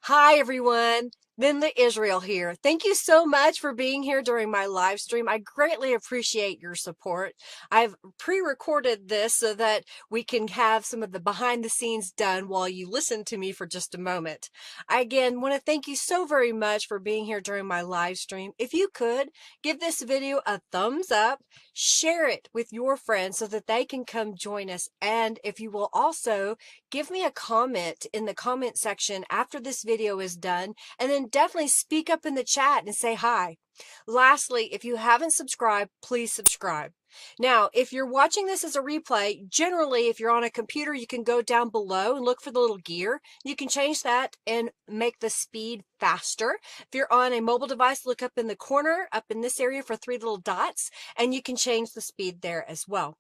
Hi everyone, Linda Israel here. Thank you so much for being here during my live stream. I greatly appreciate your support. I've pre-recorded this so that we can have some of the behind the scenes done while you listen to me for just a moment. I again want to thank you so very much for being here during my live stream. If you could, give this video a thumbs up, share it with your friends so that they can come join us. And if you will also give me a comment in the comment section after this video is done, and then definitely speak up in the chat and say hi. Lastly, if you haven't subscribed, please subscribe. Now, if you're watching this as a replay, generally, if you're on a computer, you can go down below and look for the little gear. You can change that and make the speed faster. If you're on a mobile device, look up in the corner, up in this area for 3 little dots, and you can change the speed there as well.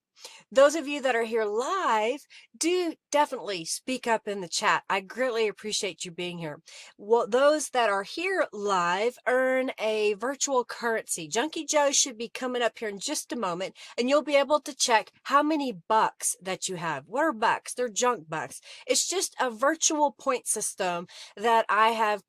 Those of you that are here live, do definitely speak up in the chat. I greatly appreciate you being here. Well, those that are here live earn a virtual currency. Junkie Joe should be coming up here in just a moment, and you'll be able to check how many bucks that you have. What are bucks? They're junk bucks. It's just a virtual point system that I have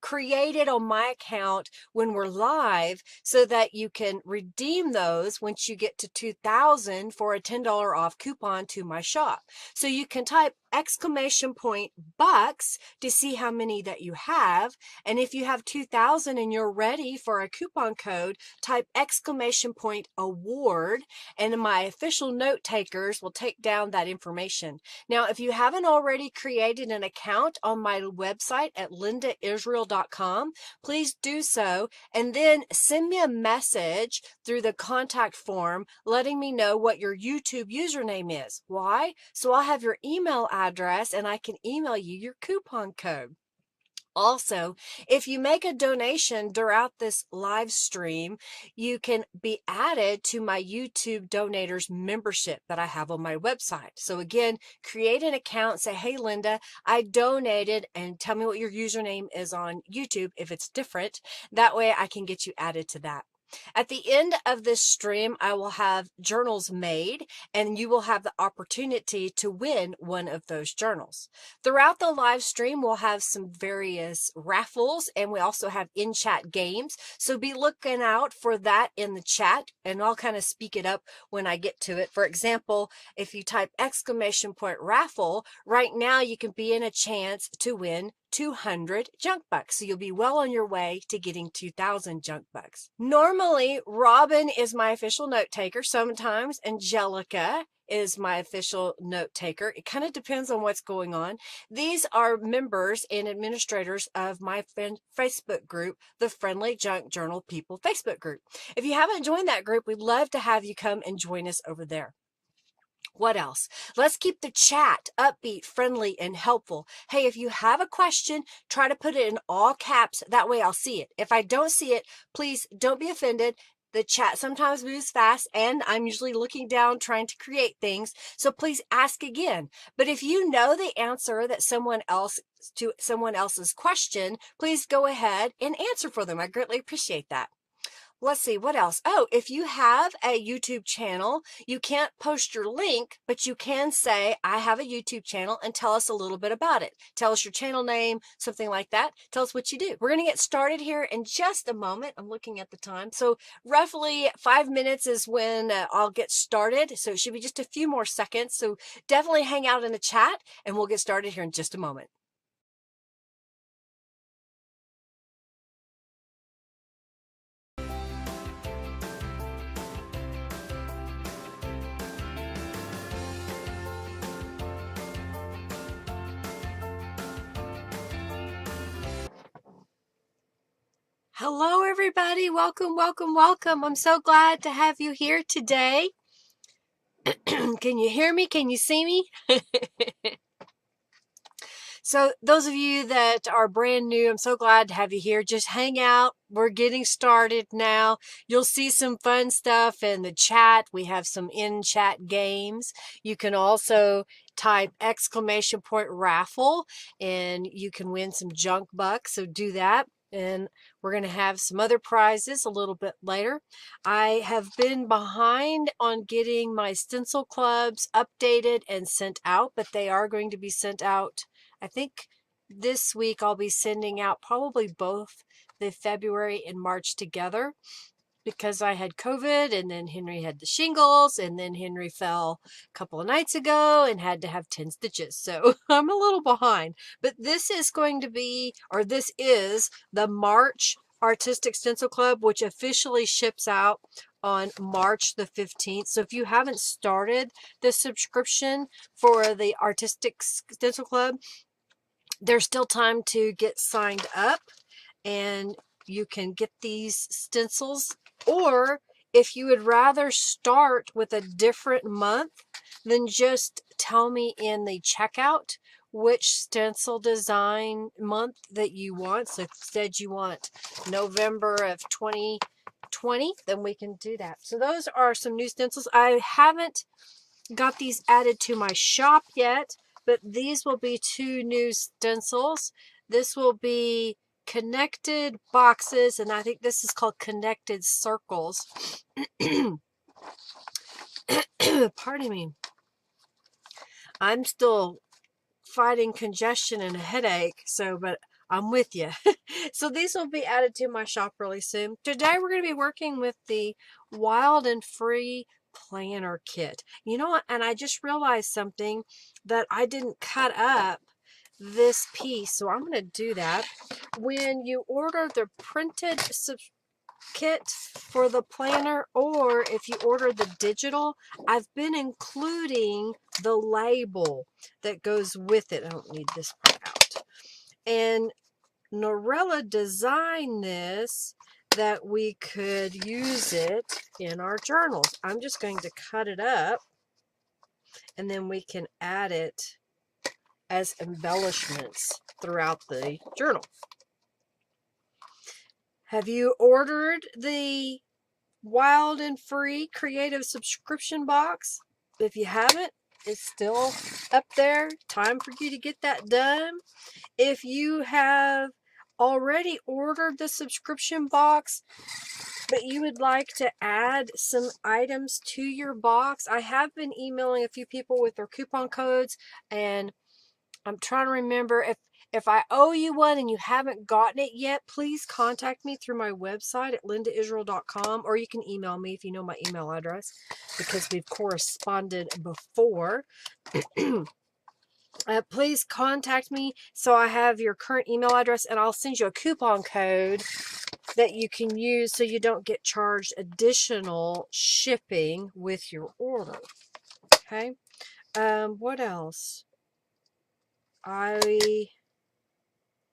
created on my account when we're live so that you can redeem those once you get to 2,000 for a $10 off coupon to my shop. So you can type exclamation point bucks to see how many that you have. And if you have 2,000 and you're ready for a coupon code, type exclamation point award, and my official note takers will take down that information. Now, if you haven't already created an account on my website at lindaisrael.com, please do so, and then send me a message through the contact form letting me know what your YouTube username is. Why? So I'll have your email address and I can email you your coupon code. Also, if you make a donation throughout this live stream, you can be added to my YouTube donators membership that I have on my website. So again, create an account, say, hey, Linda, I donated, and tell me what your username is on YouTube if it's different. That way I can get you added to that. At the end of this stream, I will have journals made, and you will have the opportunity to win one of those journals. Throughout the live stream, we'll have some various raffles, and we also have in-chat games. So be looking out for that in the chat, and I'll kind of speak it up when I get to it. For example, if you type exclamation point raffle, right now you can be in a chance to win 200 junk bucks. So you'll be well on your way to getting 2,000 junk bucks. Normally, Robin is my official note taker. Sometimes Angelica is my official note taker. It kind of depends on what's going on. These are members and administrators of my Facebook group, the Friendly Junk Journal People Facebook group. If you haven't joined that group, we'd love to have you come and join us over there. What else? Let's keep the chat upbeat, friendly, and helpful. Hey, if you have a question, try to put it in all caps. That way I'll see it. If I don't see it, please don't be offended. The chat sometimes moves fast, and I'm usually looking down trying to create things. So please ask again. But if you know the answer that someone else's question, please go ahead and answer for them. I greatly appreciate that. Let's see, what else? Oh, if you have a YouTube channel, you can't post your link, but you can say, I have a YouTube channel, and tell us a little bit about it. Tell us your channel name, something like that. Tell us what you do. We're going to get started here in just a moment. I'm looking at the time. So roughly 5 minutes is when I'll get started. So it should be just a few more seconds. So definitely hang out in the chat, and we'll get started here in just a moment. Hello, everybody. Welcome, welcome, welcome. I'm so glad to have you here today. Can you hear me? Can you see me? So those of you that are brand new, I'm so glad to have you here. Just hang out. We're getting started now. You'll see some fun stuff in the chat. We have some in-chat games. You can also type exclamation point raffle, and you can win some junk bucks. So do that. And we're going to have some other prizes a little bit later. I have been behind on getting my stencil clubs updated and sent out, but they are going to be sent out, I think, this week I'll be sending out probably both the February and March together, because I had COVID, and then Henry had the shingles, and then Henry fell a couple of nights ago and had to have 10 stitches. So I'm a little behind. But this is going to be, or this is the March Artistic Stencil Club, which officially ships out on March the 15th. So if you haven't started the subscription for the Artistic Stencil Club, there's still time to get signed up, and you can get these stencils. Or if you would rather start with a different month, then just tell me in the checkout which stencil design month that you want. So if you said you want November of 2020, then we can do that. So those are some new stencils. I haven't got these added to my shop yet, but these will be 2 new stencils. This will be connected boxes, and I think this is called connected circles. Pardon me. I'm still fighting congestion and a headache, but I'm with you. So these will be added to my shop really soon. Today we're going to be working with the Wild and Free planner kit. You know what? And I just realized something, that I didn't cut up this piece, so I'm going to do that. When you order the printed kit for the planner, or if you order the digital, I've been including the label that goes with it. I don't need this part out. And Norella designed this that we could use it in our journals. I'm just going to cut it up, and then we can add it as embellishments throughout the journal. Have you ordered the Wild and Free Creative Subscription Box? If you haven't, it's still up there. Time for you to get that done. If you have already ordered the subscription box, but you would like to add some items to your box, I have been emailing a few people with their coupon codes, and I'm trying to remember if I owe you one and you haven't gotten it yet, please contact me through my website at lindaisrael.com, or you can email me if you know my email address, because we've corresponded before. Please contact me so I have your current email address, and I'll send you a coupon code that you can use so you don't get charged additional shipping with your order. Okay. What else? I'm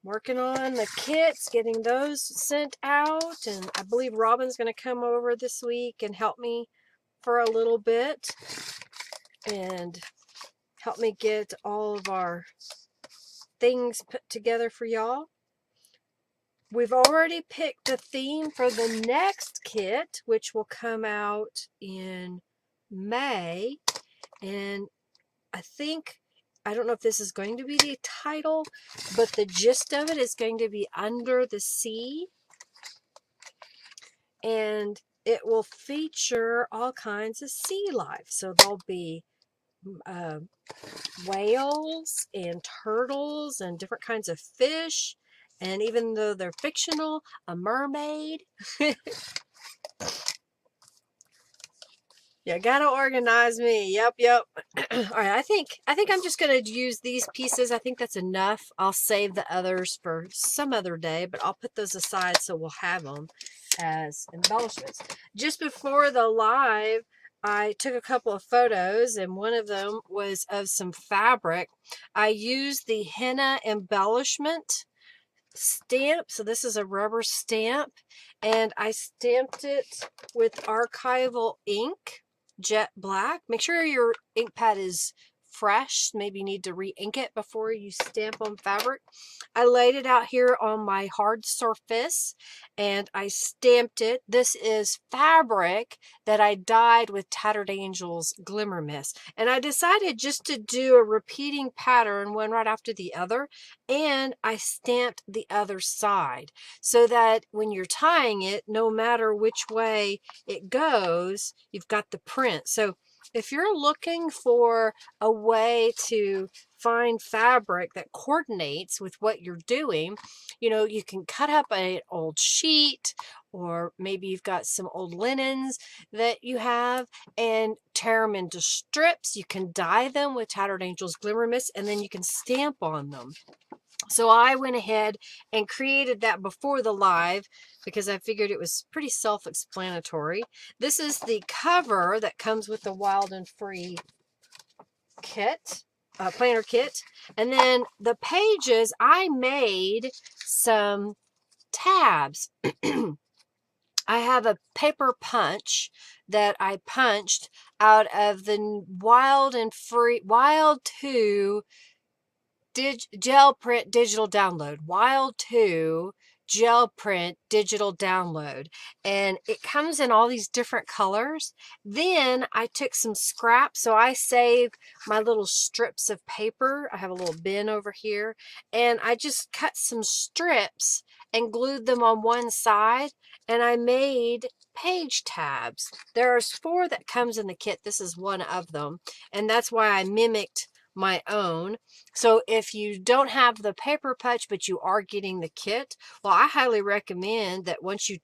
working on the kits, getting those sent out, and I believe Robin's going to come over this week and help me for a little bit and help me get all of our things put together for y'all. We've already picked a theme for the next kit, which will come out in May, and I don't know if this is going to be the title, but the gist of it is going to be Under the Sea. And it will feature all kinds of sea life. So there'll be whales and turtles and different kinds of fish. And even though they're fictional, a mermaid. You gotta organize me. Yep. All right, I think I'm just gonna use these pieces. I think that's enough. I'll save the others for some other day, but I'll put those aside so we'll have them as embellishments. Just before the live, I took a couple of photos, and one of them was of some fabric. I used the henna embellishment stamp. So this is a rubber stamp, and I stamped it with archival ink, jet black. Make sure your ink pad is fresh. Maybe you need to re-ink it before you stamp on fabric. I laid it out here on my hard surface and I stamped it. This is fabric that I dyed with Tattered Angels Glimmer Mist, and I decided just to do a repeating pattern, one right after the other, and I stamped the other side so that when you're tying it, no matter which way it goes, you've got the print. So if you're looking for a way to find fabric that coordinates with what you're doing, you know, you can cut up an old sheet, or maybe you've got some old linens that you have, and tear them into strips. You can dye them with Tattered Angels Glimmer Mist, and then you can stamp on them. So I went ahead and created that before the live because I figured it was pretty self-explanatory. This is the cover that comes with the Wild and Free kit, planner kit. And then the pages, I made some tabs. I have a paper punch that I punched out of the Wild and Free, Wild 2 gel print digital download. Wild 2 gel print digital download, and it comes in all these different colors. Then I took some scraps, so I save my little strips of paper. I have a little bin over here, and I just cut some strips and glued them on one side, and I made page tabs. There's 4 that comes in the kit. This is one of them, and that's why I mimicked my own. So if you don't have the paper punch, but you are getting the kit, well, I highly recommend that once you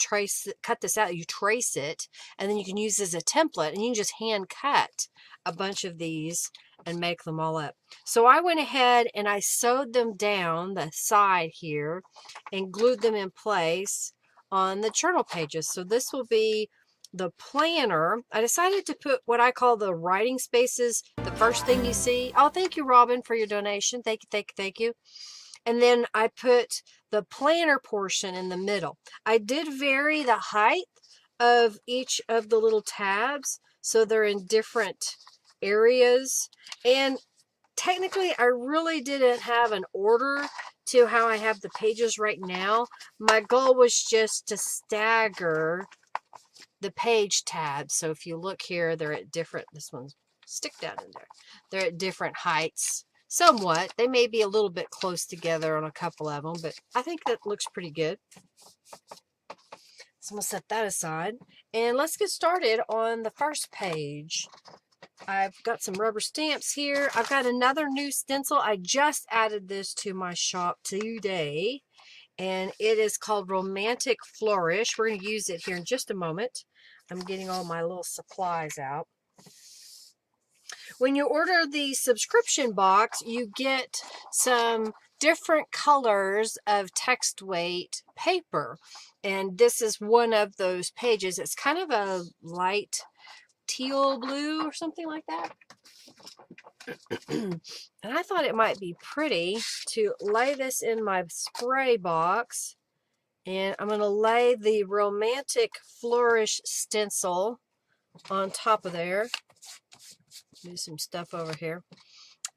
cut this out, you trace it, and then you can use this as a template, and you can just hand cut a bunch of these and make them all up. So I went ahead and I sewed them down the side here and glued them in place on the journal pages. So this will be the planner. I decided to put what I call the writing spaces, the first thing you see. Oh, thank you, Robin, for your donation. Thank you, thank you, thank you. And then I put the planner portion in the middle. I did vary the height of each of the little tabs, so they're in different areas. And technically, I really didn't have an order to how I have the pages right now. My goal was just to stagger the page tabs. So if you look here, they're at different, this one's stick down in there. They're at different heights, somewhat. They may be a little bit close together on a couple of them, but I think that looks pretty good. So I'm gonna set that aside, and let's get started on the first page. I've got some rubber stamps here. I've got another new stencil. I just added this to my shop today, and it is called Romantic Flourish. We're going to use it here in just a moment. I'm getting all my little supplies out. When you order the subscription box, you get some different colors of text weight paper, and this is one of those pages. It's kind of a light teal blue or something like that. And I thought it might be pretty to lay this in my spray box. And I'm going to lay the Romantic Flourish stencil on top of there. Do some stuff over here.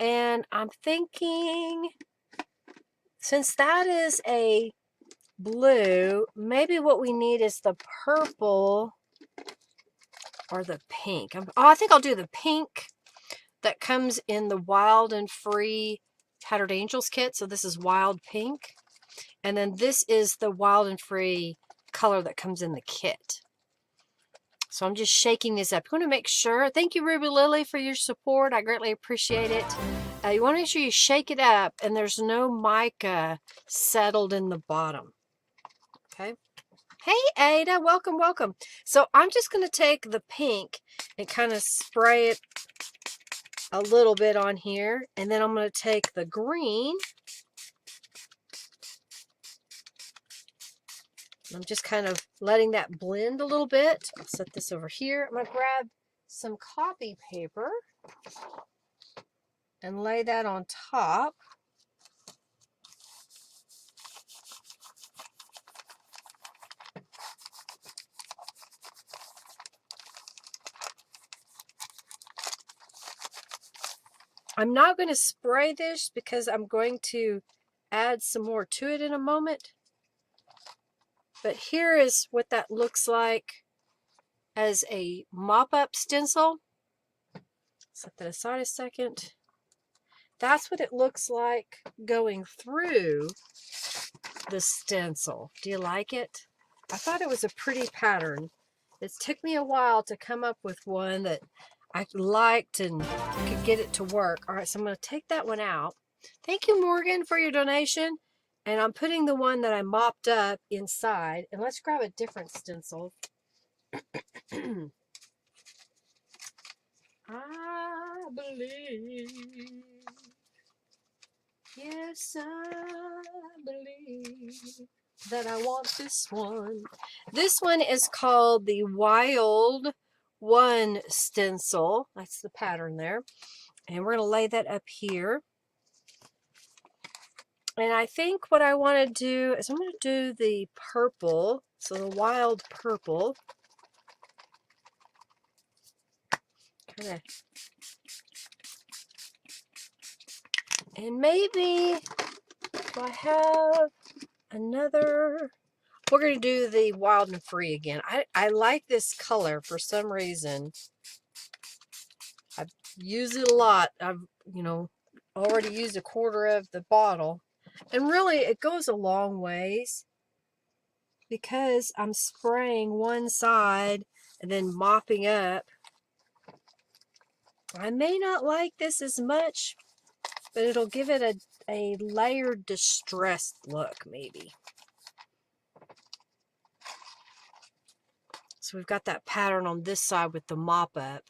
And I'm thinking, since that is a blue, maybe what we need is the purple or the pink. I think I'll do the pink that comes in the Wild and Free Tattered Angels kit. So this is wild pink. And then this is the Wild and Free color that comes in the kit. So I'm just shaking this up. You want to make sure. Thank you, Ruby Lily, for your support. I greatly appreciate it. You want to make sure you shake it up and there's no mica settled in the bottom. Okay. Hey, Ada. Welcome, welcome. So I'm just going to take the pink and kind of spray it a little bit on here. And then I'm going to take the green. I'm just kind of letting that blend a little bit. I'll set this over here. I'm going to grab some copy paper and lay that on top. I'm not going to spray this because I'm going to add some more to it in a moment. But here is what that looks like as a mop-up stencil. Set that aside a second. That's what it looks like going through the stencil. Do you like it? I thought it was a pretty pattern. It took me a while to come up with one that I liked and could get it to work. All right, so I'm going to take that one out. Thank you, Morgan, for your donation. And I'm putting the one that I mopped up inside. And let's grab a different stencil. I believe. Yes, I believe that I want this one. This one is called the Wild One stencil. That's the pattern there. And we're going to lay that up here. And I think what I want to do is I'm going to do the purple. So the wild purple. Kind of. And maybe if I have another, we're going to do the wild and free again. I like this color for some reason. I've used it a lot. I've, already used a quarter of the bottle. And really, it goes a long ways because I'm spraying one side and then mopping up. I may not like this as much, but it'll give it a layered distressed look, maybe. So we've got that pattern on this side with the mop up.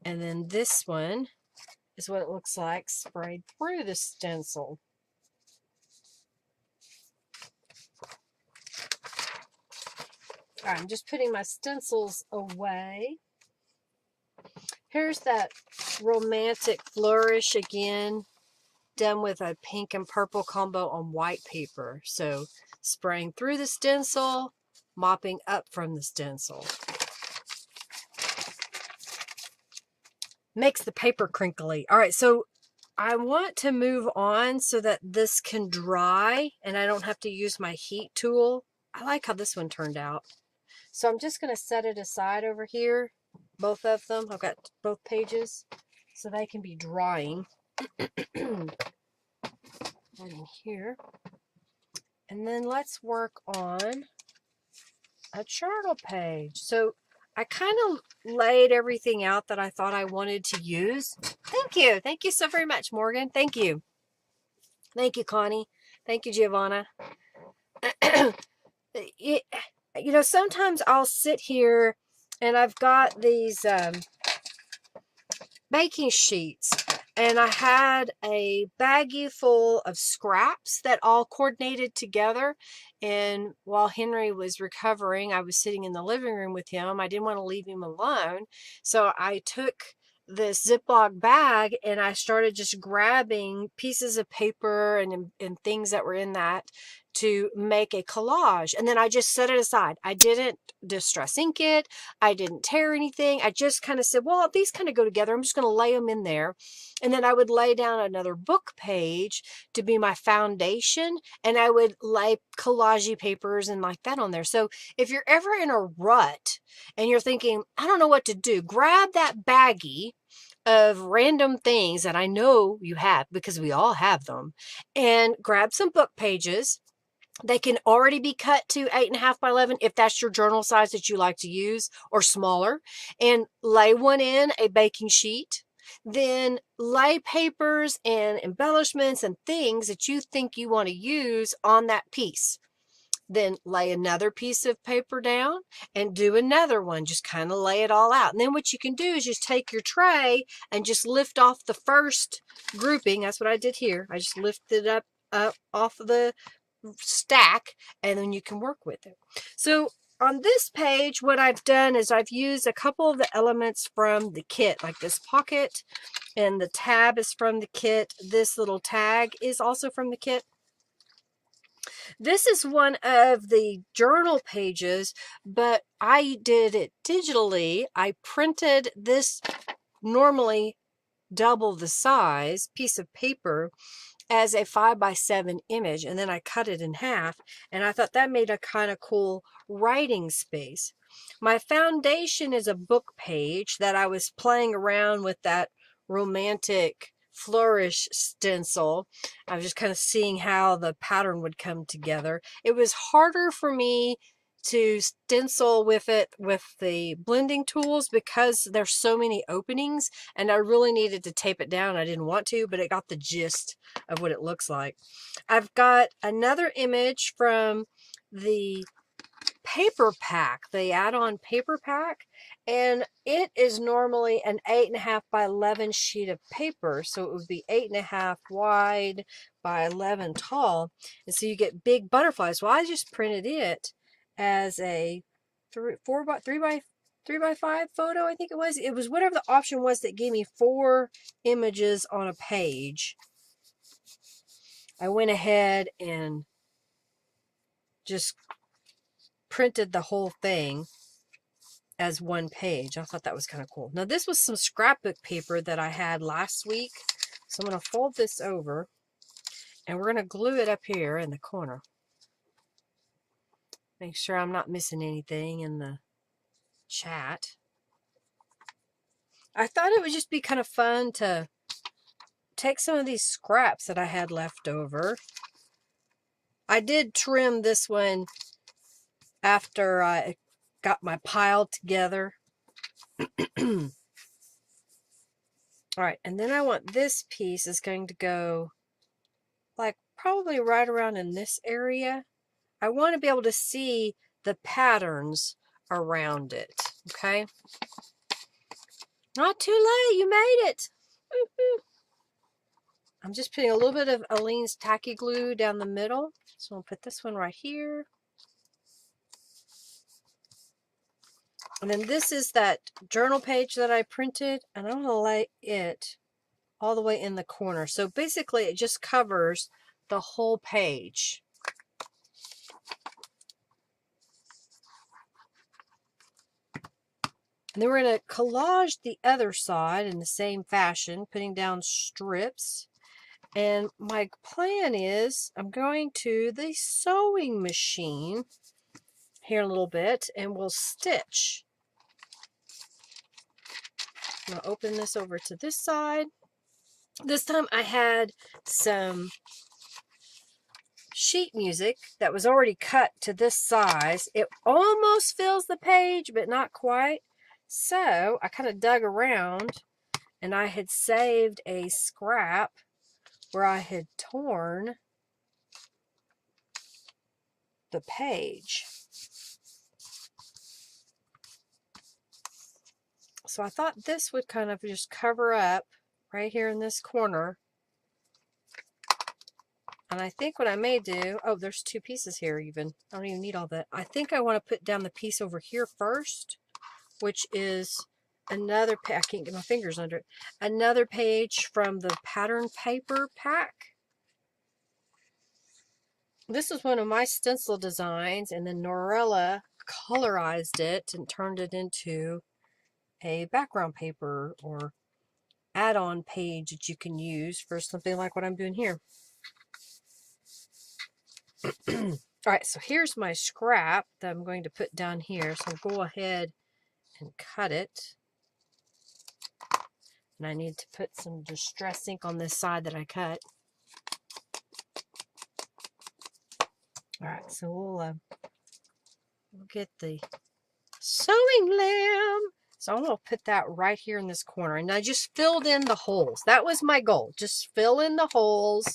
And then this one is what it looks like sprayed through the stencil. All right, I'm just putting my stencils away. Here's that romantic flourish again, done with a pink and purple combo on white paper. So spraying through the stencil, mopping up from the stencil. Makes the paper crinkly. All right, so I want to move on so that this can dry and I don't have to use my heat tool. I like how this one turned out. So I'm just going to set it aside over here, both of them. I've got both pages so they can be drying. Right in here. And then let's work on a journal page. So I kind of laid everything out that I thought I wanted to use. Thank you. Thank you so very much, Morgan. Thank you. Thank you, Connie. Thank you, Giovanna. Sometimes I'll sit here and I've got these baking sheets. And I had a baggie full of scraps that all coordinated together. And while Henry was recovering, I was sitting in the living room with him. I didn't want to leave him alone. So I took this Ziploc bag and I started just grabbing pieces of paper and things that were in that to make a collage. And then I just set it aside. I didn't distress ink it. I didn't tear anything. I just kind of said, well, these kind of go together. I'm just going to lay them in there. And then I would lay down another book page to be my foundation. And I would lay collage papers and like that on there. So if you're ever in a rut and you're thinking, I don't know what to do, grab that baggie of random things that I know you have because we all have them, and grab some book pages. They can already be cut to 8.5 by 11 if that's your journal size that you like to use, or smaller, and lay one in a baking sheet. Then lay papers and embellishments and things that you think you want to use on that piece. Then lay another piece of paper down and do another one. Just kind of lay it all out. And then what you can do is just take your tray and just lift off the first grouping. That's what I did here. I just lifted up off of the stack, and then you can work with it. So on this page, what I've done is I've used a couple of the elements from the kit, like this pocket, and the tab is from the kit. This little tag is also from the kit. This is one of the journal pages, but I did it digitally. I printed this normally double the size piece of paper as a 5 by 7 image, and then I cut it in half, and I thought that made a kind of cool writing space. My foundation is a book page that I was playing around with that romantic flourish stencil. I was just kind of seeing how the pattern would come together. It was harder for me to stencil with it with the blending tools because there's so many openings, and I really needed to tape it down. I didn't want to, but it got the gist of what it looks like. I've got another image from the paper pack, the add-on paper pack, and it is normally an 8.5 by 11 sheet of paper, so it would be 8.5 wide by 11 tall, and so you get big butterflies. Well, I just printed it as a 3 by 5 photo. I think it was whatever the option was that gave me 4 images on a page. I went ahead and just printed the whole thing as one page. I thought that was kind of cool. Now this was some scrapbook paper that I had last week, so I'm going to fold this over and we're going to glue it up here in the corner. Make sure I'm not missing anything in the chat. I thought it would just be kind of fun to take some of these scraps that I had left over. I did trim this one after I got my pile together. All right, and then I want this piece is going to go like probably right around in this area. I want to be able to see the patterns around it, okay? Not too late, you made it. I'm just putting a little bit of Aleene's tacky glue down the middle. So I'll put this one right here. And then this is that journal page that I printed, and I'm going to lay it all the way in the corner. So basically it just covers the whole page. And then we're going to collage the other side in the same fashion, putting down strips. And my plan is I'm going to the sewing machine here in a little bit, and we'll stitch. I'm going to open this over to this side. This time I had some sheet music that was already cut to this size. It almost fills the page, but not quite. So I kind of dug around, and I had saved a scrap where I had torn the page. So I thought this would kind of just cover up right here in this corner. And I think what I may do, oh, there's 2 pieces here even. I don't even need all that. I think I want to put down the piece over here first, which is another, I can't get my fingers under it, another page from the pattern paper pack. This is one of my stencil designs, and then Norella colorized it and turned it into a background paper or add-on page that you can use for something like what I'm doing here. All right, so here's my scrap that I'm going to put down here. So I'll go ahead and cut it. And I need to put some distress ink on this side that I cut. All right, so we'll get the sewing lamb. So I'm going to put that right here in this corner. And I just filled in the holes. That was my goal. Just fill in the holes.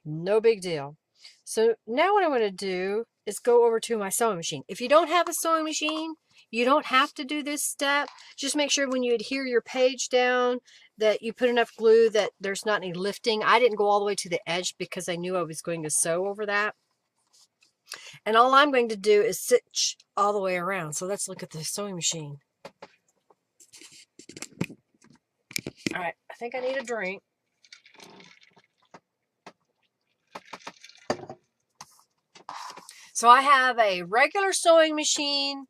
No big deal. So now what I want to do is go over to my sewing machine. If you don't have a sewing machine, you don't have to do this step. Just make sure when you adhere your page down that you put enough glue that there's not any lifting. I didn't go all the way to the edge because I knew I was going to sew over that. And all I'm going to do is stitch all the way around. So let's look at the sewing machine. All right, I think I need a drink. So I have a regular sewing machine,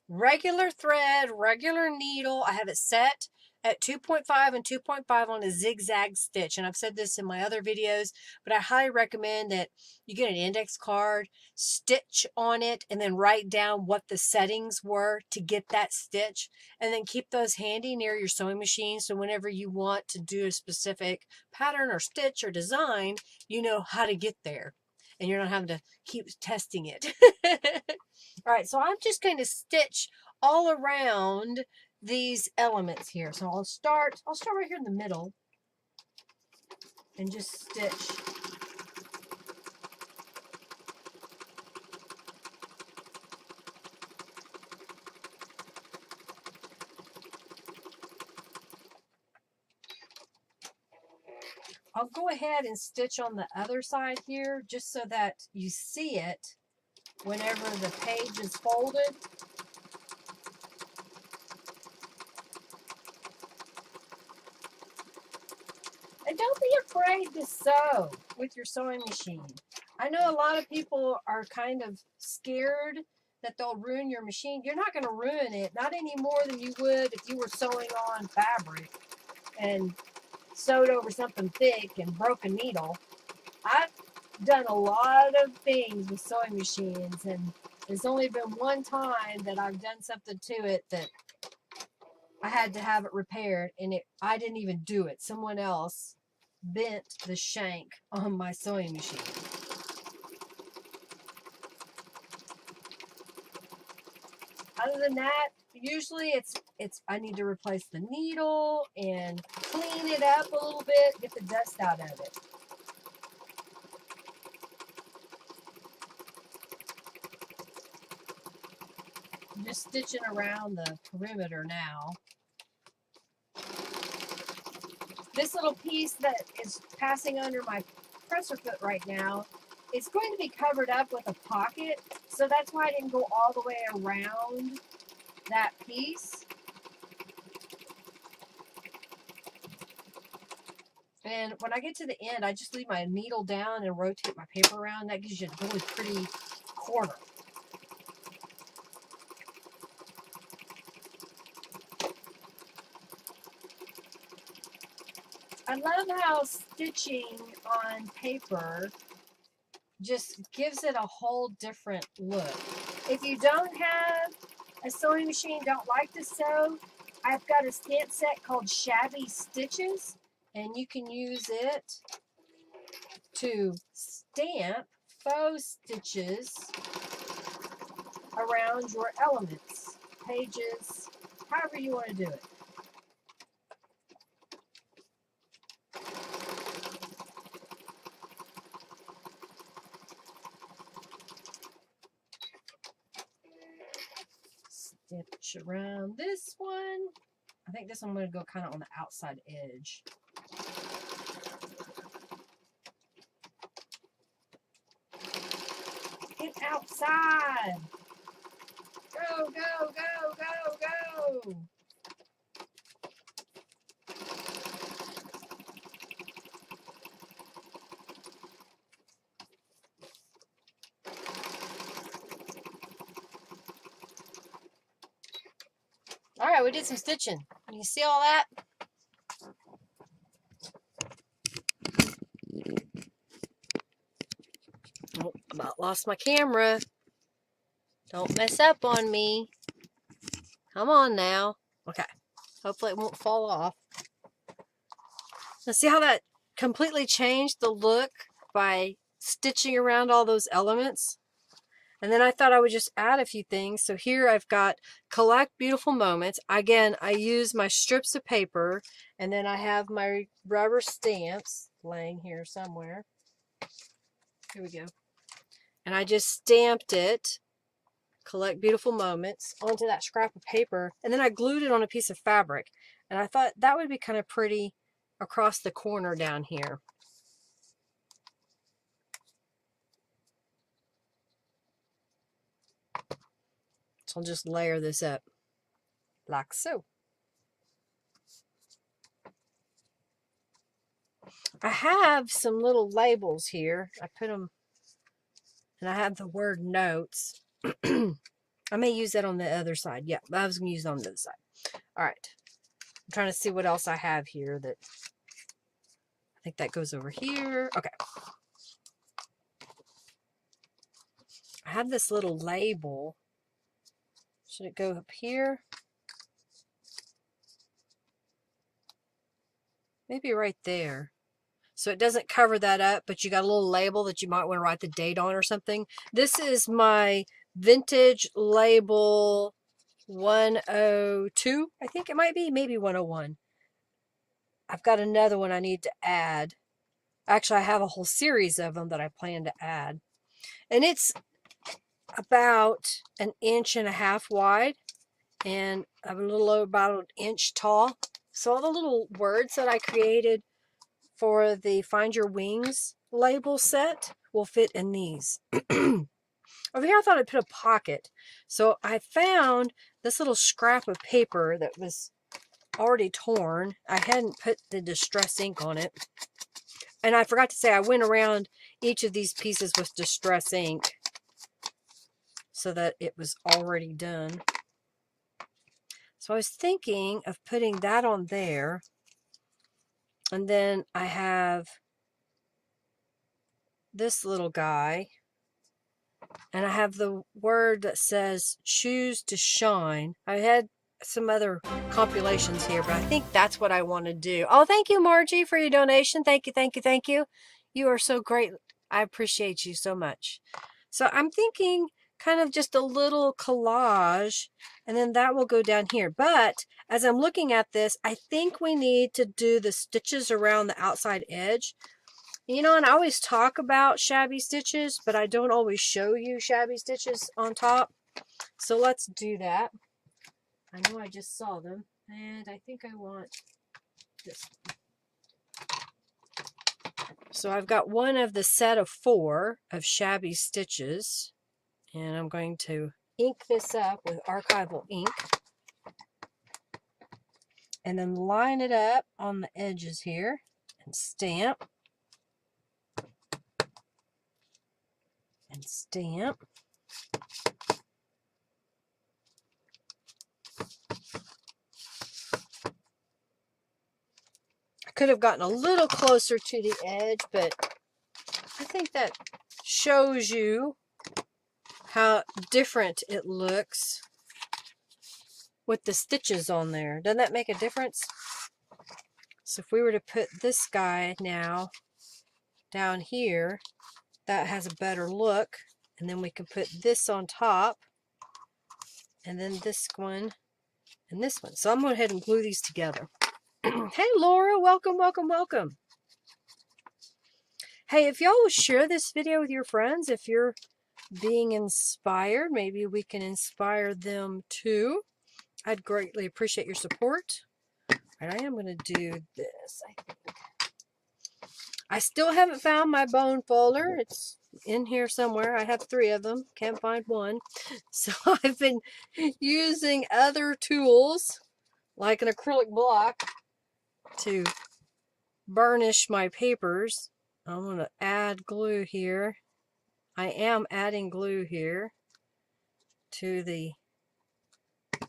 regular thread, regular needle. I have it set at 2.5 and 2.5 on a zigzag stitch. And I've said this in my other videos, but I highly recommend that you get an index card, stitch on it, and then write down what the settings were to get that stitch. And then keep those handy near your sewing machine. So whenever you want to do a specific pattern or stitch or design, you know how to get there. And you're not having to keep testing it. All right, so I'm just going to stitch all around these elements here. So I'll start right here in the middle and just stitch. I'll go ahead and stitch on the other side here just so that you see it whenever the page is folded. And don't be afraid to sew with your sewing machine. I know a lot of people are kind of scared that they'll ruin your machine. You're not going to ruin it, not any more than you would if you were sewing on fabric and sewed over something thick and broke a needle. I've done a lot of things with sewing machines, and there's only been one time that I've done something to it that I had to have it repaired, and I didn't even do it. Someone else bent the shank on my sewing machine. Other than that, usually it's I need to replace the needle and clean it up a little bit, get the dust out of it. I'm just stitching around the perimeter now. This little piece that is passing under my presser foot right now, it's going to be covered up with a pocket, so that's why I didn't go all the way around that piece. And when I get to the end, I just leave my needle down and rotate my paper around. That gives you a really pretty corner. I love how stitching on paper just gives it a whole different look. If you don't have a sewing machine, don't like to sew, I've got a stamp set called Shabby Stitches, and you can use it to stamp faux stitches around your elements, pages, however you want to do it. Stitch around this one. I think this one I'm going to go kind of on the outside edge. Get outside. Go, go, go, go, go. All right, we did some stitching. You see all that? Oh, about lost my camera. Don't mess up on me. Come on now. Okay. Hopefully it won't fall off. Now see how that completely changed the look by stitching around all those elements? And then I thought I would just add a few things. So here I've got Collect Beautiful Moments. Again, I use my strips of paper, and then I have my rubber stamps laying here somewhere. Here we go. And I just stamped it, Collect Beautiful Moments, onto that scrap of paper. And then I glued it on a piece of fabric. And I thought that would be kind of pretty across the corner down here. So I'll just layer this up like so. I have some little labels here. I put them, and I have the word notes. I may use that on the other side. Yeah, I was going to use it on the other side. All right. I'm trying to see what else I have here that I think that goes over here. Okay. I have this little label. Should it go up here? Maybe right there. So it doesn't cover that up, but you got a little label that you might want to write the date on or something. This is my vintage label 102, I think it might be, maybe 101. I've got another one I need to add. Actually, I have a whole series of them that I plan to add. And it's about 1.5 inches wide and a little over about 1 inch tall. So all the little words that I created for the Find Your Wings label set will fit in these. Over here I thought I'd put a pocket. So I found this little scrap of paper that was already torn. I hadn't put the distress ink on it. And I forgot to say I went around each of these pieces with distress ink so that it was already done. So I was thinking of putting that on there. And then I have this little guy. And I have the word that says choose to shine. I had some other compilations here, but I think that's what I want to do. Oh, thank you, Margie, for your donation. Thank you, thank you, thank you. You are so great. I appreciate you so much. So I'm thinking kind of just a little collage, and then that will go down here. But as I'm looking at this, I think we need to do the stitches around the outside edge. You know, and I always talk about shabby stitches, but I don't always show you shabby stitches on top. So let's do that. I know I just saw them, and I think I want this. So I've got one of the set of 4 of shabby stitches, and I'm going to ink this up with archival ink, and then line it up on the edges here, and stamp. And stamp. I could have gotten a little closer to the edge, but I think that shows you how different it looks with the stitches on there. Doesn't that make a difference? So if we were to put this guy now down here, that has a better look. And then we can put this on top, and then this one, and this one. So I'm going to go ahead and glue these together. Hey, Laura, welcome, welcome, welcome. Hey, if y'all would share this video with your friends, if you're being inspired, maybe we can inspire them too. I'd greatly appreciate your support. And I am going to do this, I think. I still haven't found my bone folder. It's in here somewhere. I have 3 of them. Can't find one. So I've been using other tools, like an acrylic block, to burnish my papers. I'm going to add glue here. I am adding glue here to the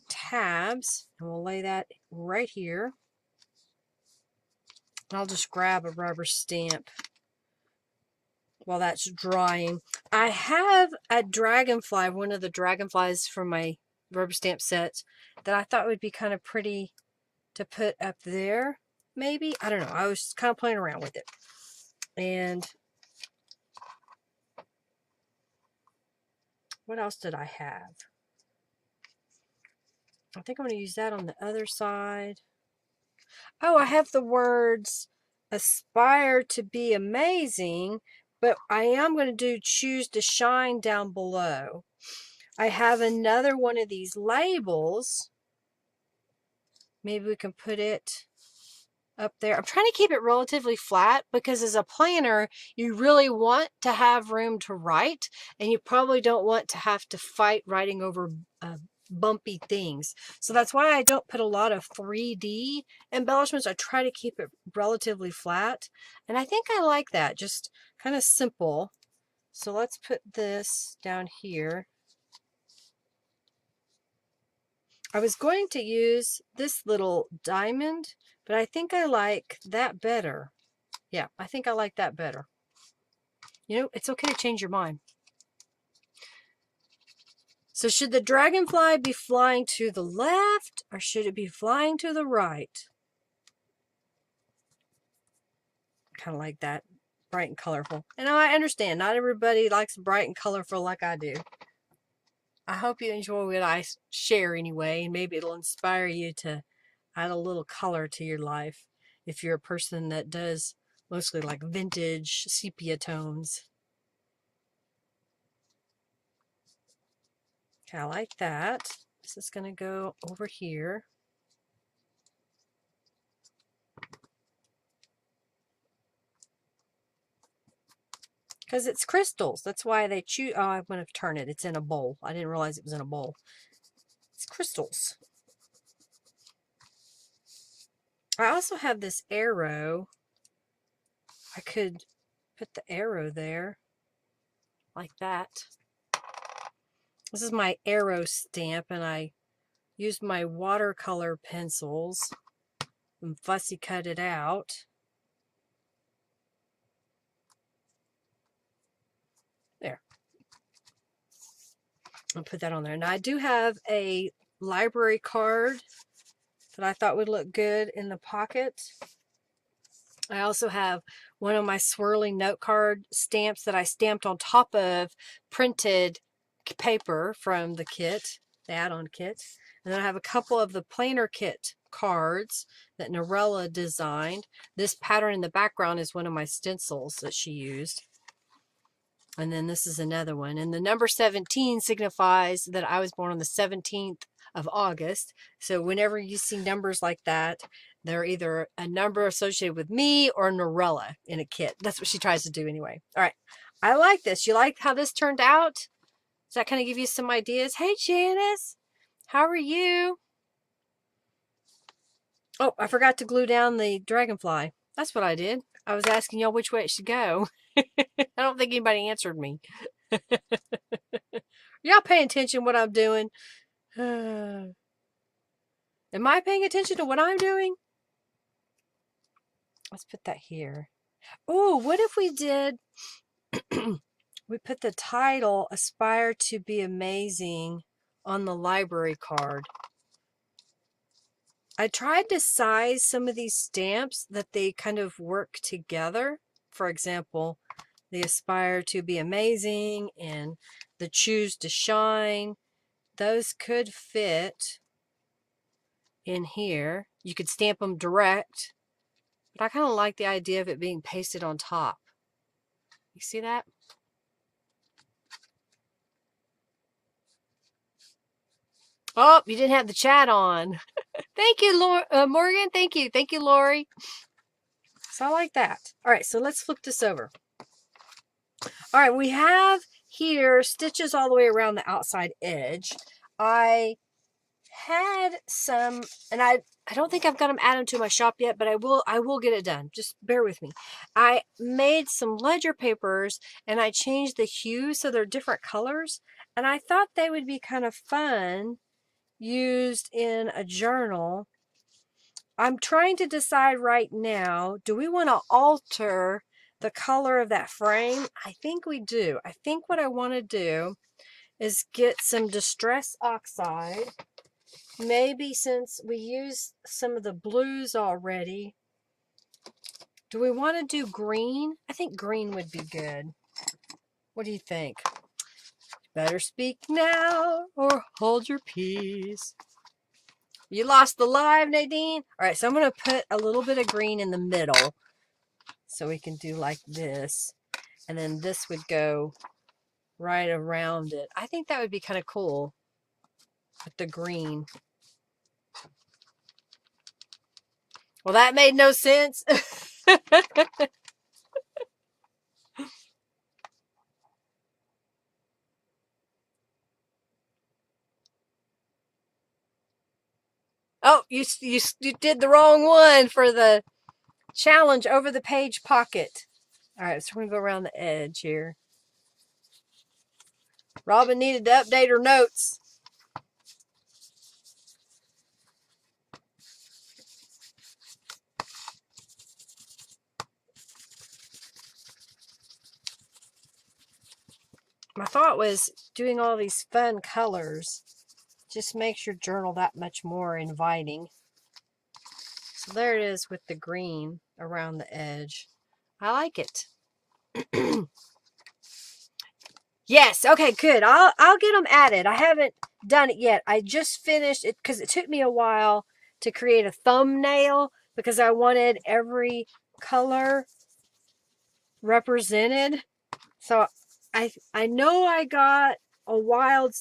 tabs, and we'll lay that right here. And I'll just grab a rubber stamp while that's drying. I have a dragonfly, one of the dragonflies from my rubber stamp sets, that I thought would be kind of pretty to put up there. Maybe, I don't know. I was kind of playing around with it. And what else did I have? I think I'm going to use that on the other side. Oh, I have the words aspire to be amazing, but I am going to do choose to shine down below. I have another one of these labels. Maybe we can put it up there. I'm trying to keep it relatively flat because as a planner, you really want to have room to write, and you probably don't want to have to fight writing over bumpy things. So that's why I don't put a lot of 3D embellishments. I try to keep it relatively flat, and I think I like that, just kind of simple. So let's put this down here. I was going to use this little diamond, but I think I like that better. Yeah, I think I like that better. You know, it's okay to change your mind. So should the dragonfly be flying to the left, or should it be flying to the right? Kind of like that, bright and colorful. And I understand, not everybody likes bright and colorful like I do. I hope you enjoy what I share anyway, and maybe it'll inspire you to add a little color to your life if you're a person that does mostly like vintage sepia tones. Okay, I like that. This is going to go over here. Because it's crystals. That's why they choose. Oh, I'm going to turn it. It's in a bowl. I didn't realize it was in a bowl. It's crystals. I also have this arrow. I could put the arrow there like that. This is my arrow stamp, and I used my watercolor pencils and fussy cut it out. There. I'll put that on there. Now I do have a library card that I thought would look good in the pocket. I also have one of my swirling note card stamps that I stamped on top of printed paper from the kit, the add-on kit. And then I have a couple of the planner kit cards that Norella designed. This pattern in the background is one of my stencils that she used. And then this is another one. And the number 17 signifies that I was born on the 17th of August. So whenever you see numbers like that, they're either a number associated with me or Norella in a kit. That's what she tries to do anyway. All right. I like this. You like how this turned out? Does that kind of give you some ideas? Hey, Janice. How are you? Oh, I forgot to glue down the dragonfly. That's what I did. I was asking y'all which way it should go. I don't think anybody answered me. Y'all paying attention to what I'm doing? Am I paying attention to what I'm doing? Let's put that here. Oh, what if we did... we put the title, Aspire to be Amazing, on the library card. I tried to size some of these stamps that they kind of work together. For example, the Aspire to be Amazing and the Choose to Shine. Those could fit in here. You could stamp them direct, but I kind of like the idea of it being pasted on top. You see that? Oh, you didn't have the chat on. Thank you, Morgan. Thank you. Thank you, Lori. So I like that. All right, so let's flip this over. All right, we have here stitches all the way around the outside edge. I had some, and I don't think I've got them added to my shop yet, but I will get it done. Just bear with me. I made some ledger papers and I changed the hue so they're different colors, and I thought they would be kind of fun used in a journal. I'm trying to decide right now, do we want to alter the color of that frame? I think we do. I think what I want to do is get some Distress Oxide. Maybe since we used some of the blues already, do we want to do green? I think green would be good. What do you think? Better speak now or hold your peace. You lost the live, Nadine? All right, so I'm going to put a little bit of green in the middle so we can do like this. And then this would go right around it. I think that would be kind of cool with the green. Well, that made no sense. Oh, you did the wrong one for the challenge over the page pocket. All right, so we're going to go around the edge here. Robin needed to update her notes. My thought was doing all these fun colors just makes your journal that much more inviting. So there it is with the green around the edge. I like it. Yes, okay, good. I'll get them added. I haven't done it yet. I just finished it because it took me a while to create a thumbnail because I wanted every color represented. So I know I got a wild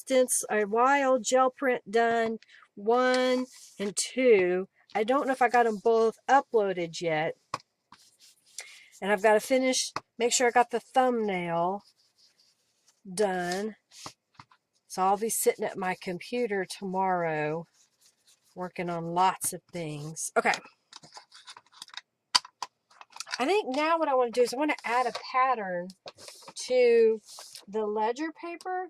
gel print done, 1 and 2. I don't know if I got them both uploaded yet. And I've got to make sure I got the thumbnail done. So I'll be sitting at my computer tomorrow working on lots of things. Okay. I think now what I want to do is I want to add a pattern to the ledger paper.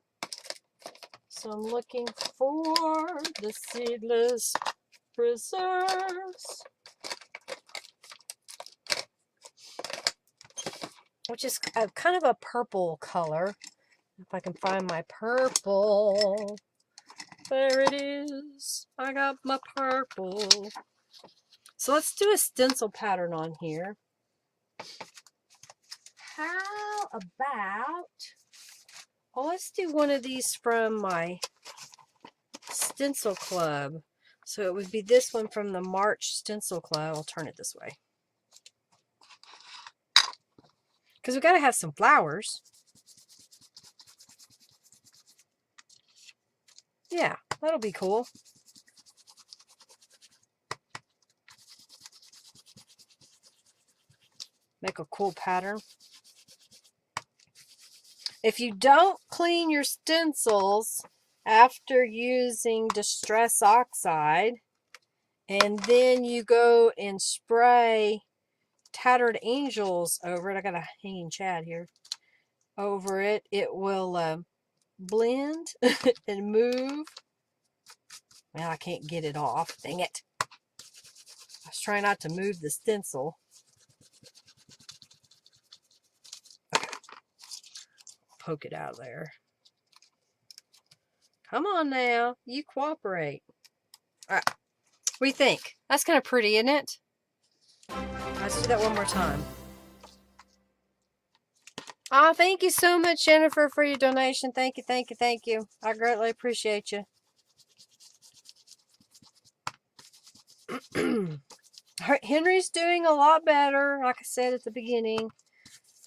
So I'm looking for the Seedless Preserves, which is kind of a purple color. If I can find my purple. There it is. I got my purple. So let's do a stencil pattern on here. How about, well, let's do one of these from my stencil club. So it would be this one from the March Stencil Club. I'll turn it this way. Because we got to have some flowers. Yeah, that'll be cool. Make a cool pattern. If you don't clean your stencils after using Distress Oxide, and then you go and spray Tattered Angels over it, I got a hanging Chad here, over it, it will blend and move. Well, I can't get it off. Dang it. I was trying not to move the stencil. Poke it out of there. Come on now. You cooperate. All right. What do you think? That's kind of pretty, isn't it? Let's do that one more time. Oh, thank you so much, Jennifer, for your donation. Thank you, thank you, thank you. I greatly appreciate you. Henry's doing a lot better, like I said at the beginning.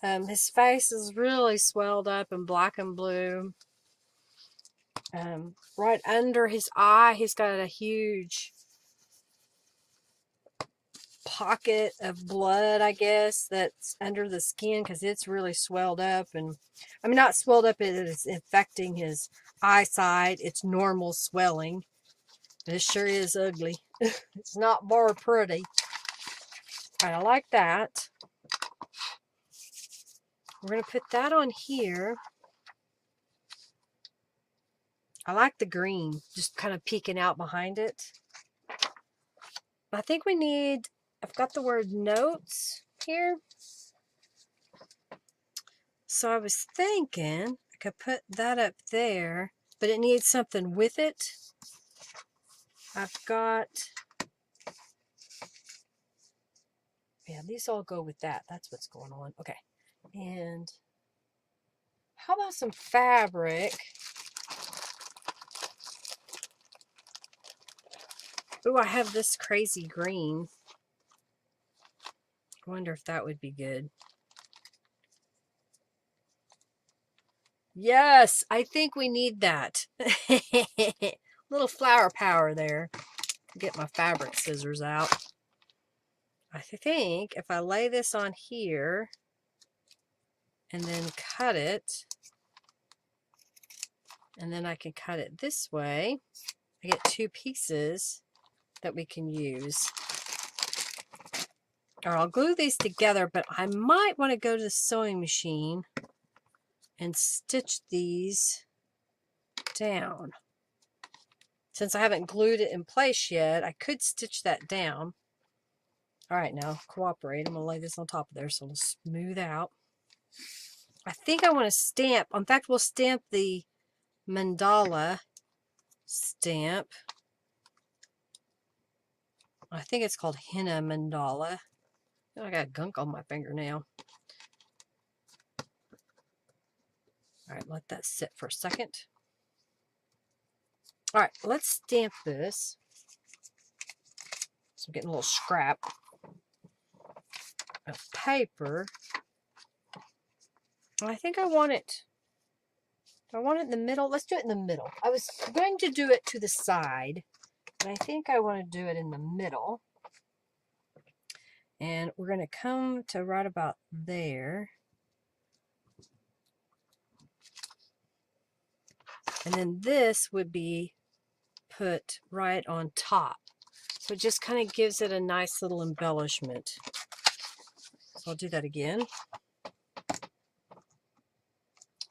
His face is really swelled up and black and blue. Right under his eye, he's got a huge pocket of blood, I guess, that's under the skin because it's really swelled up. And I mean, not swelled up, it's infecting his eyesight. It's normal swelling, but it sure is ugly. It's not bar pretty. All right, I like that. We're going to put that on here. I like the green, just kind of peeking out behind it. I think we need, I've got the word notes here. So I was thinking I could put that up there, but it needs something with it. I've got, yeah, these all go with that. That's what's going on. Okay. And how about some fabric? Oh, I have this crazy green. I wonder if that would be good. Yes, I think we need that. Little flower power there. Get my fabric scissors out. I think if I lay this on here and then cut it, and then I can cut it this way, I get 2 pieces that we can use. Or I'll glue these together, but I might want to go to the sewing machine and stitch these down. Since I haven't glued it in place yet, I could stitch that down. All right, now cooperate. I'm going to lay this on top of there so it'll smooth out. I think I want to stamp. In fact, we'll stamp the Mandala stamp. I think it's called Henna Mandala. I got gunk on my fingernail. All right, let that sit for a second. All right, let's stamp this. So I'm getting a little scrap of paper. I think I want it. Do I want it in the middle? Let's do it in the middle. I was going to do it to the side, but I think I want to do it in the middle. And we're going to come to right about there. And then this would be put right on top. So it just kind of gives it a nice little embellishment. So I'll do that again.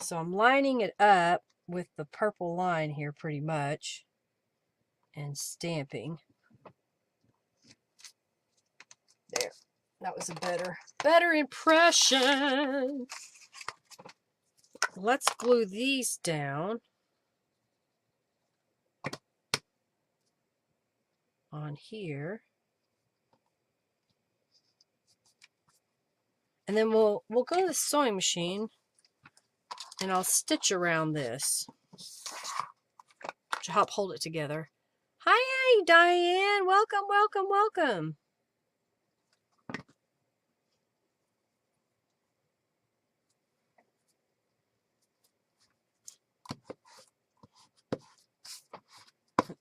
So I'm lining it up with the purple line here pretty much and stamping. There. That was a better impression. Let's glue these down on here. And then we'll go to the sewing machine and I'll stitch around this to help hold it together. Hi, Diane. Welcome, welcome, welcome.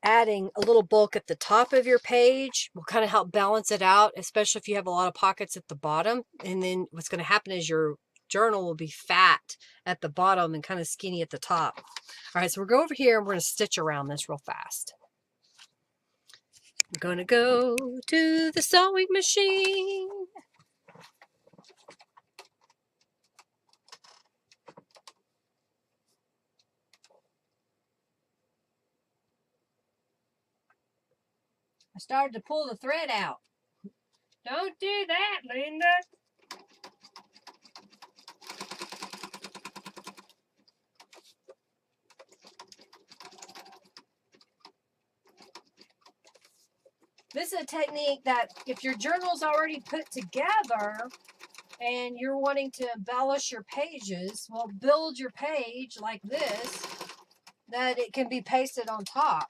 Adding a little bulk at the top of your page will kind of help balance it out, especially if you have a lot of pockets at the bottom. And then what's going to happen is your journal will be fat at the bottom and kind of skinny at the top. All right, so we're going over here and we're going to stitch around this real fast. I'm going to go to the sewing machine. I started to pull the thread out. Don't do that, Linda. This is a technique that if your journal's already put together and you're wanting to embellish your pages, well, build your page like this, that it can be pasted on top.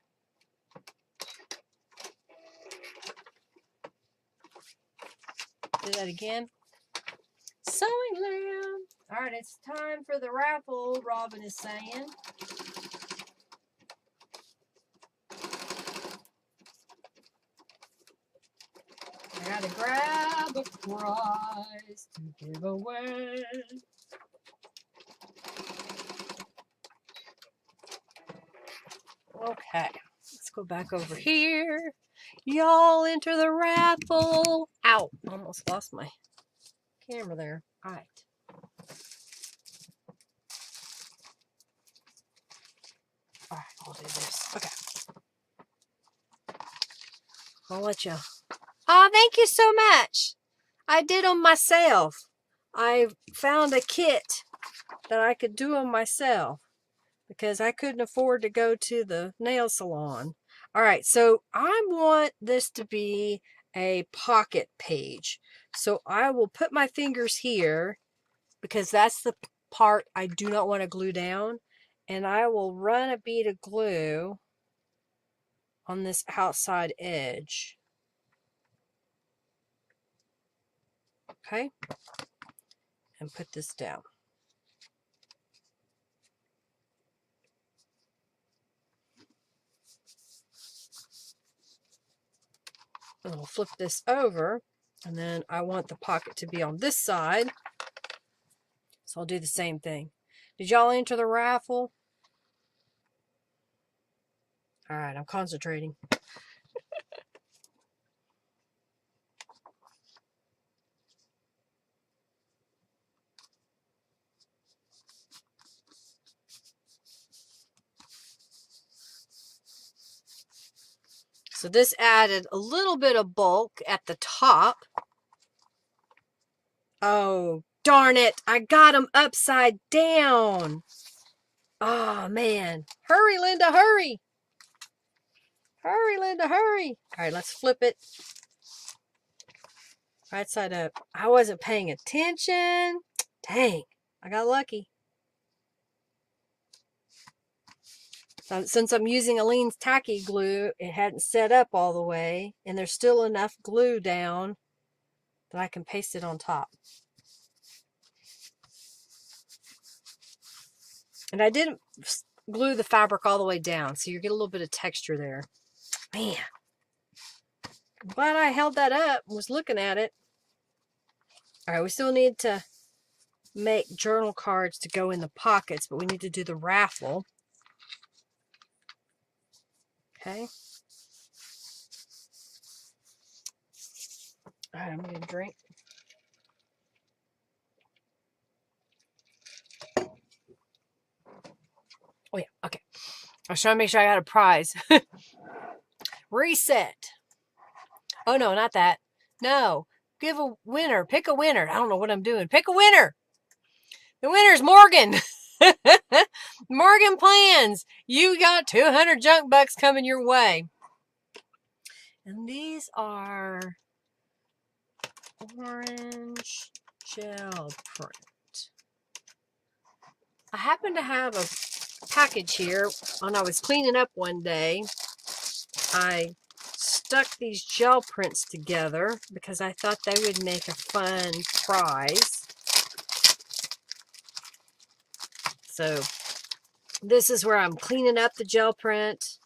Do that again. Sewing lamb. All right, it's time for the raffle, Robin is saying. I gotta grab a prize to give away. Okay, let's go back over here. Y'all enter the raffle. Ow, almost lost my camera there. All right. All right, I'll do this. Okay. I'll let you. Oh, thank you so much. I did them myself. I found a kit that I could do them myself because I couldn't afford to go to the nail salon. All right, so I want this to be a pocket page. So I will put my fingers here because that's the part I do not want to glue down. And I will run a bead of glue on this outside edge. Okay, and put this down. And I'll flip this over, and then I want the pocket to be on this side. So I'll do the same thing. Did y'all enter the raffle? All right, I'm concentrating. So this added a little bit of bulk at the top. Oh, darn it. I got them upside down. Oh, man. Hurry, Linda, hurry. Hurry, Linda, hurry. All right, let's flip it. Right side up. I wasn't paying attention. Dang, I got lucky. Since I'm using Aleene's tacky glue, it hadn't set up all the way, and there's still enough glue down that I can paste it on top. And I didn't glue the fabric all the way down, so you get a little bit of texture there. Man, I'm glad I held that up and was looking at it. All right, we still need to make journal cards to go in the pockets, but we need to do the raffle. Okay. All right, I'm going to drink. Oh, yeah. Okay. I was trying to make sure I got a prize. Reset. Oh, no, not that. No. Give a winner. Pick a winner. I don't know what I'm doing. Pick a winner. The winner's Morgan. Morgan Plans. You got 200 junk bucks coming your way. And these are orange gel print. I happen to have a package here. When I was cleaning up one day, I stuck these gel prints together because I thought they would make a fun prize. So this is where I'm cleaning up the gel print.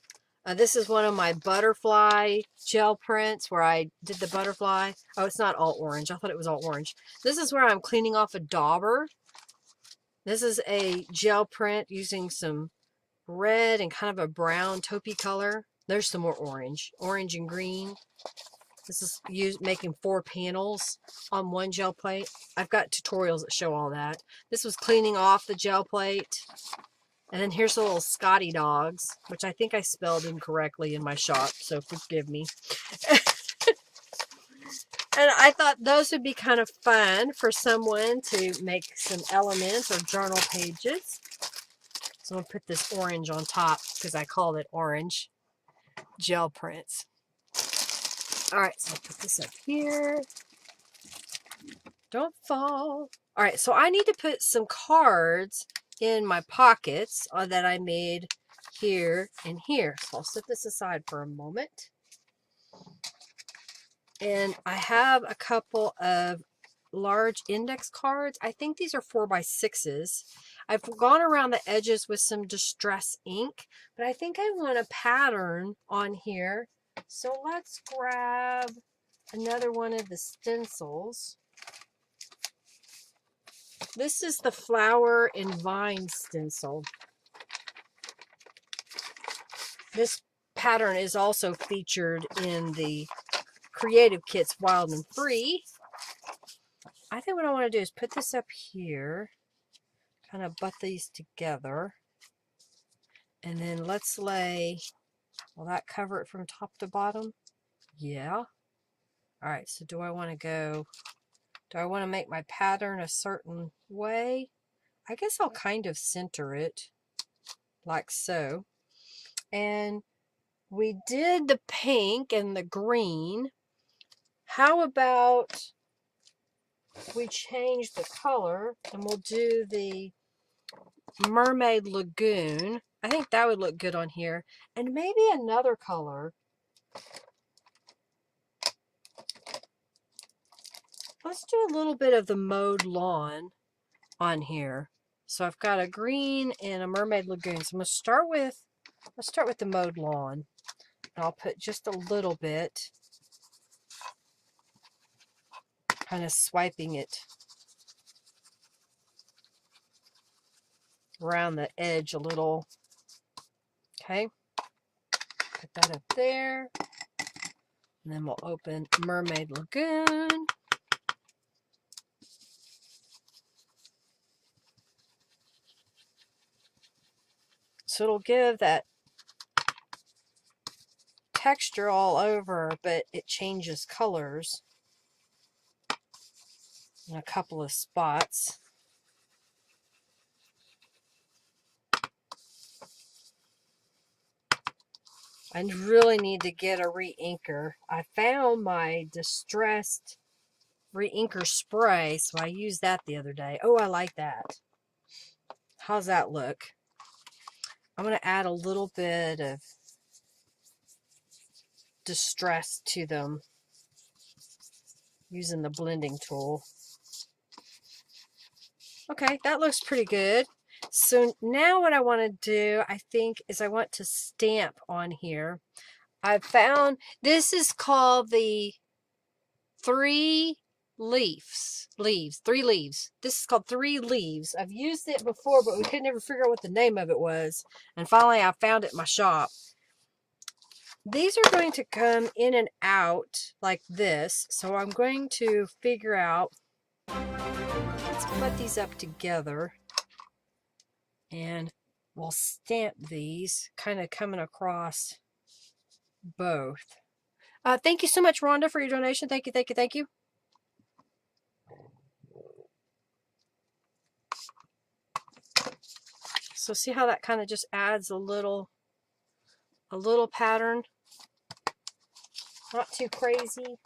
This is one of my butterfly gel prints where I did the butterfly. Oh, it's not all orange. I thought it was all orange. This is where I'm cleaning off a dauber. This is a gel print using some red and kind of a brown taupey color. There's some more orange and green. This is making 4 panels on one gel plate. I've got tutorials that show all that. This was cleaning off the gel plate. And then here's the little Scotty dogs, which I think I spelled incorrectly in my shop, so forgive me. And I thought those would be kind of fun for someone to make some elements or journal pages. So I'm going to put this orange on top because I called it orange gel prints. All right, so I'll put this up here. Don't fall. All right, so I need to put some cards in my pockets that I made here and here. So I'll set this aside for a moment. And I have a couple of large index cards. I think these are 4x6s. I've gone around the edges with some distress ink, but I think I want a pattern on here. So let's grab another one of the stencils. This is the flower and vine stencil. This pattern is also featured in the Creative Kits Wild and Free. I think what I want to do is put this up here, kind of butt these together, and then let's lay, will that cover it from top to bottom? Yeah. All right, so do I want to make my pattern a certain way? I guess I'll kind of center it like so. And we did the pink and the green. How about we change the color and we'll do the Mermaid Lagoon. I think that would look good on here. And maybe another color. Let's do a little bit of the Mowed Lawn on here. So I've got a green and a Mermaid Lagoon. So I'm going to start with, let's start with the Mowed Lawn. And I'll put just a little bit, kind of swiping it around the edge a little. Okay, put that up there. And then we'll open Mermaid Lagoon. So it'll give that texture all over, but it changes colors in a couple of spots. I really need to get a re-inker. I found my distressed re-inker spray, so I used that the other day. Oh, I like that. How's that look? I'm going to add a little bit of distress to them using the blending tool. Okay, that looks pretty good. So now what I want to do, I think, is I want to stamp on here. I found, this is called the three leaves. This is called 3 leaves. I've used it before, but we could never figure out what the name of it was. And finally I found it in my shop. These are going to come in and out like this. So I'm going to figure out, let's put these up together. And we'll stamp these kind of coming across both. Thank you so much, Rhonda, for your donation. Thank you, thank you, thank you. So see how that kind of just adds a little pattern. Not too crazy.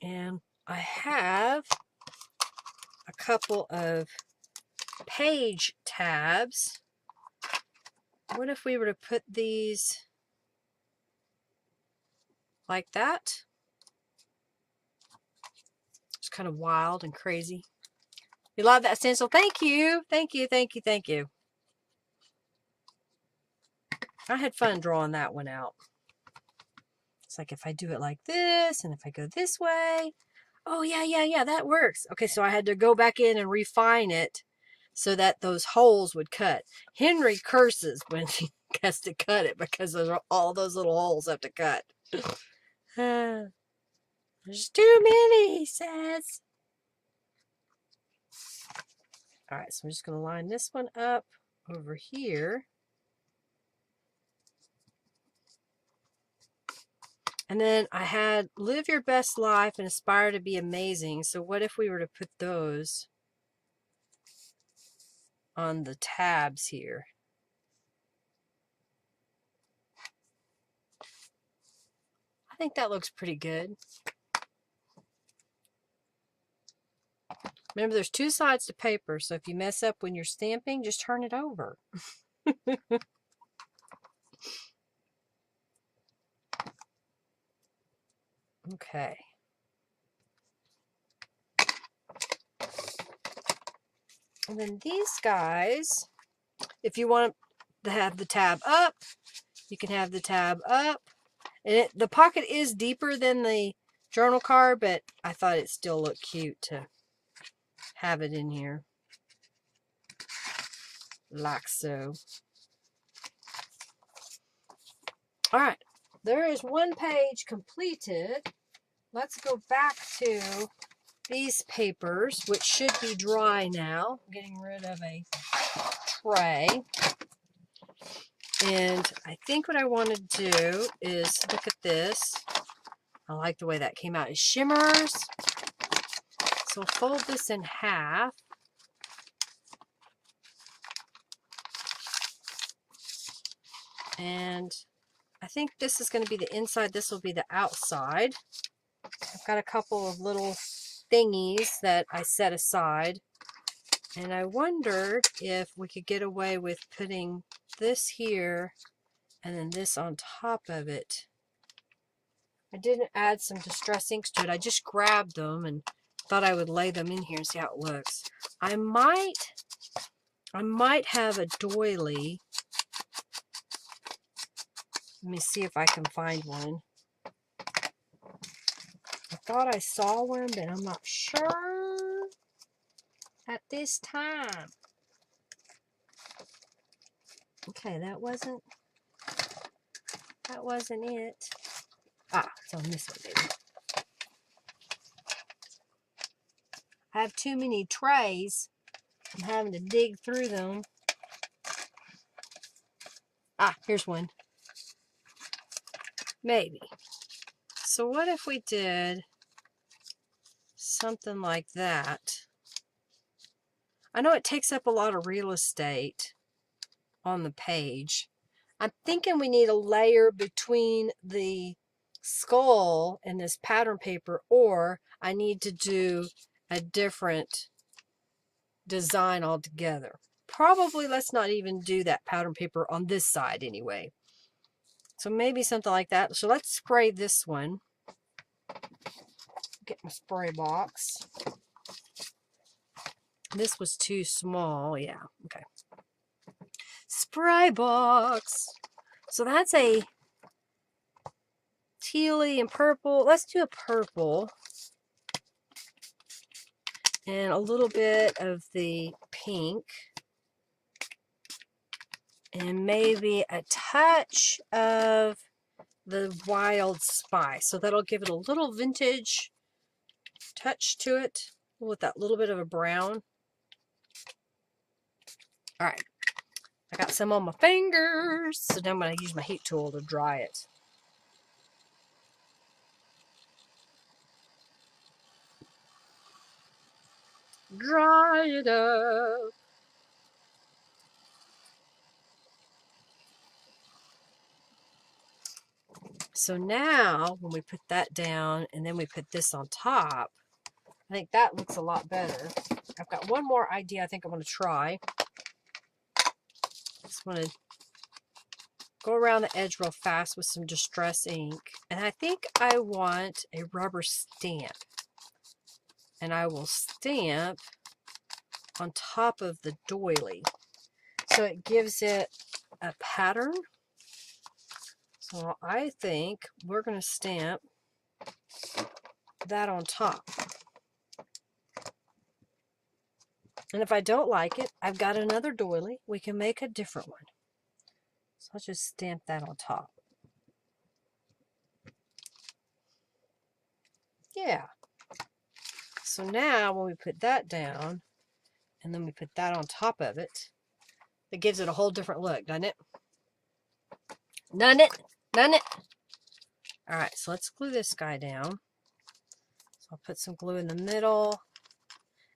And I have a couple of page tabs. What if we were to put these like that? It's kind of wild and crazy. You love that stencil? Thank you. Thank you, thank you, thank you. I had fun drawing that one out. It's like if I do it like this and if I go this way. Oh, yeah, that works. Okay, so I had to go back in and refine it so that those holes would cut. Henry curses when he has to cut it because of all those little holes have to cut. There's too many, he says. All right, so I'm just going to line this one up over here. And then I had live your best life and aspire to be amazing. So what if we were to put those on the tabs here? I think that looks pretty good. Remember, there's 2 sides to paper, so if you mess up when you're stamping, just turn it over. Okay. And then these guys, if you want to have the tab up, you can have the tab up. And the pocket is deeper than the journal card, but I thought it still looked cute to have it in here. Like so. All right. There is 1 page completed. Let's go back to these papers, which should be dry now. I'm getting rid of a tray. And I think what I want to do is look at this. I like the way that came out. It shimmers. So I'll fold this in half. And I think this is going to be the inside. This will be the outside. I've got a couple of little thingies that I set aside. And I wondered if we could get away with putting this here and then this on top of it. I didn't add some distress inks to it. I just grabbed them and thought I would lay them in here and see how it looks. I might have a doily. Let me see if I can find one. I thought I saw one, but I'm not sure at this time. Okay, that wasn't it. Ah, it's on this one, baby. I have too many trays. I'm having to dig through them. Ah, here's one. Maybe. So what if we did something like that? I know it takes up a lot of real estate on the page. I'm thinking we need a layer between the skull and this pattern paper, or I need to do a different design altogether. Probably let's not even do that pattern paper on this side anyway. So maybe something like that. So let's spray this one. Get my spray box. This was too small. Yeah, okay. Spray box. So that's a tealy and purple. Let's do a purple. And a little bit of the pink. And maybe a touch of the wild spice. So that'll give it a little vintage touch to it with that little bit of a brown. All right. I got some on my fingers. So now I'm going to use my heat tool to dry it. Dry it up. So now, when we put that down and then we put this on top, I think that looks a lot better. I've got one more idea I think I'm going to try. Just want to go around the edge real fast with some distress ink. And I think I want a rubber stamp. And I will stamp on top of the doily. So it gives it a pattern. So I think we're going to stamp that on top. And if I don't like it, I've got another doily. We can make a different one. So I'll just stamp that on top. Yeah. So now when we put that down, and then we put that on top of it, it gives it a whole different look, doesn't it? Doesn't it? Doesn't it? All right, so let's glue this guy down. So I'll put some glue in the middle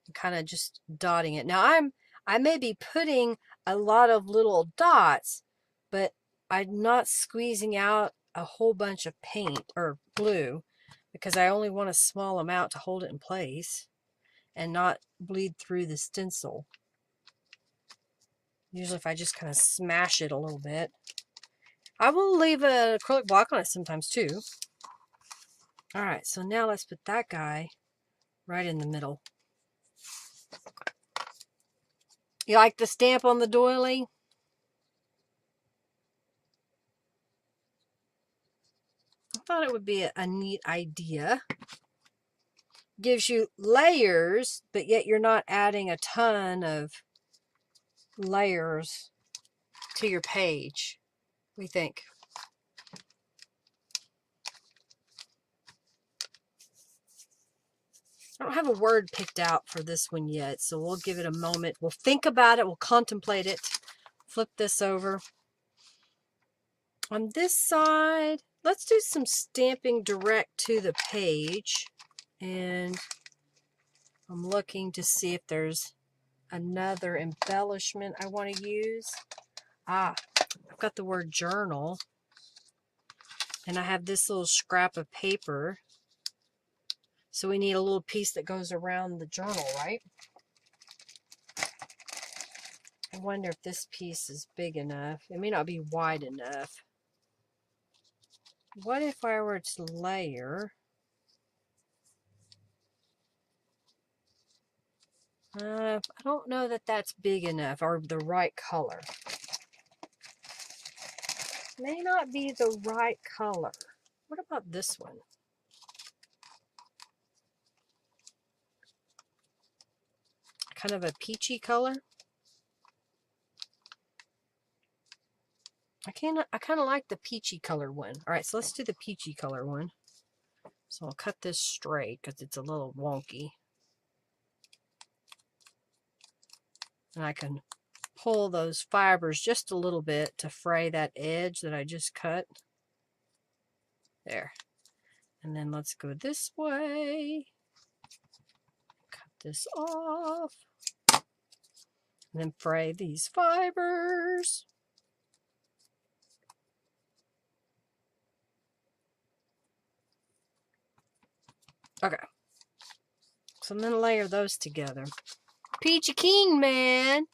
and kind of just dotting it. Now I may be putting a lot of little dots, but I'm not squeezing out a whole bunch of paint or glue because I only want a small amount to hold it in place and not bleed through the stencil. Usually if I just kind of smash it a little bit. I will leave an acrylic block on it sometimes too. All right, so now let's put that guy right in the middle. You like the stamp on the doily? I thought it would be a neat idea. Gives you layers, but yet you're not adding a ton of layers to your page. What do you think? I don't have a word picked out for this one yet, so we'll give it a moment. We'll think about it. We'll contemplate it. Flip this over. On this side, let's do some stamping direct to the page. And I'm looking to see if there's another embellishment I want to use. I've got the word journal. And I have this little scrap of paper. So we need a little piece that goes around the journal, right? I wonder if this piece is big enough. It may not be wide enough. What if I were to layer? I don't know that that's big enough or the right color. May not be the right color. What about this one? Kind of a peachy color. I kind of like the peachy color one. All right, so let's do the peachy color one. So I'll cut this straight because it's a little wonky. And I can pull those fibers just a little bit to fray that edge that I just cut. There. And then let's go this way. Cut this off. And then fray these fibers. Okay. So I'm going to layer those together. Peachy King, man.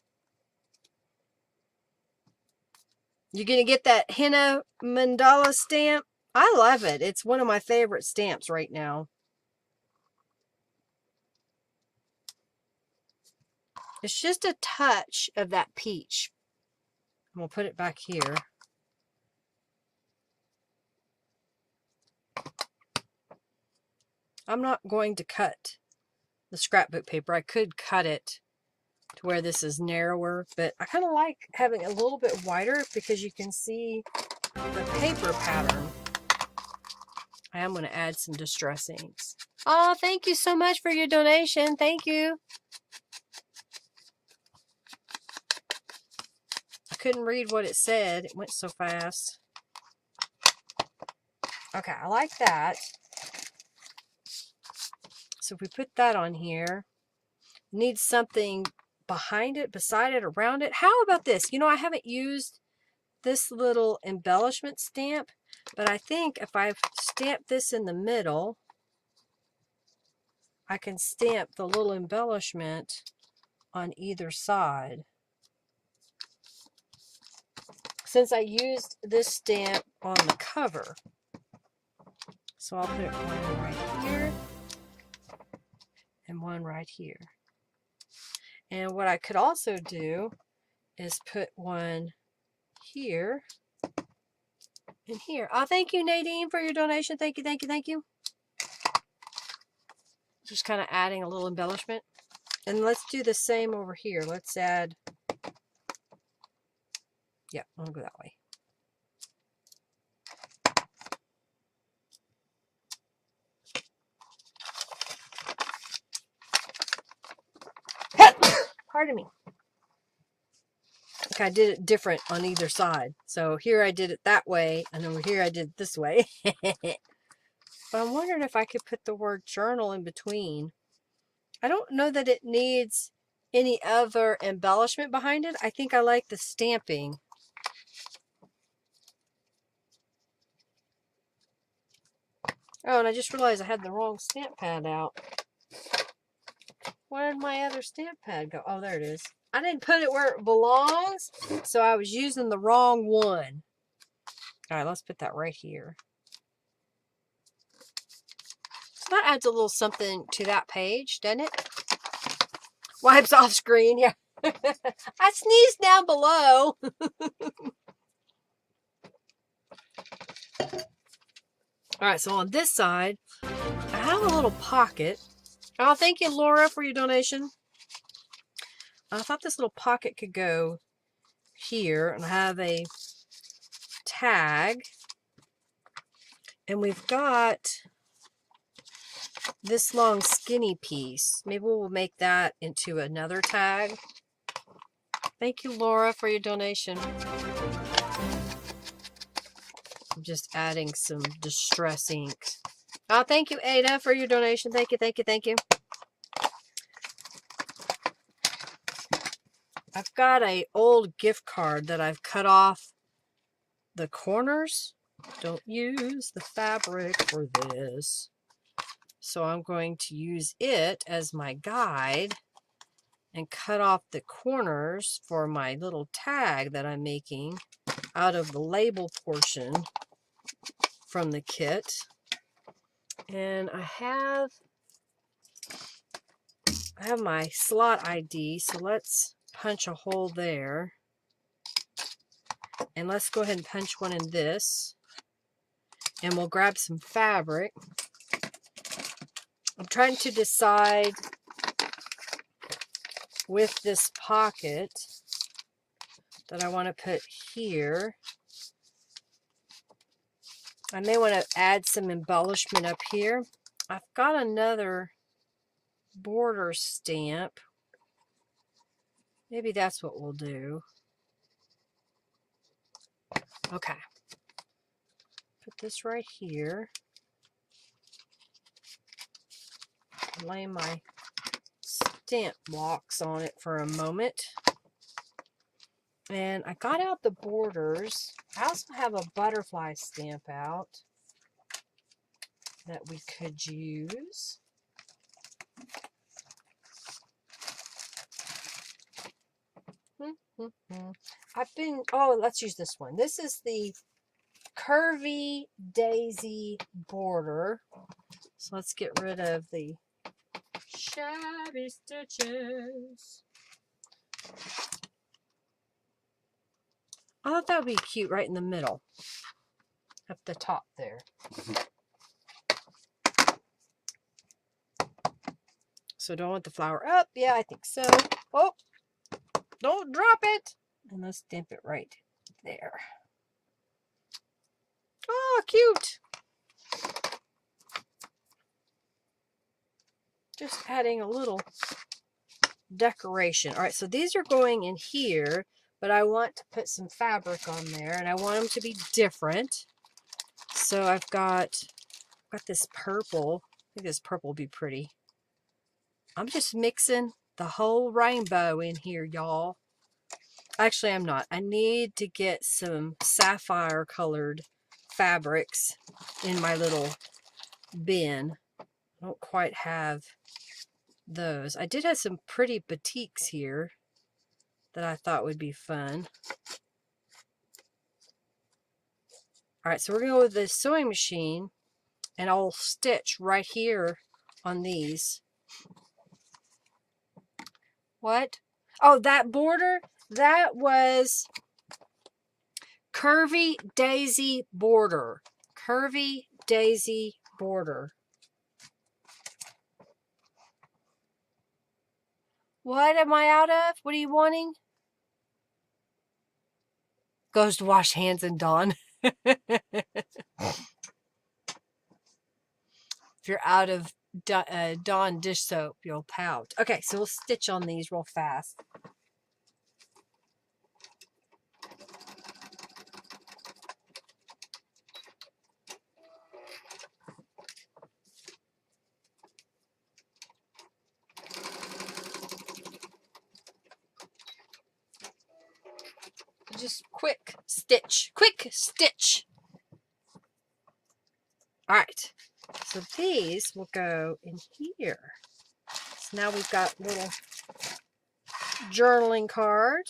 You're going to get that Henna Mandala stamp? I love it. It's one of my favorite stamps right now. It's just a touch of that peach. And we'll put it back here. I'm not going to cut the scrapbook paper. I could cut it to where this is narrower, but I kind of like having a little bit wider because you can see the paper pattern. I am going to add some distress inks. Oh, thank you so much for your donation. Thank you. I couldn't read what it said. It went so fast. Okay, I like that. So if we put that on here, need something behind it, beside it, around it. How about this? You know, I haven't used this little embellishment stamp, but I think if I stamp this in the middle, I can stamp the little embellishment on either side. Since I used this stamp on the cover. So I'll put one right here and one right here. And what I could also do is put one here and here. Oh, thank you, Nadine, for your donation. Thank you, thank you, thank you. Just kind of adding a little embellishment. And let's do the same over here. Let's add, yeah, I'll go that way. Pardon me. Okay, I did it different on either side. So here I did it that way, and over here I did it this way. But I'm wondering if I could put the word journal in between. I don't know that it needs any other embellishment behind it. I think I like the stamping. Oh, and I just realized I had the wrong stamp pad out. Where did my other stamp pad go? Oh, there it is. I didn't put it where it belongs, so I was using the wrong one. All right, let's put that right here. So that adds a little something to that page, doesn't it? Wipes off screen, yeah. I sneezed down below. All right, so on this side, I have a little pocket. Oh, thank you, Laura, for your donation. I thought this little pocket could go here and have a tag. And we've got this long skinny piece. Maybe we'll make that into another tag. Thank you, Laura, for your donation. I'm just adding some distress ink. Oh, thank you, Ada, for your donation. Thank you, thank you, thank you. I've got an old gift card that I've cut off the corners. Don't use the fabric for this. So I'm going to use it as my guide and cut off the corners for my little tag that I'm making out of the label portion from the kit. And I have my slot ID, so let's punch a hole there. And let's go ahead and punch one in this. And we'll grab some fabric. I'm trying to decide with this pocket that I want to put here. I may want to add some embellishment up here. I've got another border stamp. Maybe that's what we'll do. Okay. Put this right here. Lay my stamp blocks on it for a moment. And I got out the borders. I also have a butterfly stamp out that we could use. Oh, let's use this one. This is the Curvy Daisy border. So let's get rid of the shabby stitches. I thought that would be cute right in the middle, up the top there. So don't want the flower up. Yeah, I think so. Oh, don't drop it. And let's stamp it right there. Oh, cute. Just adding a little decoration. All right, so these are going in here, but I want to put some fabric on there, and I want them to be different. So I've got this purple. I think this purple will be pretty. I'm just mixing the whole rainbow in here, y'all. Actually, I'm not. I need to get some sapphire colored fabrics in my little bin. I don't quite have those. I did have some pretty batiks here that I thought would be fun. All right, so we're going to go with the sewing machine, and I'll stitch right here on these. What? Oh, that border, that was Curvy Daisy border. Curvy Daisy border. What am I out of? What are you wanting? Goes to wash hands and Dawn. If you're out of Dawn dish soap, you'll pout. Okay, so we'll stitch on these real fast. Just quick stitch. Quick stitch. All right. So these will go in here. So now we've got little journaling card.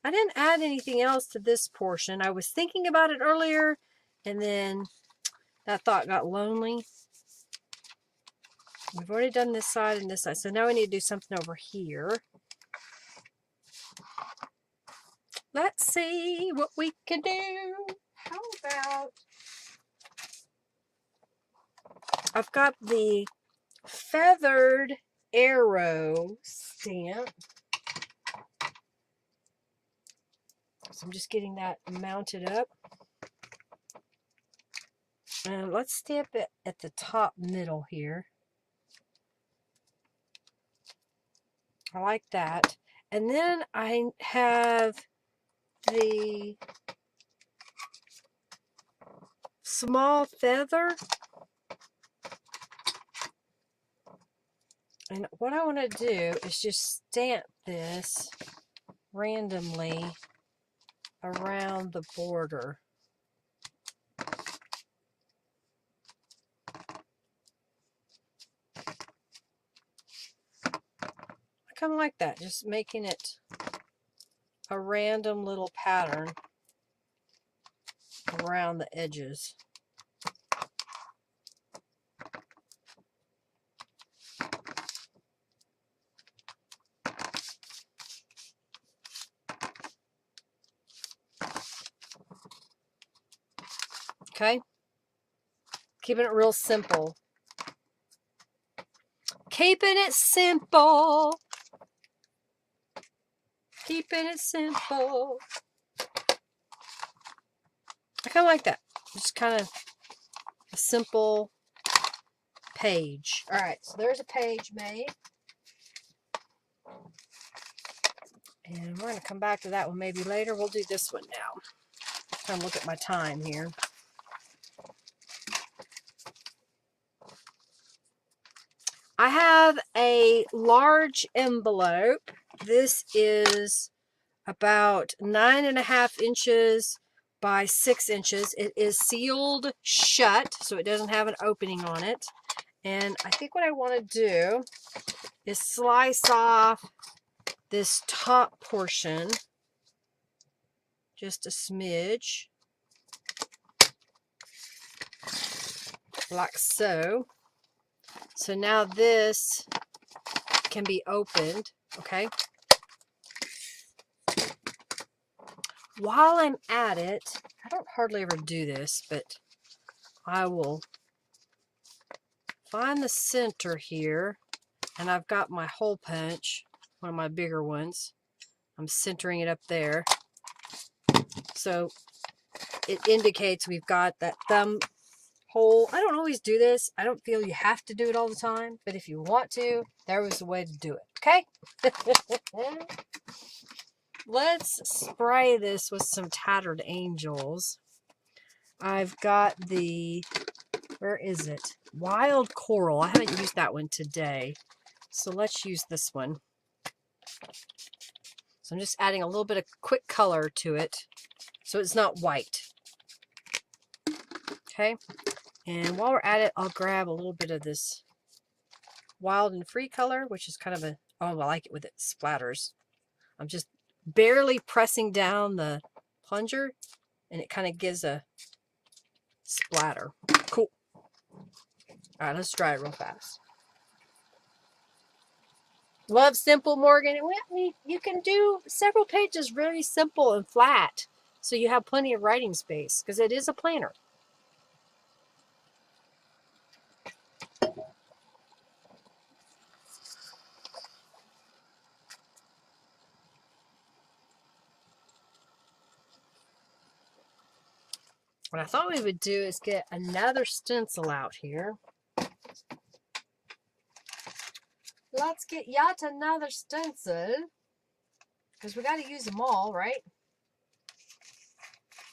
I didn't add anything else to this portion. I was thinking about it earlier, and then that thought got lonely. We've already done this side and this side, so now we need to do something over here. Let's see what we can do. How about... I've got the feathered arrow stamp. So I'm just getting that mounted up. And let's stamp it at the top middle here. I like that. And then I have the small feather. And what I want to do is just stamp this randomly around the border. I kind of like that, just making it a random little pattern around the edges. Okay, keeping it real simple. Keeping it simple. Keeping it simple. I kind of like that. Just kind of a simple page. All right, so there's a page made. And we're going to come back to that one maybe later. We'll do this one now. Trying to look at my time here. I have a large envelope. This is about 9.5 inches by 6 inches. It is sealed shut, so it doesn't have an opening on it. And I think what I want to do is slice off this top portion just a smidge, like so. So now this can be opened, okay? While I'm at it, I don't hardly ever do this, but I will find the center here, and I've got my hole punch, one of my bigger ones. I'm centering it up there. So it indicates we've got that thumb hole. I don't always do this. I don't feel you have to do it all the time, but if you want to, there was a way to do it, okay? Let's spray this with some Tattered Angels. I've got the, where is it? Wild Coral. I haven't used that one today, so let's use this one. So I'm just adding a little bit of quick color to it so it's not white. Okay, and while we're at it, I'll grab a little bit of this Wild and Free color, which is kind of a, oh, I like it with it splatters. I'm just barely pressing down the plunger, and it kind of gives a splatter. Cool. All right, let's try it real fast. Love simple, Morgan. You can do several pages really simple and flat, so you have plenty of writing space, because it is a planner. What I thought we would do is get another stencil out here. Let's get yet another stencil, because we got to use them all, right?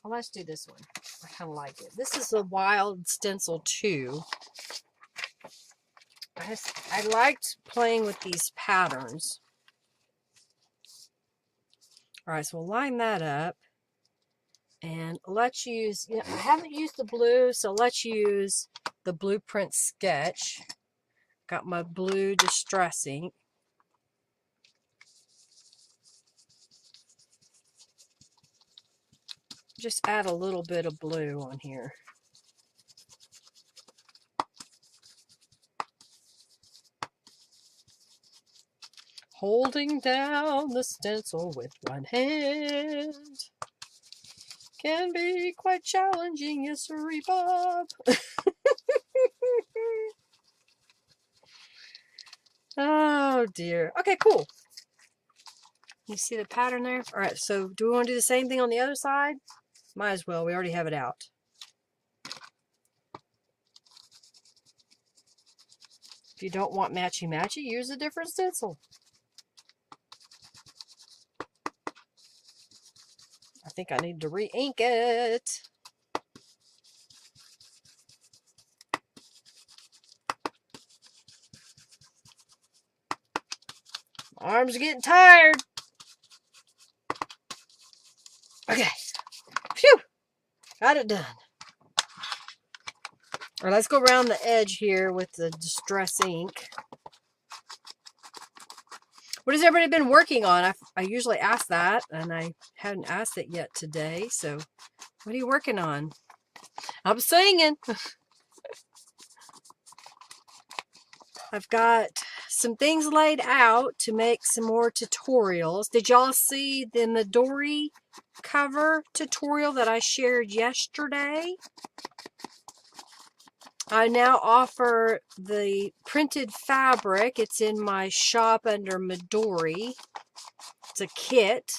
Well, let's do this one. I kind of like it. This is a Wild Stencil 2. I liked playing with these patterns. All right, so we'll line that up. And let's use, I haven't used the blue, so let's use the Blueprint Sketch. Got my blue Distress ink. Just add a little bit of blue on here. Holding down the stencil with one hand can be quite challenging, yes sirree, Bob. Oh dear. Okay, cool. You see the pattern there? All right, so do we want to do the same thing on the other side? Might as well. We already have it out. If you don't want matchy-matchy, use a different stencil. I think I need to re-ink it. My arms are getting tired. Okay. Phew. Got it done. All right, let's go around the edge here with the Distress ink. What has everybody been working on? I usually ask that, and I hadn't asked it yet today. So, what are you working on? I'm singing. I've got some things laid out to make some more tutorials. Did y'all see the Midori cover tutorial that I shared yesterday? I now offer the printed fabric. It's in my shop under Midori. It's a kit,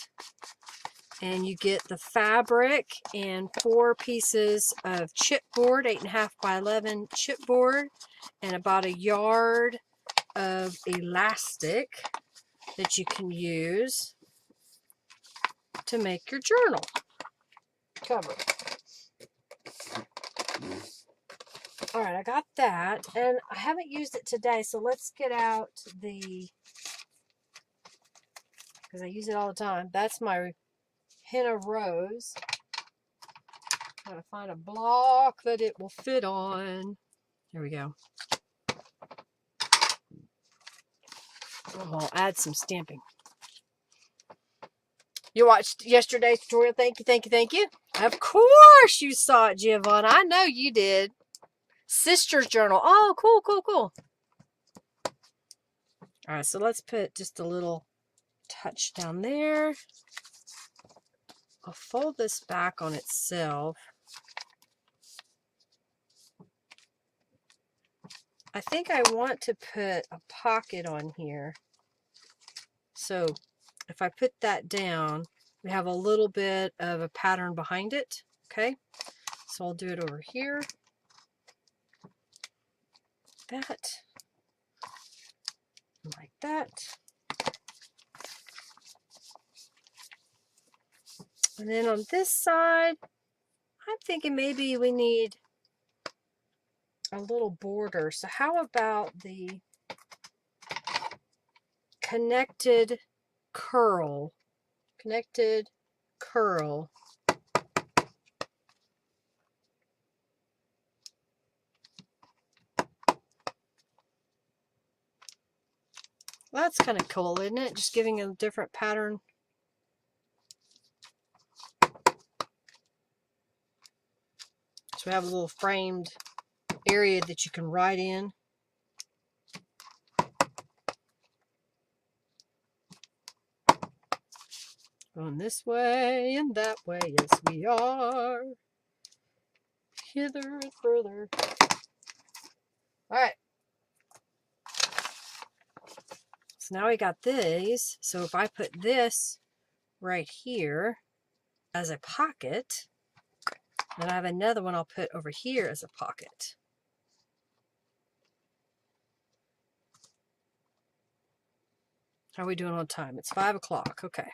and you get the fabric and 4 pieces of chipboard, 8.5 by 11 chipboard, and about 1 yard of elastic that you can use to make your journal cover. All right, I got that, and I haven't used it today, so let's get out the, because I use it all the time. That's my Henna Rose. Gotta find a block that it will fit on. There we go. Oh, I'll add some stamping. You watched yesterday's tutorial. Thank you, thank you, thank you. Of course you saw it, Giovanna. I know you did. Sister's journal. Oh, cool, cool, cool. All right, so let's put just a little touch down there. I'll fold this back on itself. I think I want to put a pocket on here. So if I put that down, we have a little bit of a pattern behind it. Okay, so I'll do it over here. That. Like that. And then on this side, I'm thinking maybe we need a little border. So how about the connected curl? Connected curl. Well, that's kind of cool, isn't it? Just giving a different pattern. So we have a little framed area that you can write in. Going this way and that way, yes we are. Hither and further. Alright. So now we got these. So if I put this right here as a pocket, then I have another one I'll put over here as a pocket. How are we doing on time? It's 5 o'clock. Okay.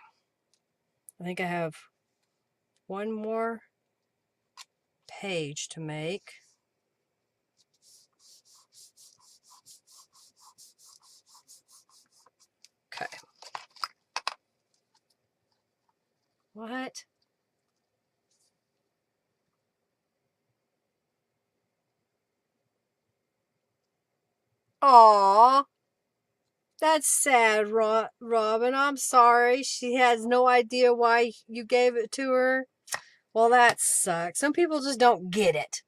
I think I have one more page to make. Okay. What? Aww. That's sad, Robin. I'm sorry. She has no idea why you gave it to her. Well, that sucks. Some people just don't get it.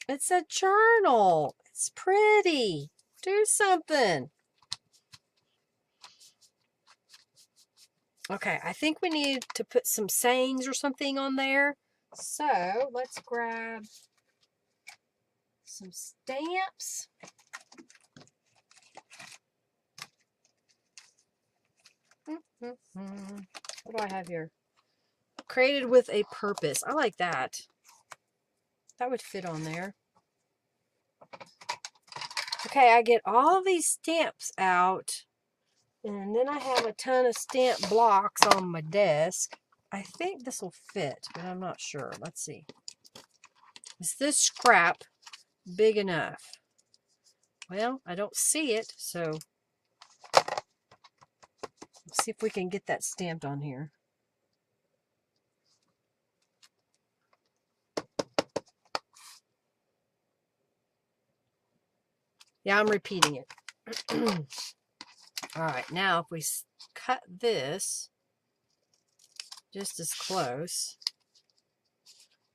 It's a journal. It's pretty. Do something. Okay, I think we need to put some sayings or something on there. So, let's grab some stamps. What do I have here? Created with a purpose. I like that. That would fit on there. Okay, I get all these stamps out. And then I have a ton of stamp blocks on my desk. I think this will fit, but I'm not sure. Let's see. Is this scrap big enough? Well, I don't see it, so let's see if we can get that stamped on here. Yeah, I'm repeating it. All right, now if we cut this just as close,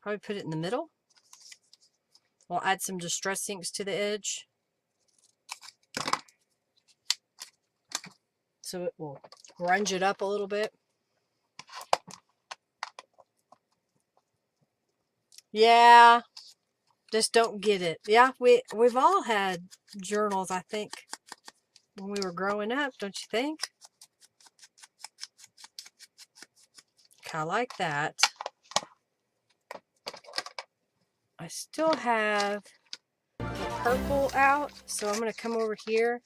probably put it in the middle. We'll add some distress inks to the edge, so it will grunge it up a little bit. Yeah, just don't get it. Yeah, we've all had journals, I think, when we were growing up, don't you think? Okay, I like that. I still have the purple out, so I'm going to come over here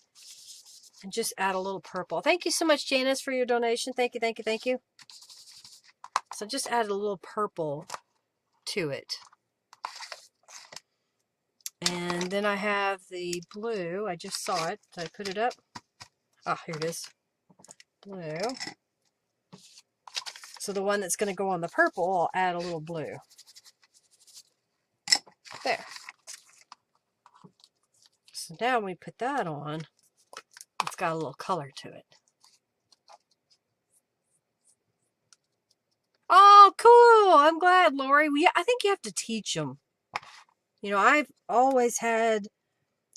and just add a little purple. Thank you so much, Janice, for your donation. Thank you, thank you, thank you. So just add a little purple to it. And then I have the blue. I just saw it. Did I put it up? Ah, here it is. Blue. So the one that's going to go on the purple, I'll add a little blue. There. So now when we put that on, it's got a little color to it. Oh, cool. I'm glad, Lori. I think you have to teach them. You know, I've always had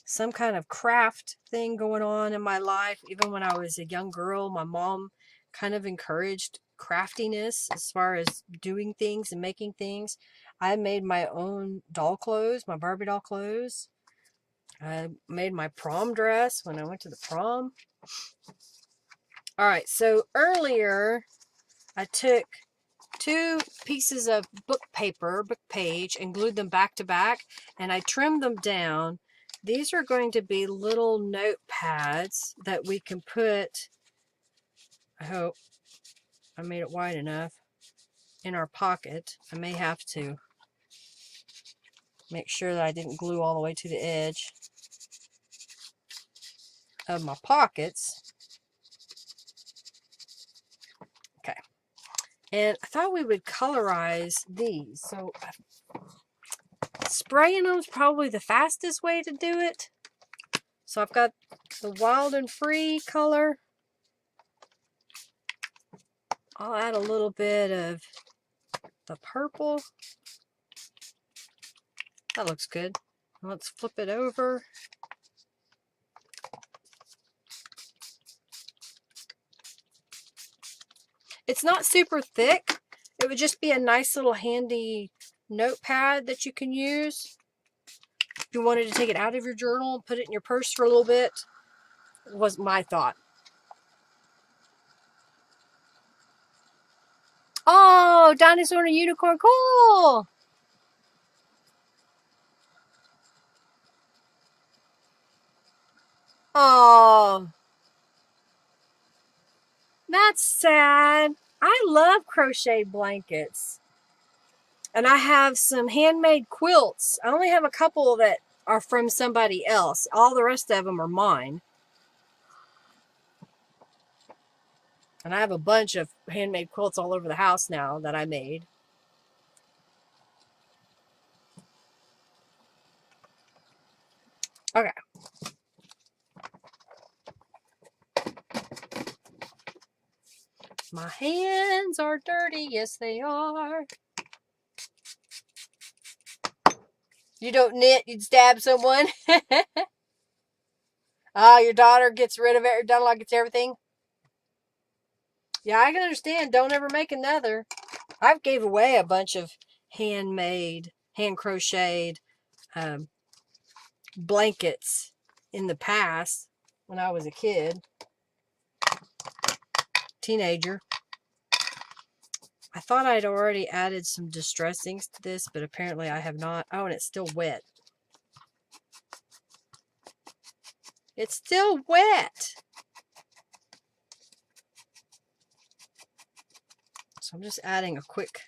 some kind of craft thing going on in my life. Even when I was a young girl, my mom kind of encouraged craftiness as far as doing things and making things. I made my own doll clothes, my Barbie doll clothes. I made my prom dress when I went to the prom. All right, so earlier I took 2 pieces of book page, and glued them back to back, and I trimmed them down. These are going to be little notepads that we can put, I hope I made it wide enough, in our pocket. I may have to make sure that I didn't glue all the way to the edge of my pockets. Okay. And I thought we would colorize these. So spraying them is probably the fastest way to do it. So I've got the Wild and Free color. I'll add a little bit of the purple. That looks good. Let's flip it over. It's not super thick. It would just be a nice little handy notepad that you can use. If you wanted to take it out of your journal and put it in your purse for a little bit, was my thought. Oh, dinosaur and a unicorn, cool! Oh, that's sad. I love crocheted blankets. And I have some handmade quilts. I only have a couple that are from somebody else. All the rest of them are mine. And I have a bunch of handmade quilts all over the house now that I made. Okay. My hands are dirty. Yes, they are. You don't knit, you'd stab someone. Oh, your daughter gets rid of it. Your daughter gets everything. Yeah, I can understand. Don't ever make another. I've gave away a bunch of handmade, hand crocheted blankets in the past when I was a kid, teenager. I thought I'd already added some distress inks to this, but apparently I have not. Oh, and it's still wet. It's still wet. So I'm just adding a quick.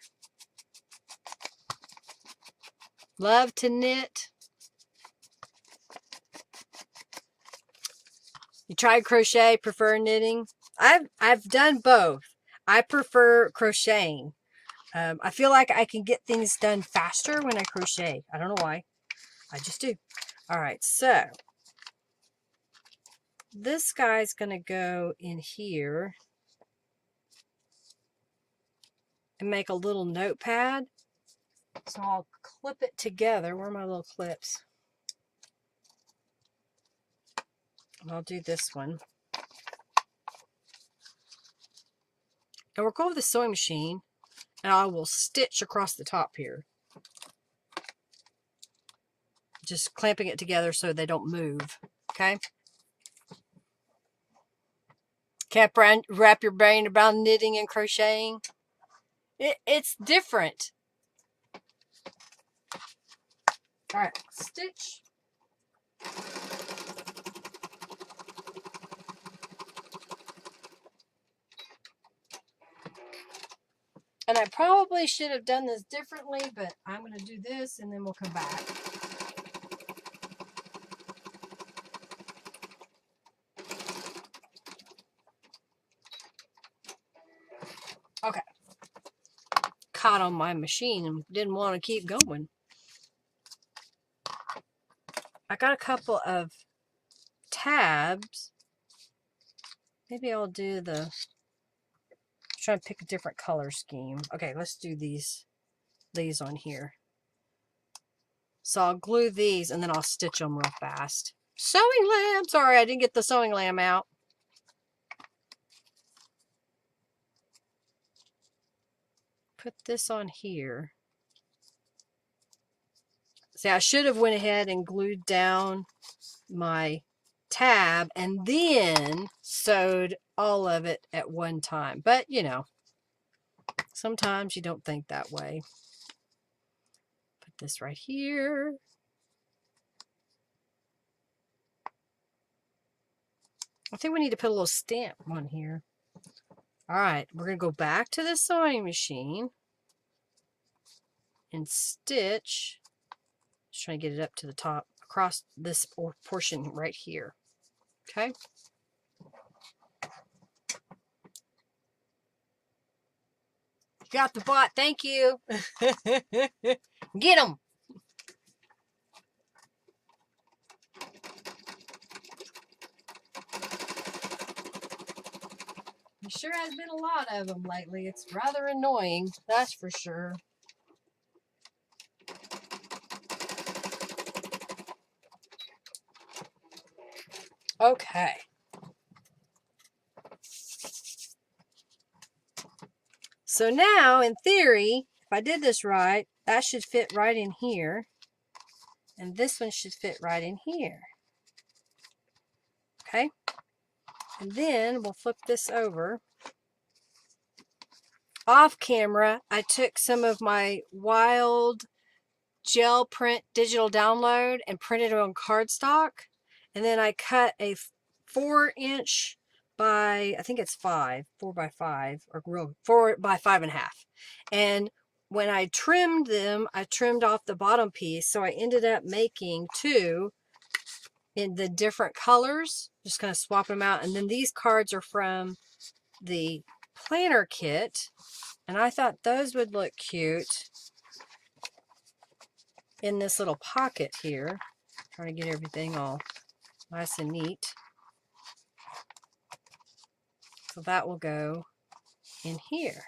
Love to knit. You tried crochet, prefer knitting? I've done both. I prefer crocheting. I feel like I can get things done faster when I crochet. I don't know why. I just do. All right, so this guy's going to go in here and make a little notepad. So I'll clip it together. Where are my little clips? I'll do this one. And we'll go with the sewing machine, and I will stitch across the top here. Just clamping it together so they don't move. Okay? Can't wrap your brain around knitting and crocheting. It's different. All right, stitch. And I probably should have done this differently, but I'm going to do this and then we'll come back. Okay. Caught on my machine and didn't want to keep going. I got a couple of tabs. Maybe I'll do the trying to pick a different color scheme. Okay, let's do these on here. So I'll glue these and then I'll stitch them real fast. Sewing lamb! Sorry, I didn't get the sewing lamb out. Put this on here. See, I should have went ahead and glued down my tab and then sewed all of it at one time. But, you know, sometimes you don't think that way. Put this right here. I think we need to put a little stamp on here. All right, we're going to go back to the sewing machine and stitch. Just trying to get it up to the top across this portion right here. Okay. Got the bot. Thank you. Get them. There sure has been a lot of them lately. It's rather annoying, that's for sure. Okay. So now, in theory, if I did this right, that should fit right in here. And this one should fit right in here. Okay? And then we'll flip this over. Off camera, I took some of my wild gel print digital download and printed it on cardstock. And then I cut a 4-inch by, I think it's 4 by 5, or real 4 by 5.5. And when I trimmed them, I trimmed off the bottom piece. So I ended up making 2 in the different colors. Just kind of swap them out. And then these cards are from the planner kit. And I thought those would look cute in this little pocket here. Trying to get everything all nice and neat. So that will go in here.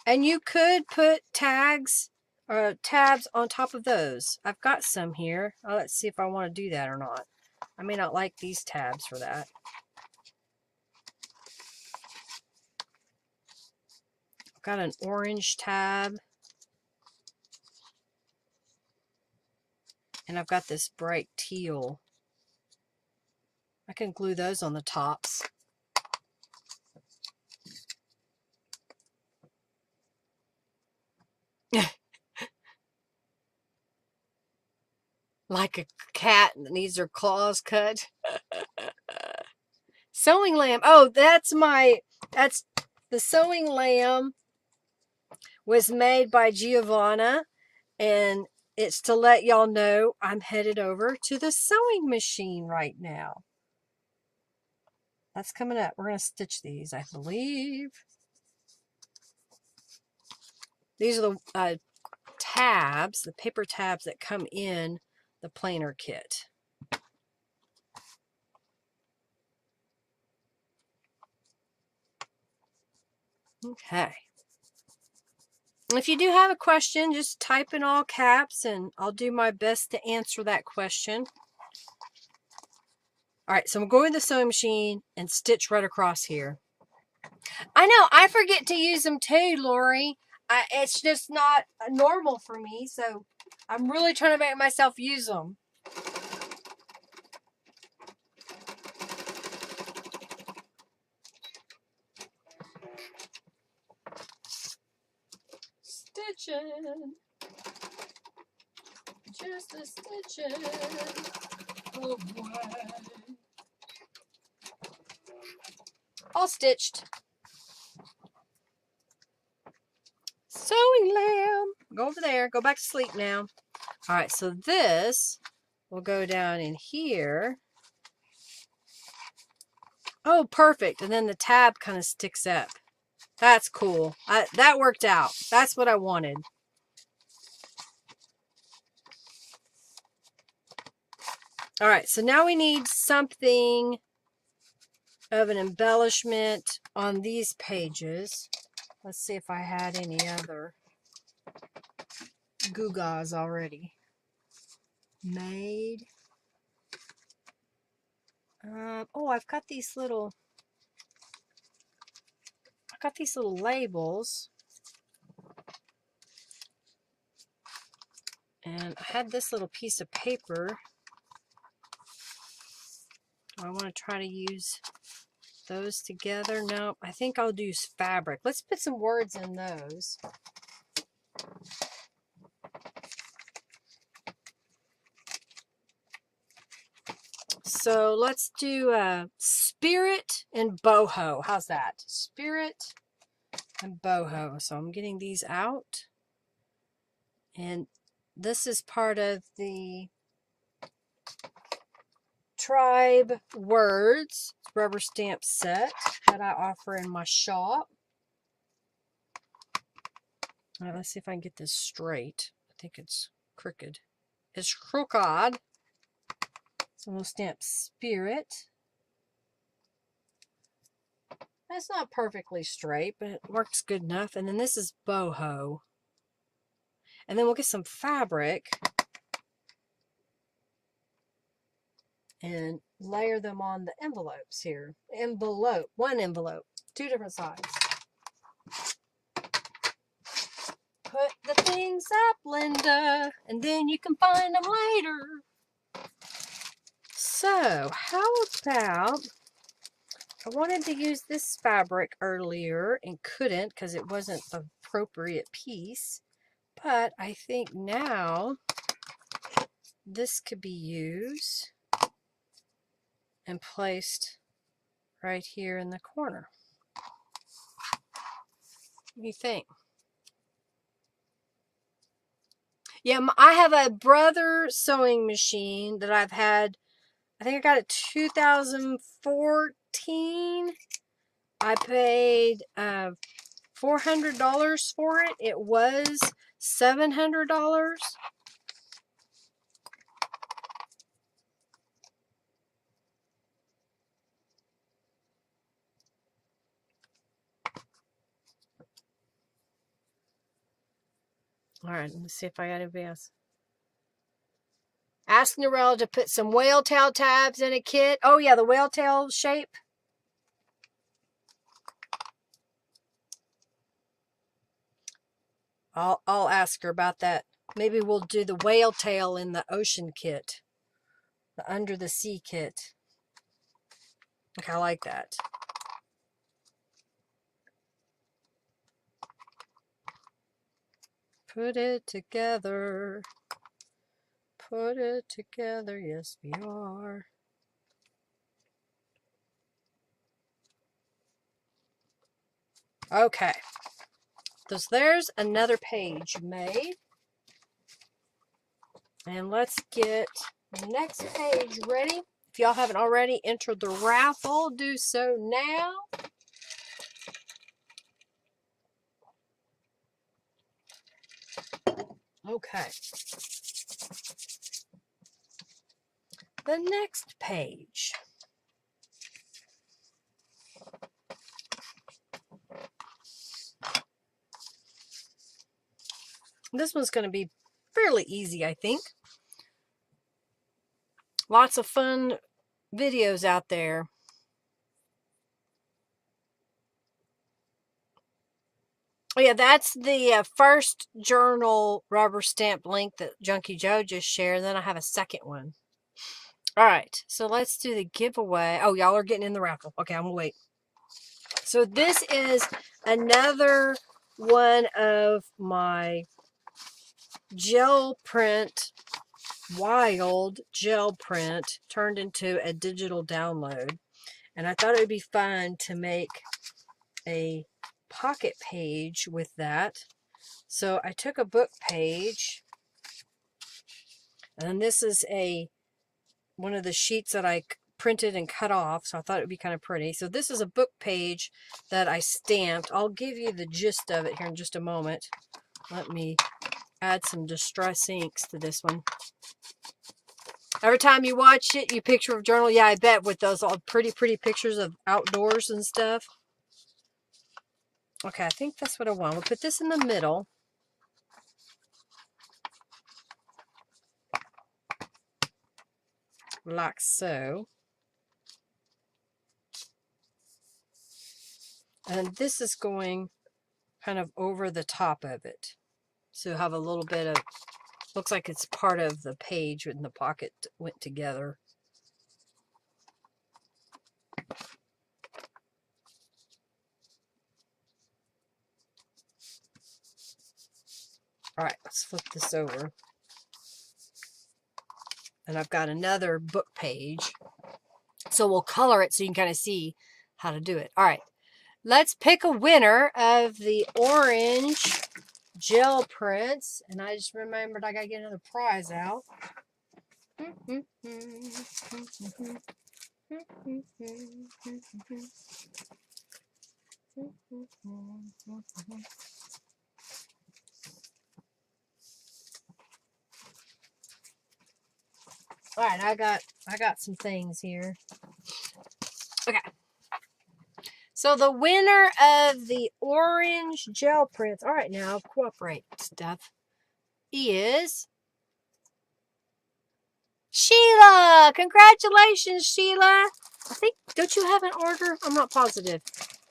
And you could put tags or tabs on top of those. I've got some here. Let's see if I want to do that or not. I may not like these tabs for that. I've got an orange tab. And I've got this bright teal. I can glue those on the tops. Like a cat that needs her claws cut. Sewing lamb. Oh, that's the sewing lamb was made by Giovanna, and it's to let y'all know I'm headed over to the sewing machine right now. That's coming up. We're going to stitch these, I believe. These are the tabs, the paper tabs that come in the planner kit. Okay. If you do have a question, just type in all caps and I'll do my best to answer that question. All right, so I'm going to the sewing machine and stitch right across here. I know, I forget to use them too, Lori. It's just not normal for me, so I'm really trying to make myself use them. Stitching. Just a stitching. Oh boy. All stitched. Sewing lamb. Go over there. Go back to sleep now. All right, so this will go down in here. Oh, perfect. And then the tab kind of sticks up. That's cool. That worked out. That's what I wanted. All right, so now we need something of an embellishment on these pages. Let's see if I had any other gewgaws already made. Oh, I've got these little labels. And I had this little piece of paper. I want to try to use those together. No, I think I'll use fabric. Let's put some words in those. So let's do spirit and boho. How's that? Spirit and boho. So I'm getting these out. And this is part of the Tribe Words rubber stamp set that I offer in my shop. All right, let's see if I can get this straight. I think it's crooked. It's crooked. So we'll stamp spirit. That's not perfectly straight, but it works good enough. And then this is boho. And then we'll get some fabric and layer them on the envelopes here. One envelope, 2 different sides. Put the things up, Linda, and then you can find them later. So, how about, I wanted to use this fabric earlier and couldn't because it wasn't the appropriate piece, but I think now this could be used and placed right here in the corner. What do you think? Yeah, I have a Brother sewing machine that I've had. I think I got it 2014. I paid $400 for it. It was $700. All right, let me see if I got anybody else. Ask Narelle to put some whale tail tabs in a kit. Oh yeah, the whale tail shape. I'll ask her about that. Maybe we'll do the whale tail in the ocean kit. The under the sea kit. Okay, I like that. Put it together. Put it together. Yes, we are. Okay. So there's another page made. And let's get the next page ready. If y'all haven't already entered the raffle, do so now. Okay. The next page. This one's going to be fairly easy, I think. Lots of fun videos out there. Oh yeah, that's the first journal rubber stamp link that Junkie Joe just shared. Then I have a second one. All right, so let's do the giveaway. Oh, y'all are getting in the raffle. Okay, I'm gonna wait. So this is another one of my gel print, wild gel print turned into a digital download. And I thought it would be fun to make a pocket page with that. So I took a book page, and this is one of the sheets that I printed and cut off, so I thought it would be kind of pretty. So this is a book page that I stamped. I'll give you the gist of it here in just a moment. Let me add some distress inks to this one. Every time you watch it, you picture a journal. Yeah, I bet, with those all pretty pictures of outdoors and stuff. Okay, I think that's what I want. We'll put this in the middle. Like so. And this is going kind of over the top of it. So you have a little bit of, looks like it's part of the page and the pocket went together. All right, let's flip this over. And I've got another book page. So we'll color it so you can kind of see how to do it. All right, let's pick a winner of the orange gel prints. And I just remembered I got to get another prize out. All right, I got some things here. Okay. So the winner of the orange gel prints, all right, now cooperate stuff, is Sheila. Congratulations, Sheila. I think, don't you have an order? I'm not positive.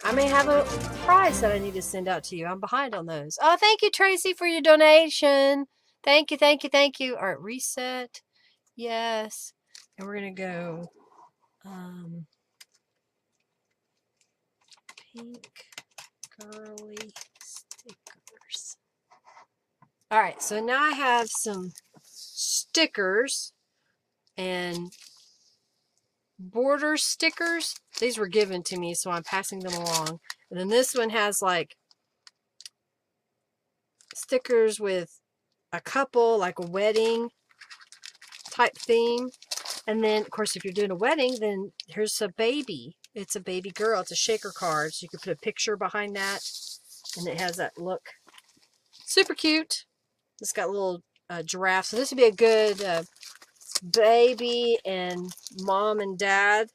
I may have a prize that I need to send out to you. I'm behind on those. Oh, thank you, Tracy, for your donation. Thank you, thank you, thank you. All right, reset. Yes. And we're going to go pink girly stickers. All right, so now I have some stickers and border stickers. These were given to me, so I'm passing them along. And then this one has like stickers with a couple, like a wedding type theme. And then, of course, if you're doing a wedding, then here's a baby. It's a baby girl. It's a shaker card. So you can put a picture behind that. And it has that look. Super cute. It's got a little giraffe. So this would be a good baby and mom and dad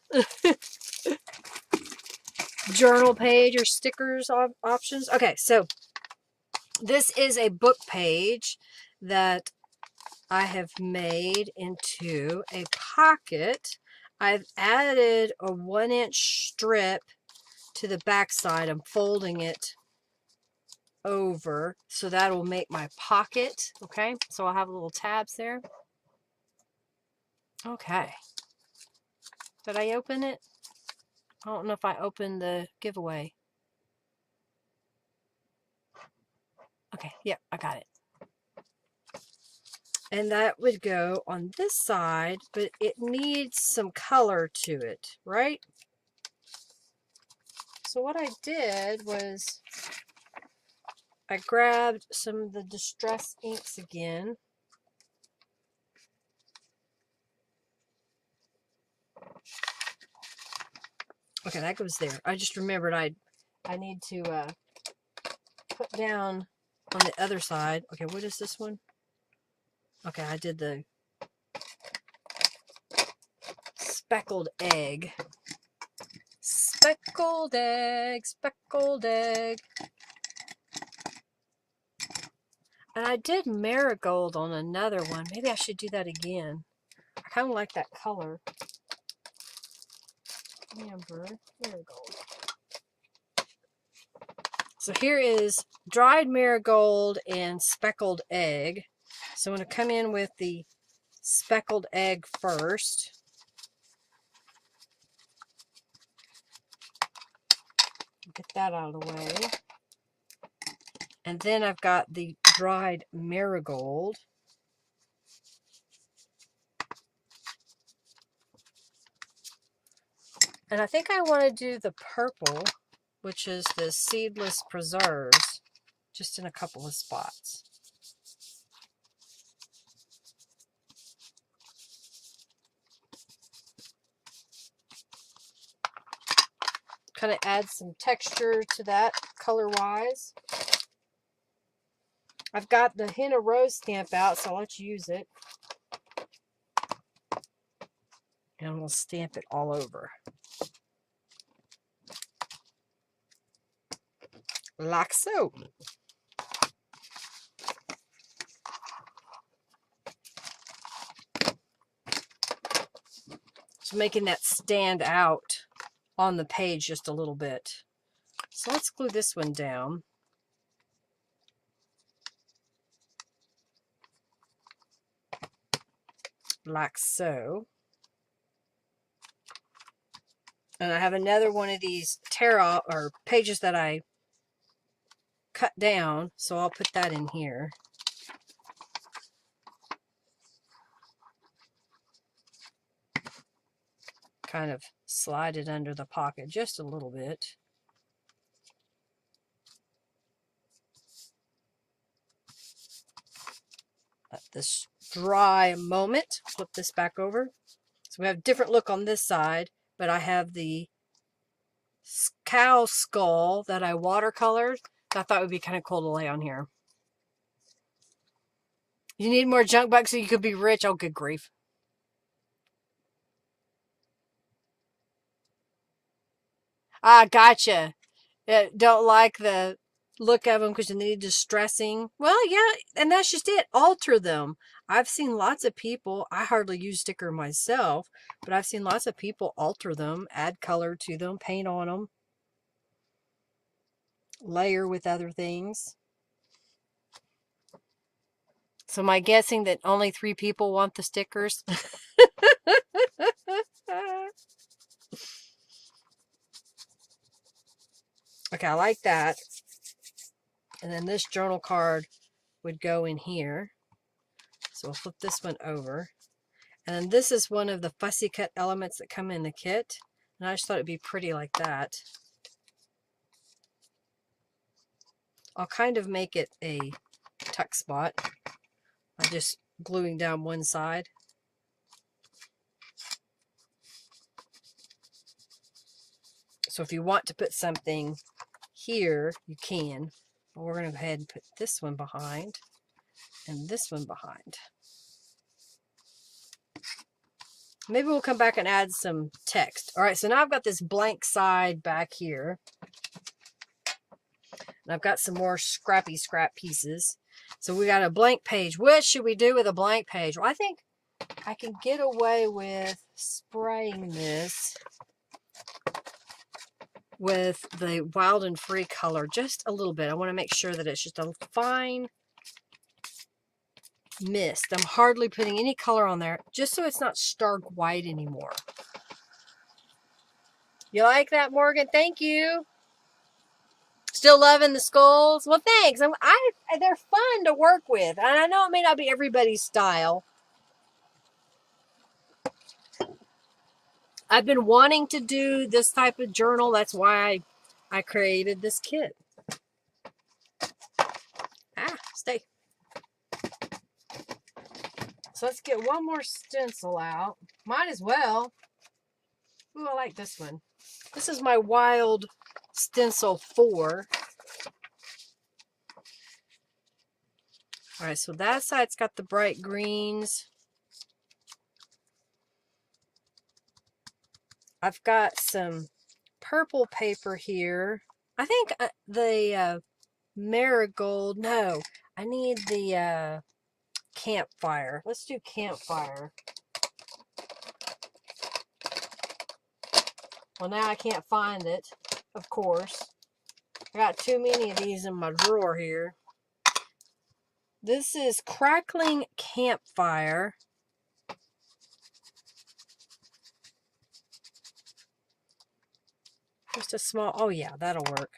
journal page or stickers options. Okay, so this is a book page that I have made into a pocket. I've added a 1-inch strip to the back side. I'm folding it over so that will make my pocket. Okay, so I'll have little tabs there. Okay, did I open it? I don't know if I opened the giveaway. Okay, yep, I got it. And that would go on this side, but it needs some color to it, right? So what I did was I grabbed some of the Distress inks again. Okay, that goes there. I just remembered I need to put down on the other side. Okay, what is this one? Okay, I did the speckled egg. Speckled egg, speckled egg. And I did marigold on another one. Maybe I should do that again. I kind of like that color. Amber, marigold. So here is dried marigold and speckled egg. So I'm going to come in with the speckled egg first. Get that out of the way. And then I've got the dried marigold. And I think I want to do the purple, which is the seedless preserves, just in a couple of spots. Kind of add some texture to that color-wise. I've got the Henna Rose stamp out, so let's use it. And we'll stamp it all over. Like so. So making that stand out on the page just a little bit. So let's glue this one down. Like so. And I have another one of these tear off or pages that I cut down, so I'll put that in here. Kind of slide it under the pocket just a little bit. Let this dry a moment. Flip this back over. So we have a different look on this side, but I have the cow skull that I watercolored. I thought it would be kind of cool to lay on here. You need more junk bugs so you could be rich. Oh, good grief. Ah, gotcha. Don't like the look of them because they need distressing. Well, yeah, and that's just it. Alter them. I've seen lots of people, I hardly use sticker myself, but I've seen lots of people alter them, add color to them, paint on them, layer with other things. So am I guessing that only 3 people want the stickers? Okay, I like that. And then this journal card would go in here. So we'll flip this one over. And then this is one of the fussy cut elements that come in the kit. And I just thought it'd be pretty like that. I'll kind of make it a tuck spot by just gluing down one side. So if you want to put something here, you can. But we're going to go ahead and put this one behind and this one behind. Maybe we'll come back and add some text. All right, so now I've got this blank side back here. And I've got some more scrap pieces. So we got a blank page. What should we do with a blank page? Well, I think I can get away with spraying this with the Wild and Free color just a little bit. I want to make sure that it's just a fine mist. I'm hardly putting any color on there just so it's not stark white anymore. You like that, Morgan? Thank you. Still loving the skulls? Well, thanks. They're fun to work with. And I know it may not be everybody's style. I've been wanting to do this type of journal. That's why I created this kit. Stay. So let's get one more stencil out. Might as well. Ooh, I like this one. This is my Wild Stencil 4. All right, so that side's got the bright greens. I've got some purple paper here. I think the marigold. No, I need the campfire. Let's do campfire. Well, now I can't find it, of course. I got too many of these in my drawer here. This is Crackling Campfire. Just a small, oh yeah, that'll work.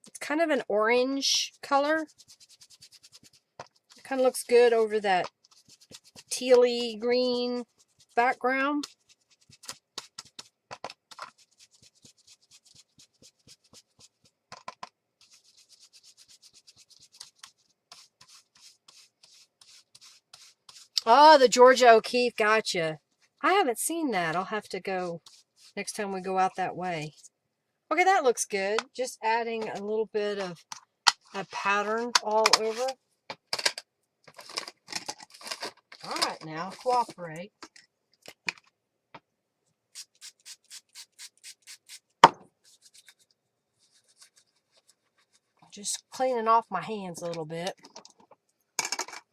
It's kind of an orange color. It kind of looks good over that tealy green background. Oh, the Georgia O'Keeffe, gotcha. I haven't seen that. I'll have to go next time we go out that way. Okay, that looks good. Just adding a little bit of a pattern all over. now. Cooperate. Just cleaning off my hands a little bit.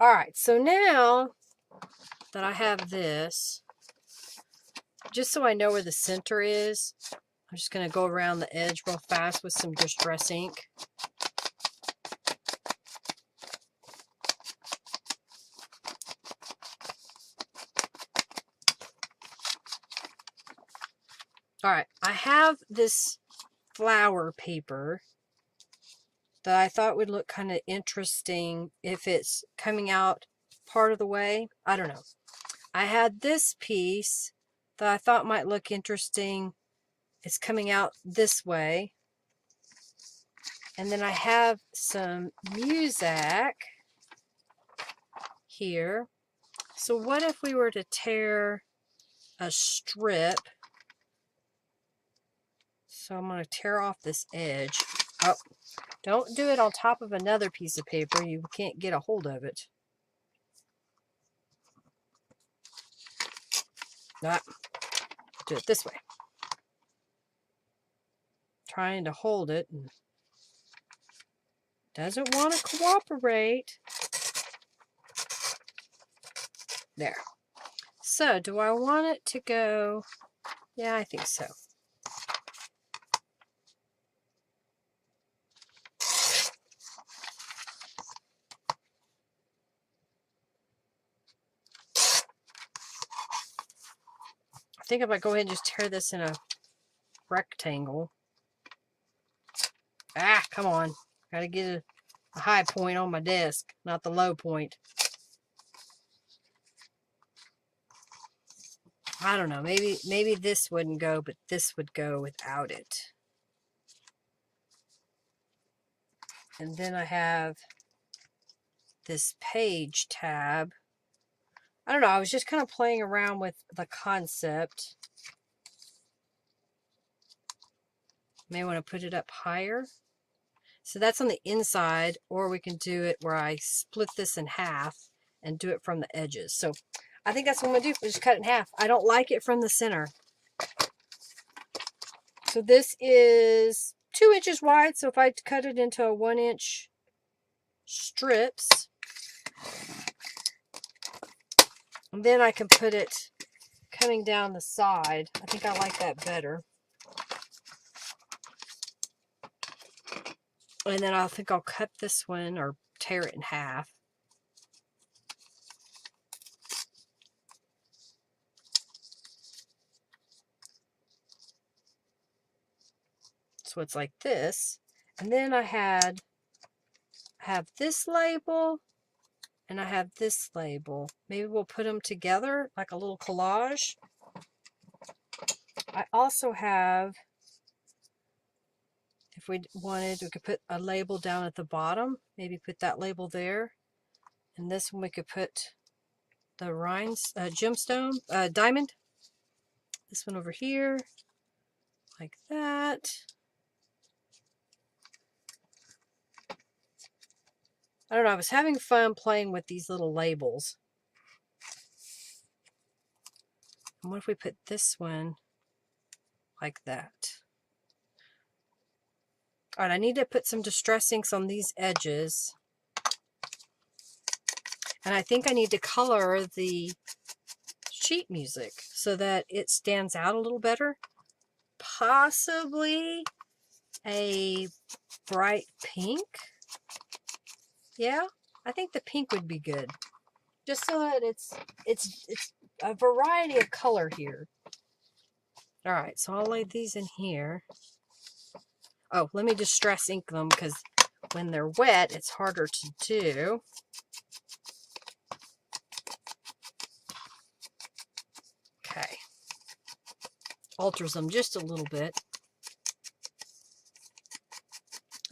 Alright, so now that I have this, just so I know where the center is, I'm just going to go around the edge real fast with some Distress ink. Alright, I have this flower paper that I thought would look kind of interesting if it's coming out part of the way. I don't know. I had this piece that I thought might look interesting. It's coming out this way. And then I have some music here. So what if we were to tear a strip? So I'm going to tear off this edge. Oh, don't do it on top of another piece of paper. You can't get a hold of it. Not. Do it this way. Trying to hold it and doesn't want to cooperate. There. So, do I want it to go? Yeah, I think so. I think if I go ahead and just tear this in a rectangle. Ah, come on. Gotta get a high point on my desk, not the low point. I don't know. Maybe this wouldn't go, but this would go without it. And then I have this page tab. I don't know. I was just kind of playing around with the concept. May want to put it up higher. So that's on the inside, or we can do it where I split this in half and do it from the edges. So I think that's what I'm going to do. Just cut it in half. I don't like it from the center. So this is 2 inches wide. So if I cut it into 1-inch strips, and then I can put it coming down the side. I think I like that better. And then I think I'll cut this one or tear it in half. So it's like this. And then I have this label and I have this label. Maybe we'll put them together like a little collage. I also have, if we wanted, we could put a label down at the bottom. Maybe put that label there. And this one we could put the gemstone, diamond. This one over here, like that. I don't know, I was having fun playing with these little labels. And what if we put this one like that? All right, I need to put some distress inks on these edges. And I think I need to color the sheet music so that it stands out a little better. Possibly a bright pink. Yeah, I think the pink would be good. Just so that it's a variety of color here. All right, so I'll lay these in here. Oh, let me distress ink them because when they're wet, it's harder to do. Okay. Alters them just a little bit.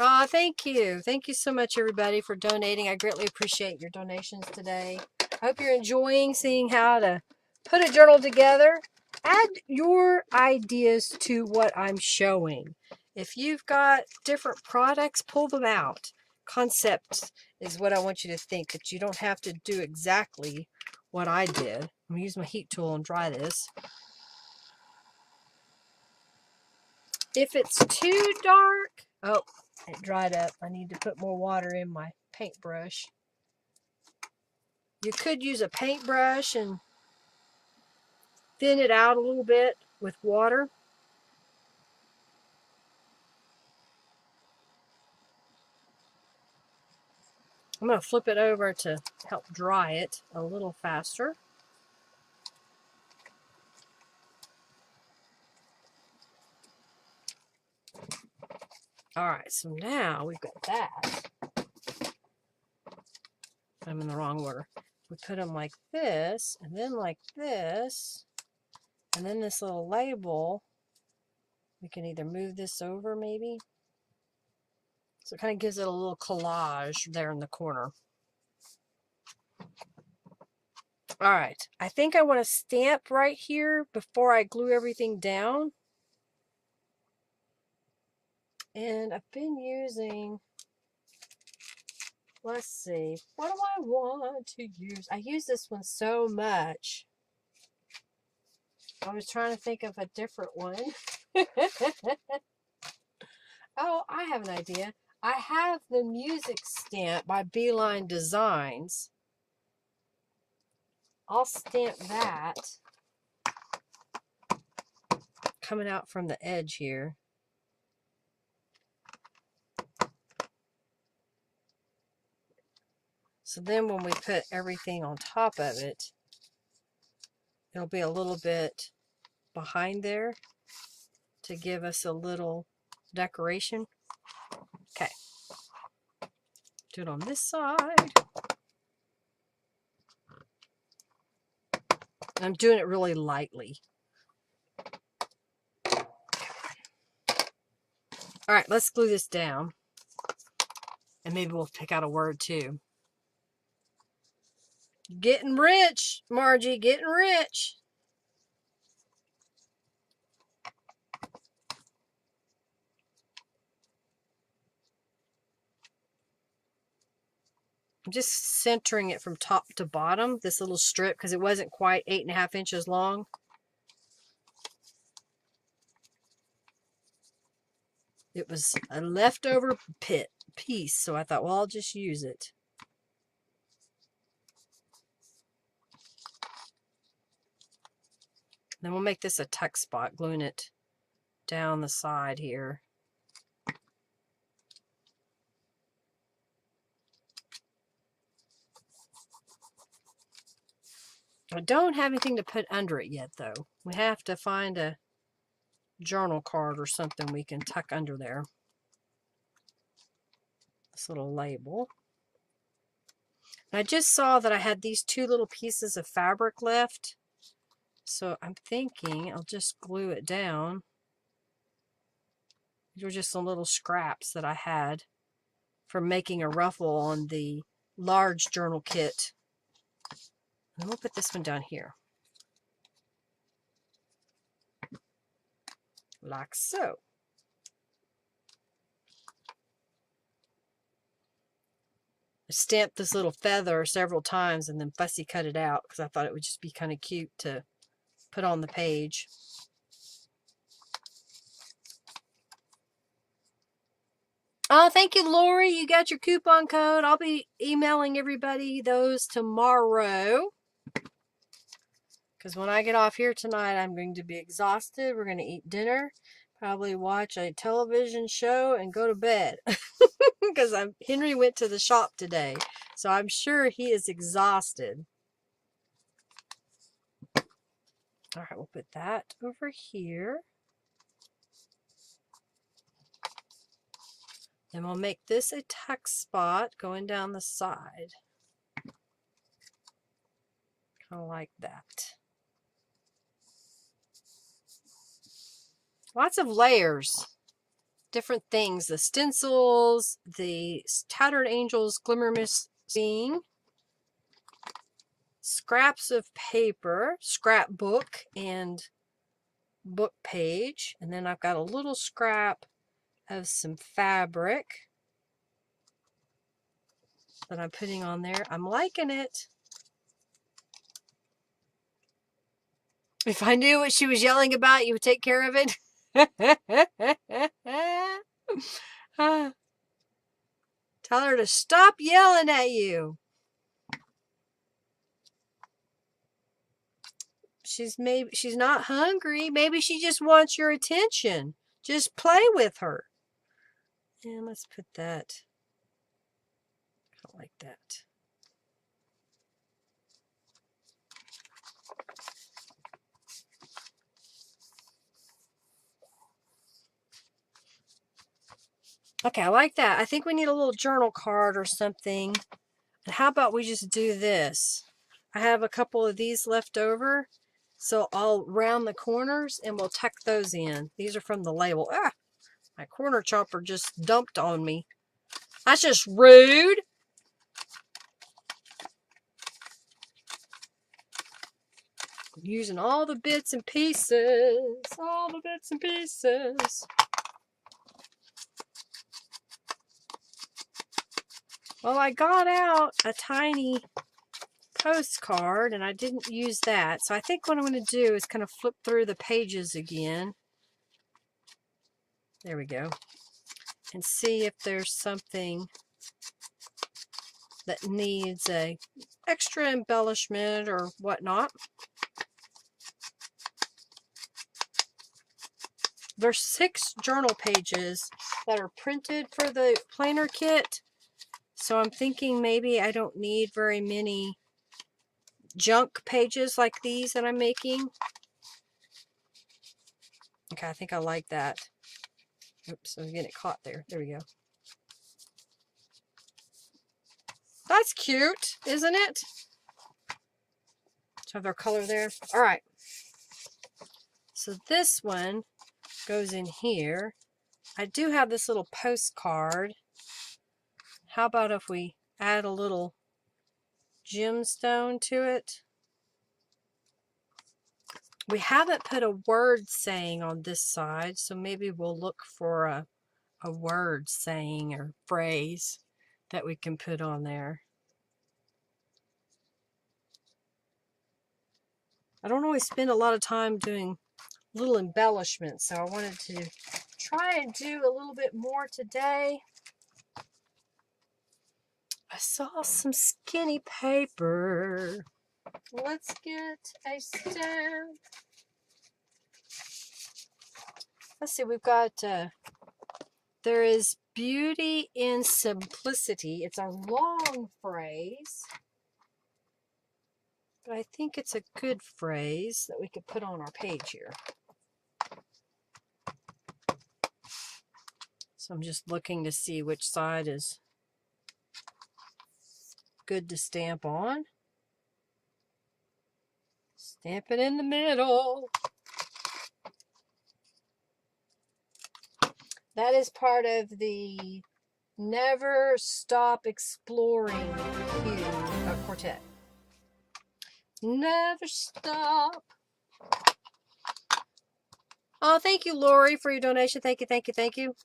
Oh, thank you. Thank you so much, everybody, for donating. I greatly appreciate your donations today. I hope you're enjoying seeing how to put a journal together. Add your ideas to what I'm showing. If you've got different products, pull them out. Concept is what I want you to think, that you don't have to do exactly what I did. I'm going to use my heat tool and dry this. If it's too dark, oh, it dried up. I need to put more water in my paintbrush. You could use a paintbrush and thin it out a little bit with water. I'm going to flip it over to help dry it a little faster. Alright, so now we've got that. I'm in the wrong order. We put them like this, and then like this, and then this little label. We can either move this over maybe. So it kind of gives it a little collage there in the corner. Alright, I think I want to stamp right here before I glue everything down. And I've been using, let's see, what do I want to use? I use this one so much. I was trying to think of a different one. Oh, I have an idea. I have the music stamp by Beeline Designs. I'll stamp that coming out from the edge here. So then when we put everything on top of it, it'll be a little bit behind there to give us a little decoration. Okay. Do it on this side. I'm doing it really lightly. All right, let's glue this down. And maybe we'll pick out a word too. Getting rich, Margie, getting rich. I'm just centering it from top to bottom, this little strip, because it wasn't quite 8.5 inches long. It was a leftover piece, so I thought, well, I'll just use it. Then we'll make this a tuck spot, gluing it down the side here. I don't have anything to put under it yet, though. We have to find a journal card or something we can tuck under there. This little label. And I just saw that I had these two little pieces of fabric left. So I'm thinking I'll just glue it down. These were just some little scraps that I had for making a ruffle on the large journal kit. And we'll put this one down here. Like so. I stamped this little feather several times and then fussy cut it out because I thought it would just be kind of cute to put on the page. Oh, thank you, Lori. You got your coupon code. I'll be emailing everybody those tomorrow. Because when I get off here tonight, I'm going to be exhausted. We're going to eat dinner, probably watch a television show, and go to bed. Because Henry went to the shop today, so I'm sure he is exhausted. All right, we'll put that over here. Then we'll make this a tuck spot going down the side. Kind of like that. Lots of layers. Different things. The stencils, the Tattered Angels Glimmer Mist Scene, scraps of paper, scrapbook, and book page. And then I've got a little scrap of some fabric that I'm putting on there. I'm liking it. If I knew what she was yelling about, you would take care of it. Tell her to stop yelling at you. She's not hungry. Maybe she just wants your attention. Just play with her. And let's put that like that. Okay, I like that. I think we need a little journal card or something. And how about we just do this? I have a couple of these left over, so I'll round the corners and we'll tuck those in. These are from the label. Ah, my corner chopper just dumped on me. That's just rude. Using all the bits and pieces. All the bits and pieces. Well, I got out a tiny postcard and I didn't use that. So I think what I'm going to do is kind of flip through the pages again. There we go. And see if there's something that needs a extra embellishment or whatnot. There's 6 journal pages that are printed for the planner kit. So I'm thinking maybe I don't need very many junk pages like these that I'm making. Okay, I think I like that. Oops, I was getting it caught there. There we go. That's cute, isn't it? So have their color there. All right. So this one goes in here. I do have this little postcard. How about if we add a little gemstone to it? We haven't put a word saying on this side, so maybe we'll look for a word saying or phrase that we can put on there. I don't always spend a lot of time doing little embellishments, so I wanted to try and do a little bit more today. I saw some skinny paper. Let's get a stamp. Let's see, we've got, there is beauty in simplicity. It's a long phrase, but I think it's a good phrase that we could put on our page here. So I'm just looking to see which side is good to stamp on. Stamp it in the middle. That is part of the Never Stop Exploring quartet. Never stop. Oh, thank you, Lori, for your donation. Thank you, thank you, thank you.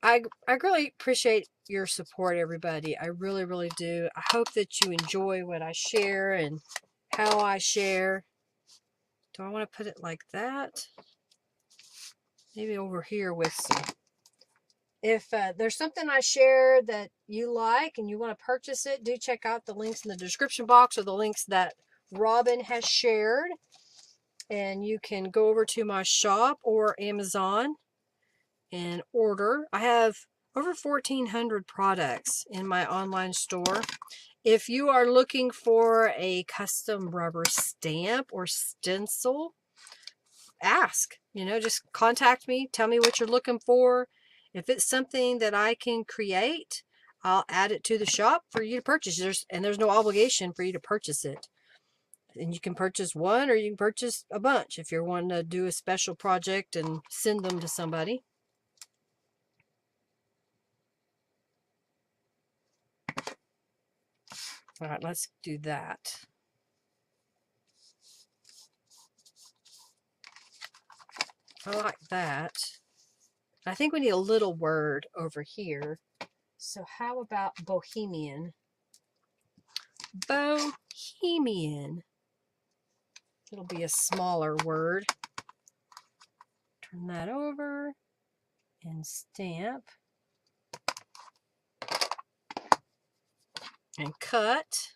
I really appreciate your support, everybody. I really, really do. I hope that you enjoy what I share and how I share. Do I want to put it like that? Maybe over here with some. If there's something I share that you like and you want to purchase it, do check out the links in the description box or the links that Robin has shared. And you can go over to my shop or Amazon and order. I have over 1,400 products in my online store. If you are looking for a custom rubber stamp or stencil, ask. Just contact me. Tell me what you're looking for. If it's something that I can create, I'll add it to the shop for you to purchase. There's no obligation for you to purchase it. And you can purchase one or you can purchase a bunch if you're wanting to do a special project and send them to somebody. All right, let's do that. I like that. I think we need a little word over here. So how about Bohemian? Bohemian. It'll be a smaller word. Turn that over and stamp. And cut.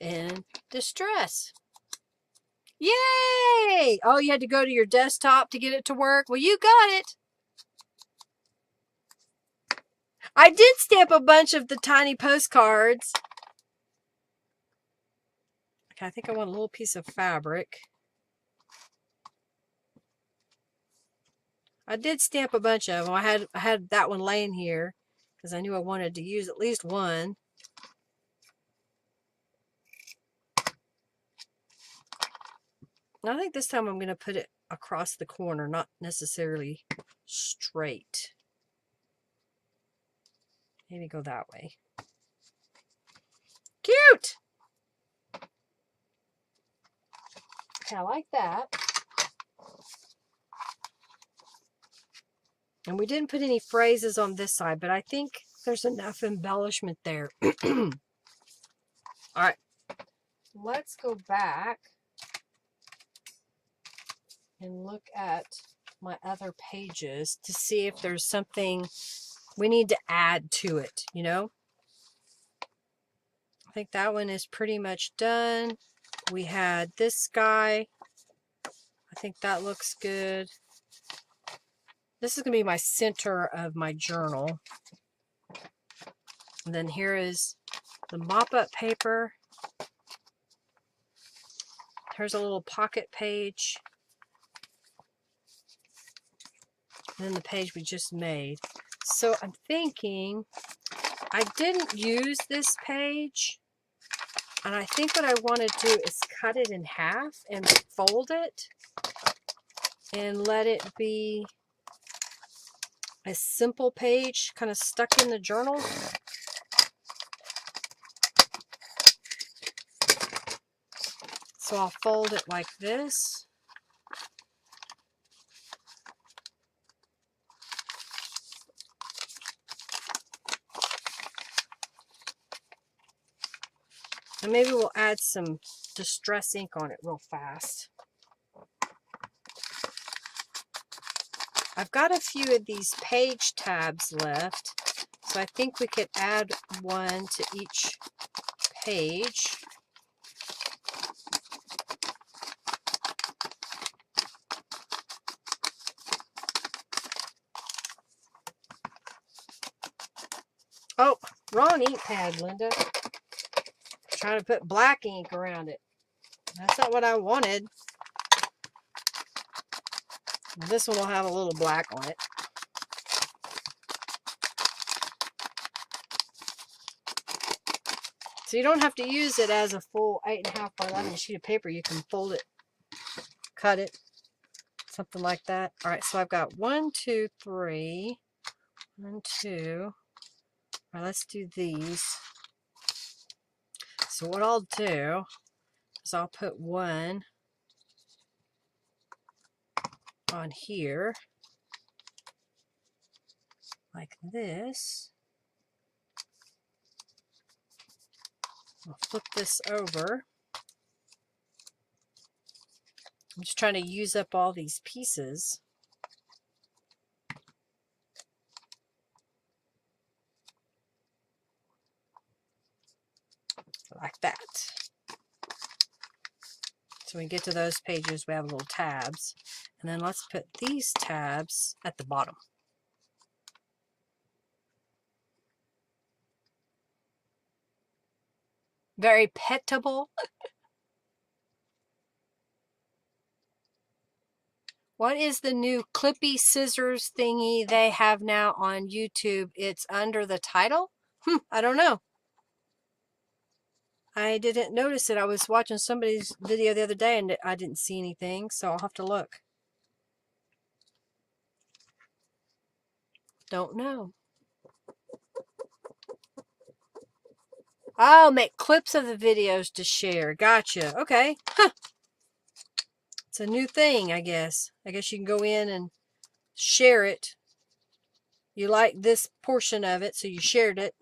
And distress. Yay! Oh, you had to go to your desktop to get it to work? Well, you got it. I did stamp a bunch of the tiny postcards. Okay, I think I want a little piece of fabric. I did stamp a bunch of them. I had that one laying here because I knew I wanted to use at least one. I think this time I'm going to put it across the corner, not necessarily straight. Maybe go that way. Cute! Okay, I like that. And we didn't put any phrases on this side, but I think there's enough embellishment there. All right, let's go back and look at my other pages to see if there's something we need to add to it, you know? I think that one is pretty much done. We had this guy. I think that looks good. This is going to be my center of my journal. And then here is the mop-up paper. Here's a little pocket page. And then the page we just made. So I'm thinking, I didn't use this page. And I think what I want to do is cut it in half and fold it. And let it be a simple page kind of stuck in the journal. So I'll fold it like this. And maybe we'll add some distress ink on it real fast. I've got a few of these page tabs left, so I think we could add one to each page. Oh, wrong ink pad, Linda. Trying to put black ink around it. That's not what I wanted. This one will have a little black on it. So you don't have to use it as a full 8.5 by 11 sheet of paper. You can fold it, cut it, something like that. All right, so I've got 1, 2, 3, 1, 2. All right, let's do these. So what I'll do is I'll put one on here, like this. I'll flip this over. I'm just trying to use up all these pieces. Like that. So when we get to those pages, we have little tabs. And then let's put these tabs at the bottom. Very petable. What is the new clippy scissors thingy they have now on YouTube? It's under the title? I don't know. I didn't notice it. I was watching somebody's video the other day and I didn't see anything, so I'll have to look. Don't know. Oh, make clips of the videos to share. Gotcha. Okay. Huh. It's a new thing, I guess. I guess you can go in and share it. You like this portion of it, so you shared it.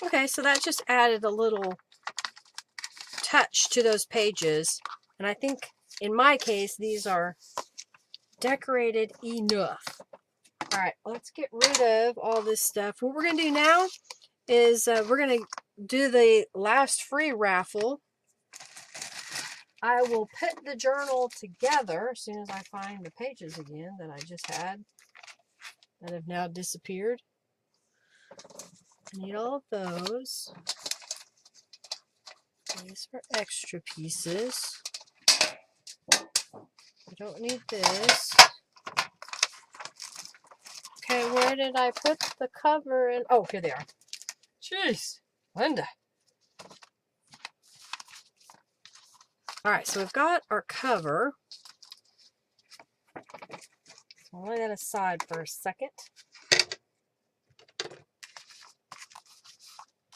Okay, so that just added a little touch to those pages. And I think in my case, these are decorated enough. All right, let's get rid of all this stuff. What we're going to do now is we're going to do the last free raffle. I will put the journal together as soon as I find the pages again that I just had that have now disappeared. I need all of those. These are extra pieces. I don't need this. Okay, where did I put the cover in? Oh, here they are. Jeez, Linda. All right, so we've got our cover. I'll lay that aside for a second.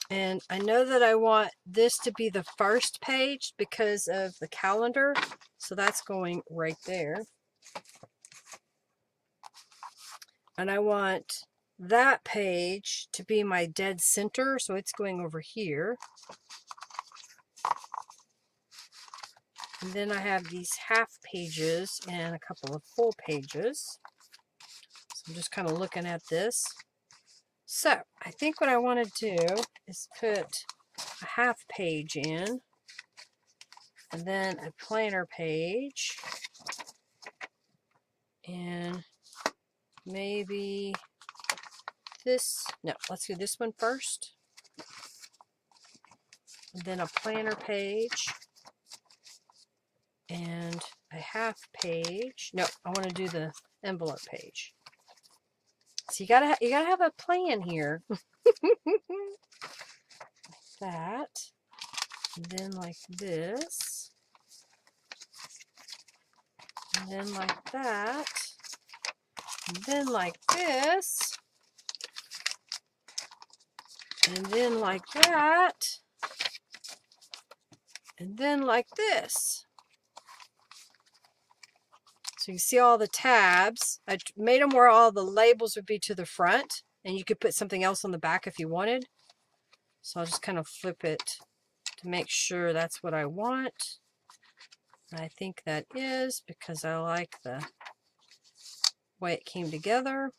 And I know that I want this to be the first page because of the calendar. So that's going right there. And I want that page to be my dead center. So it's going over here. And then I have these half pages and a couple of full pages. So I'm just kind of looking at this. So I think what I want to do is put a half page in, and then a planner page, and maybe this. No, let's do this one first, and then a planner page, and a half page. No, I want to do the envelope page. So you gotta have a plan here. Like that, and then like this, and then like that, and then like this, and then like that, and then like this. So you see all the tabs. I made them where all the labels would be to the front, and you could put something else on the back if you wanted. So I'll just kind of flip it to make sure that's what I want. And I think that is, because I like the way it came together.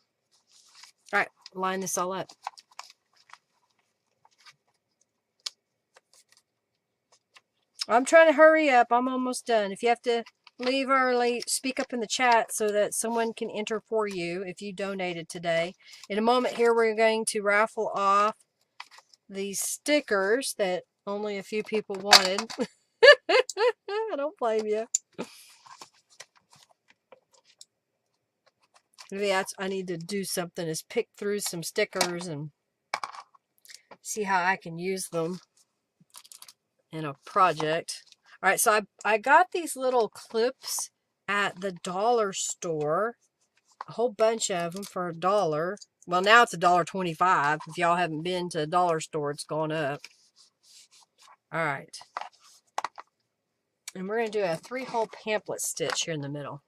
All right, line this all up. I'm trying to hurry up. I'm almost done. If you have to leave early, speak up in the chat so that someone can enter for you if you donated today. In a moment here, we're going to raffle off these stickers that only a few people wanted. I don't blame you. Maybe that's, I need to do something, is pick through some stickers and see how I can use them in a project. All right, so I got these little clips at the dollar store, a whole bunch of them for $1. Well, now it's $1.25. If y'all haven't been to a dollar store, it's gone up. All right, and we're going to do a 3-hole pamphlet stitch here in the middle.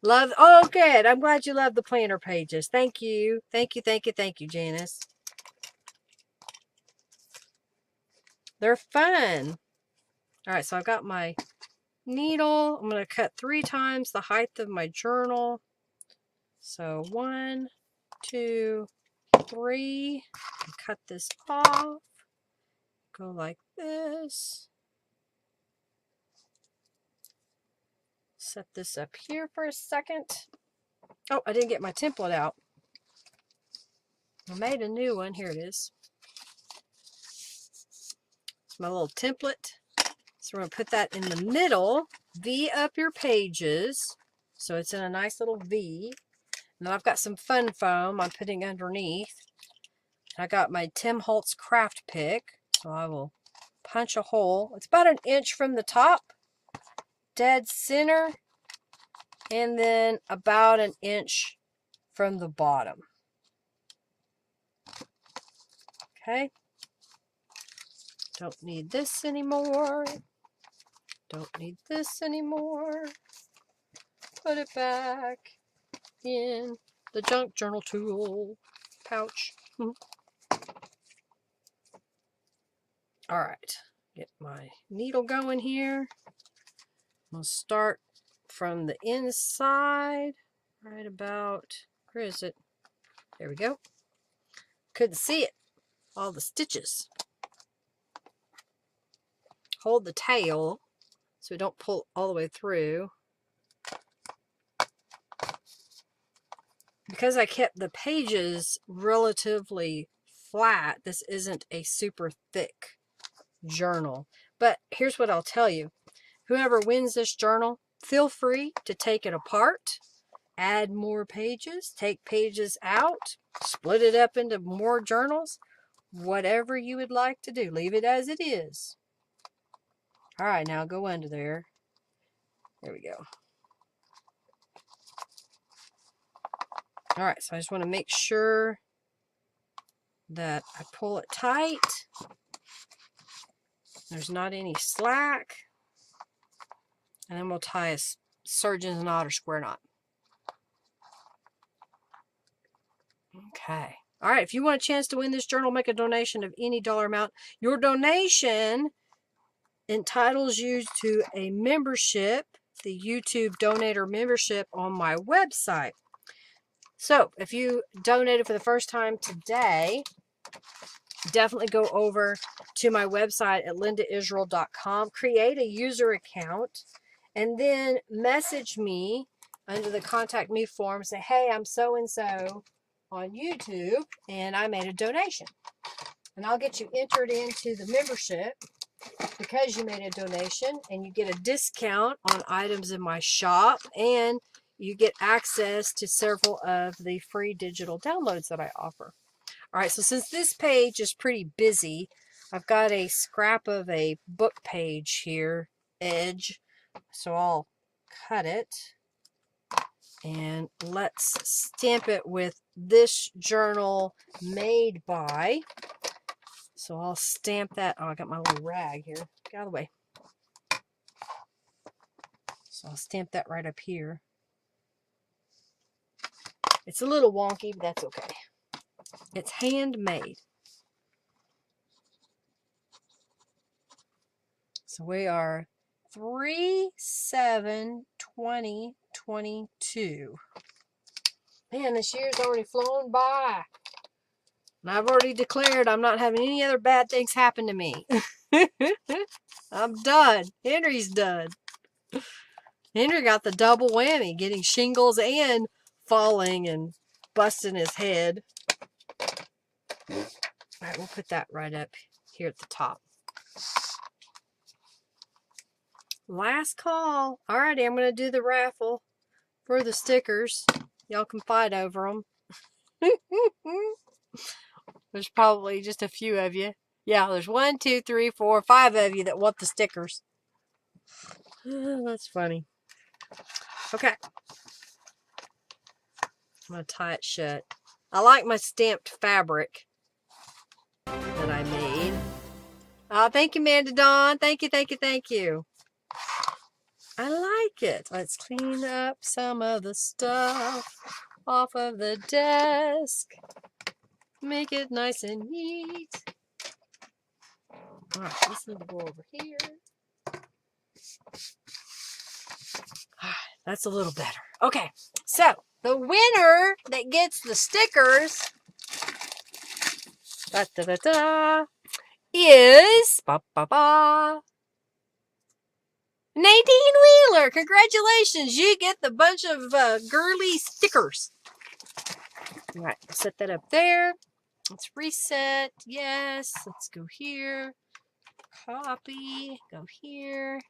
Love, oh good, I'm glad you love the planner pages. Thank you, thank you, thank you, thank you, Janice. They're fun. All right, so I've got my needle. I'm going to cut 3 times the height of my journal. So 1, 2, 3. Cut this off. Go like this. Set this up here for a second. Oh, I didn't get my template out. I made a new one. Here it is. It's my little template. So we're going to put that in the middle. V up your pages. So it's in a nice little V. And then I've got some fun foam I'm putting underneath. I got my Tim Holtz craft pick. So I will punch a hole. It's about 1 inch from the top. Dead center. And then about 1 inch from the bottom. Okay. Don't need this anymore. Don't need this anymore. Put it back in the junk journal tool pouch. All right, get my needle going here. I'll start from the inside, right about, where is it? There we go. Couldn't see it. All the stitches. Hold the tail so we don't pull all the way through. Because I kept the pages relatively flat, this isn't a super thick journal. But here's what I'll tell you. Whoever wins this journal, feel free to take it apart, add more pages, take pages out, split it up into more journals, whatever you would like to do. Leave it as it is. All right, now go under there. There we go. All right, so I just want to make sure that I pull it tight. There's not any slack. And then we'll tie a surgeon's knot or square knot. Okay. All right, if you want a chance to win this journal, make a donation of any dollar amount. Your donation entitles you to a membership, the YouTube Donator membership on my website. So if you donated for the first time today, definitely go over to my website at lindaisrael.com, create a user account, and then message me under the contact me form. Say, hey, I'm so-and-so on YouTube, and I made a donation. And I'll get you entered into the membership because you made a donation, and you get a discount on items in my shop, and you get access to several of the free digital downloads that I offer. All right, so since this page is pretty busy, I've got a scrap of a book page here, edge, so I'll cut it, and let's stamp it with this journal made by. So I'll stamp that. Oh, I got my little rag here. Get out of the way. So I'll stamp that right up here. It's a little wonky, but that's okay. It's handmade. So we are 3/7/2022. Man, this year's already flown by. And I've already declared I'm not having any other bad things happen to me. I'm done. Henry's done. Henry got the double whammy, getting shingles and falling and busting his head. All right, we'll put that right up here at the top. Last call. Alrighty, I'm going to do the raffle for the stickers. Y'all can fight over them. There's probably just a few of you. Yeah, there's 1, 2, 3, 4, 5 of you that want the stickers. That's funny. Okay. I'm going to tie it shut. I like my stamped fabric that I made. Oh, thank you, Amanda Dawn. Thank you, thank you, thank you. I like it. Let's clean up some of the stuff off of the desk. Make it nice and neat. All right, this needs to go over here. That's a little better. Okay, so the winner that gets the stickers is Nadine Wheeler. Congratulations, you get the bunch of girly stickers. All right, set that up there. Let's reset. Yes, let's go here. Copy, go here.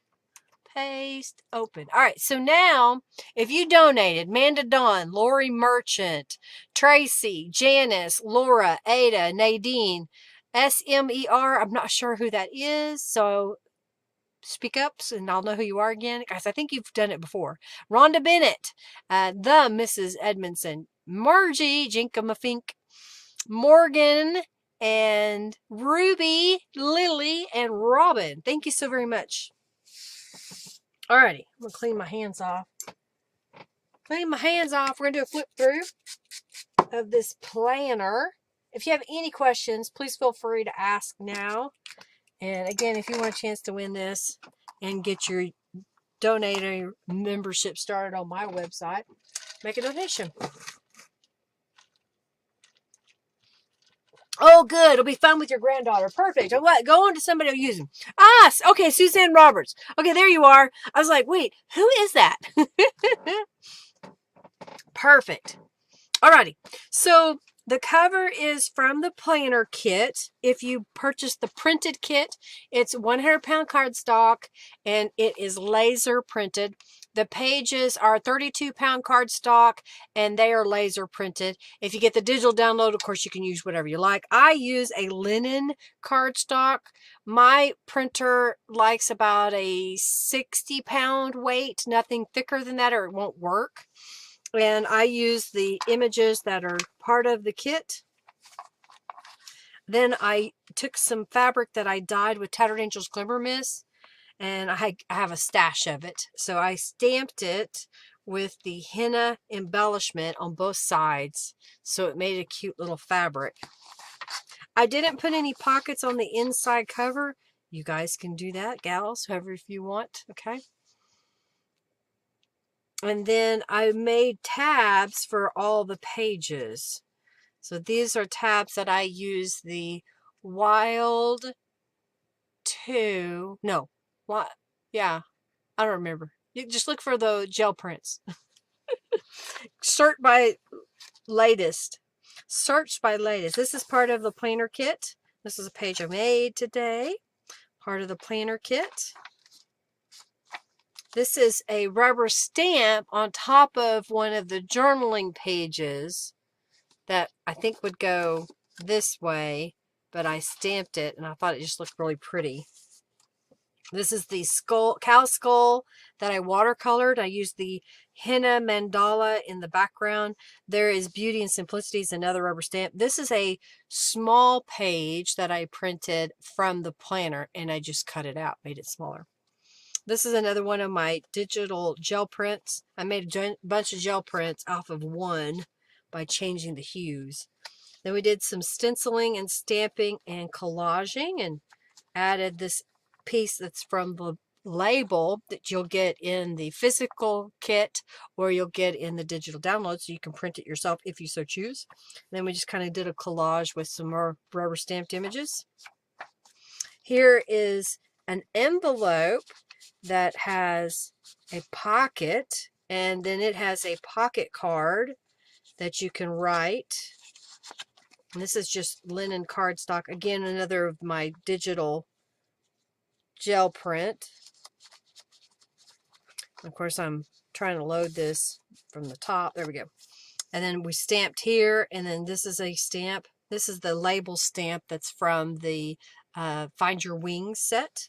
Paste, open. All right, so now, if you donated, Manda Dawn, Lori Merchant, Tracy, Janice, Laura, Ada, Nadine, SMER, I'm not sure who that is, so speak up and I'll know who you are again. Guys, I think you've done it before. Rhonda Bennett, the Mrs. Edmondson, Margie, Jinkamafink, Morgan, and Ruby, Lily, and Robin. Thank you so very much. Alrighty, I'm going to clean my hands off. clean my hands off. We're going to do a flip through of this planner. If you have any questions, please feel free to ask now. And again, if you want a chance to win this and get your donating membership started on my website, make a donation. Oh, good. It'll be fun with your granddaughter. Perfect. What? Go on to somebody who'll use them. Ah, okay. Suzanne Roberts. Okay, there you are. I was like, wait, who is that? Perfect. Alrighty. So the cover is from the planner kit. If you purchase the printed kit, it's 100-pound cardstock and it is laser printed. The pages are 32-pound cardstock and they are laser printed. If you get the digital download, of course, you can use whatever you like. I use a linen cardstock. My printer likes about a 60-pound weight, nothing thicker than that or it won't work. And I use the images that are part of the kit. Then I took some fabric that I dyed with Tattered Angels Glimmer Mist, and I have a stash of it. So I stamped it with the henna embellishment on both sides, so it made a cute little fabric. I didn't put any pockets on the inside cover. You guys can do that, gals, however if you want, okay? And then I made tabs for all the pages. So these are tabs that I use the Wild 2. No. What? Yeah. I don't remember. You just look for the gel prints. Search by latest. Search by latest. This is part of the planner kit. This is a page I made today. Part of the planner kit. This is a rubber stamp on top of one of the journaling pages that I think would go this way, but I stamped it and I thought it just looked really pretty. This is the cow skull that I watercolored. I used the Henna Mandala in the background. There is Beauty and Simplicity is another rubber stamp. This is a small page that I printed from the planner and I just cut it out, made it smaller. This is another one of my digital gel prints. I made a bunch of gel prints off of one by changing the hues. Then we did some stenciling and stamping and collaging and added this piece that's from the label that you'll get in the physical kit or you'll get in the digital download so you can print it yourself if you so choose. Then we just kind of did a collage with some more rubber stamped images. Here is an envelope that has a pocket, and then it has a pocket card that you can write. And this is just linen cardstock. Again, another of my digital gel print. Of course, I'm trying to load this from the top. There we go. And then we stamped here, and then this is a stamp. This is the label stamp that's from the Find Your Wings set.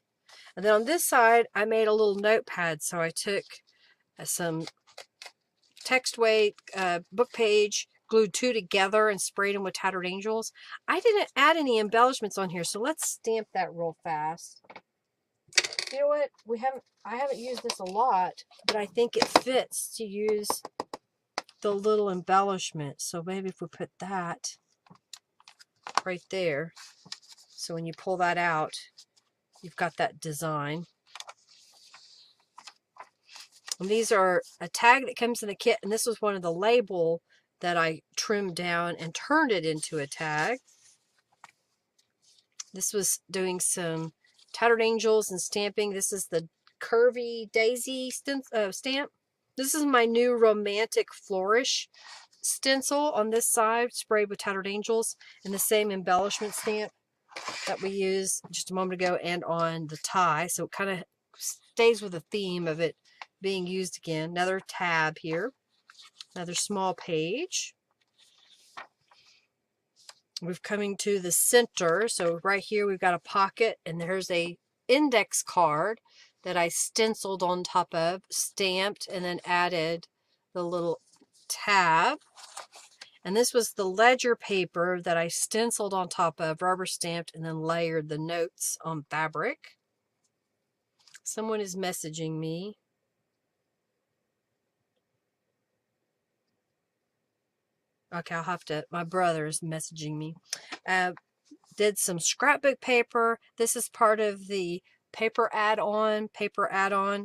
And then on this side, I made a little notepad. So I took some text weight book page, glued two together and sprayed them with Tattered Angels. I didn't add any embellishments on here, so let's stamp that real fast. You know what? I haven't used this a lot, but I think it fits to use the little embellishment. So maybe if we put that right there, so when you pull that out, you've got that design. And these are a tag that comes in the kit, and this was one of the label that I trimmed down and turned it into a tag. This was doing some Tattered Angels and stamping. This is the Curvy Daisy stamp. This is my new Romantic Flourish stencil on this side, sprayed with Tattered Angels, and the same embellishment stamp that we used just a moment ago and on the tie. So it kind of stays with the theme of it being used again. Another tab here, another small page. We're coming to the center. So right here we've got a pocket, and there's a index card that I stenciled on top of, stamped, and then added the little tab. And this was the ledger paper that I stenciled on top of, rubber stamped, and then layered the notes on fabric. Someone is messaging me. Okay, I'll have to, my brother is messaging me. Did some scrapbook paper. This is part of the paper add-on.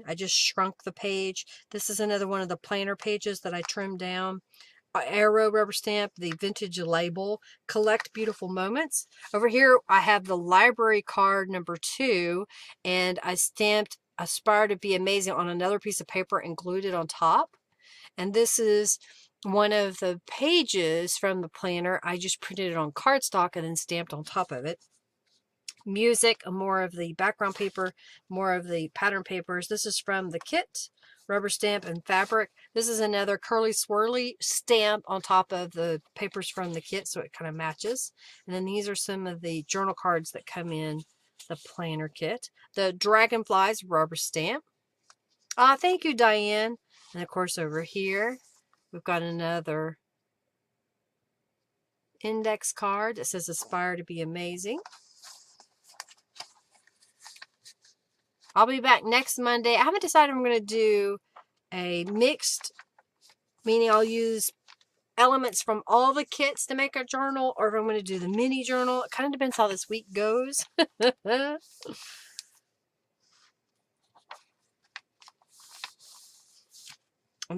I just shrunk the page. This is another one of the planner pages that I trimmed down. Arrow rubber stamp, the vintage label, collect beautiful moments. Over here, I have the library card number 2, and I stamped aspire to be amazing on another piece of paper and glued it on top. And this is one of the pages from the planner. I just printed it on cardstock and then stamped on top of it. Music, more of the background paper, more of the pattern papers. This is from the kit, rubber stamp and fabric. This is another curly swirly stamp on top of the papers from the kit, so it kind of matches. And then these are some of the journal cards that come in the planner kit. The dragonflies rubber stamp. Thank you, Diane. And of course over here, we've got another index card that says aspire to be amazing. I'll be back next Monday. I haven't decided if I'm going to do a mixed, meaning I'll use elements from all the kits to make a journal, or if I'm going to do the mini journal. It kind of depends how this week goes. And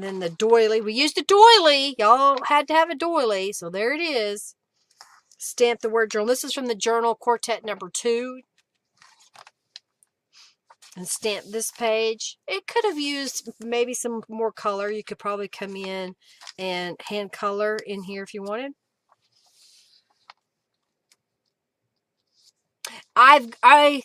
then the doily. We used a doily. Y'all had to have a doily, so there it is. Stamp the word journal. This is from the journal quartet number 2. And stamp this page. It could have used maybe some more color. You could probably come in and hand color in here if you wanted. I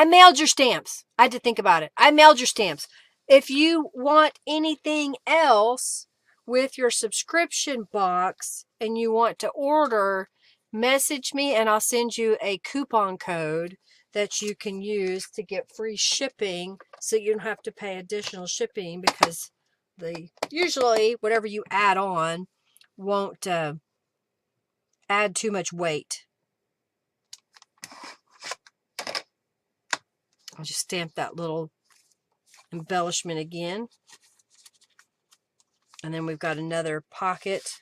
mailed your stamps. I had to think about it. I mailed your stamps. If you want anything else with your subscription box and you want to order, message me and I'll send you a coupon code that you can use to get free shipping, so you don't have to pay additional shipping, because usually whatever you add on won't add too much weight. I'll just stamp that little embellishment again. And then we've got another pocket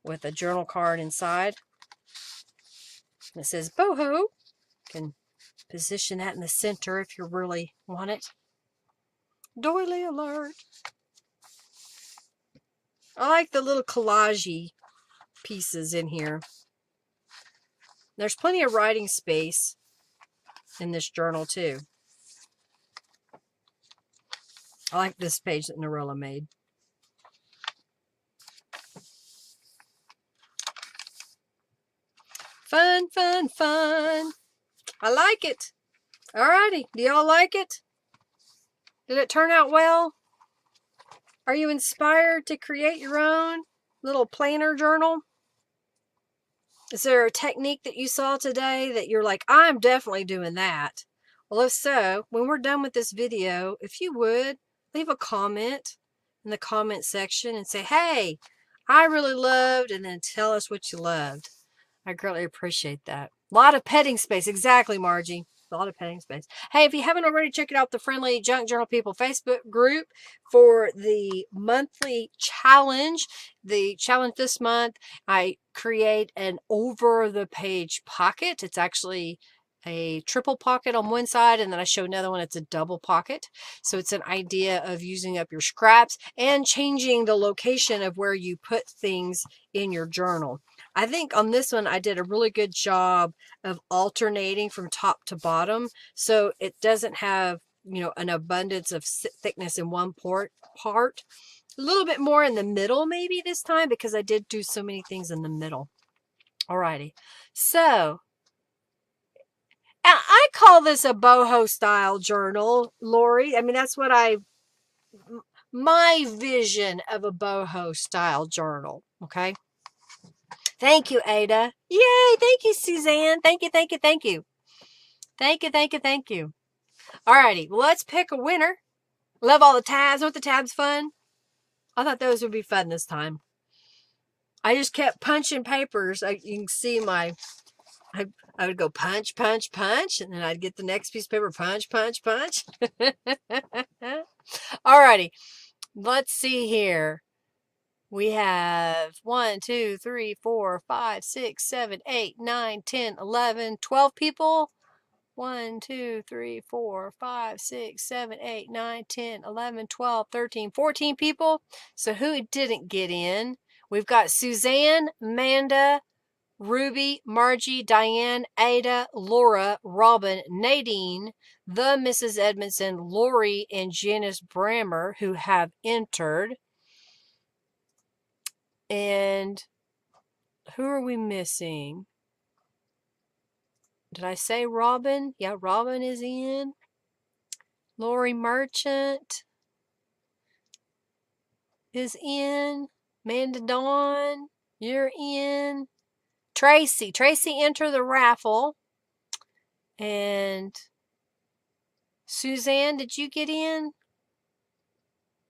with a journal card inside. It says boho. Can position that in the center if you really want it. Doily alert. I like the little collage-y pieces in here. There's plenty of writing space in this journal too. I like this page that Norella made. Fun, fun, fun. I like it. Alrighty. Do y'all like it? Did it turn out well? Are you inspired to create your own little planner journal? Is there a technique that you saw today that you're like, I'm definitely doing that? Well, if so, when we're done with this video, if you would, leave a comment in the comment section and say, hey, I really loved, and then tell us what you loved. I greatly appreciate that. A lot of petting space. Exactly, Margie. A lot of petting space. Hey, if you haven't already, check out the Friendly Junk Journal People Facebook group for the monthly challenge. The challenge this month, I create an over-the-page pocket. It's actually a triple pocket on one side, and then I show another one. It's a double pocket. So it's an idea of using up your scraps and changing the location of where you put things in your journal. I think on this one, I did a really good job of alternating from top to bottom, so it doesn't have, you know, an abundance of thickness in one part. A little bit more in the middle maybe this time, because I did do so many things in the middle. Alrighty, so I call this a boho style journal, Lori. I mean, that's what my vision of a boho style journal. Okay. Thank you, Ada. Yay. Thank you, Suzanne. Thank you, thank you, thank you. Thank you, thank you, thank you. Alrighty, well, let's pick a winner. Love all the tabs. Aren't the tabs fun? I thought those would be fun this time. I just kept punching papers. You can see I would go punch, punch, punch, and then I'd get the next piece of paper, punch, punch, punch. Alrighty, let's see here. We have 1, 2, 3, 4, 5, 6, 7, 8, 9, 10, 11, 12 people. 1, 2, 3, 4, 5, 6, 7, 8, 9, 10, 11, 12, 13, 14 people. So who didn't get in? We've got Suzanne, Amanda, Ruby, Margie, Diane, Ada, Laura, Robin, Nadine, the Mrs. Edmondson, Lori, and Janice Brammer who have entered. And who are we missing? Did I say Robin? Yeah, Robin is in. Lori Merchant is in. Amanda Dawn, you're in. Tracy entered the raffle. And Suzanne, did you get in?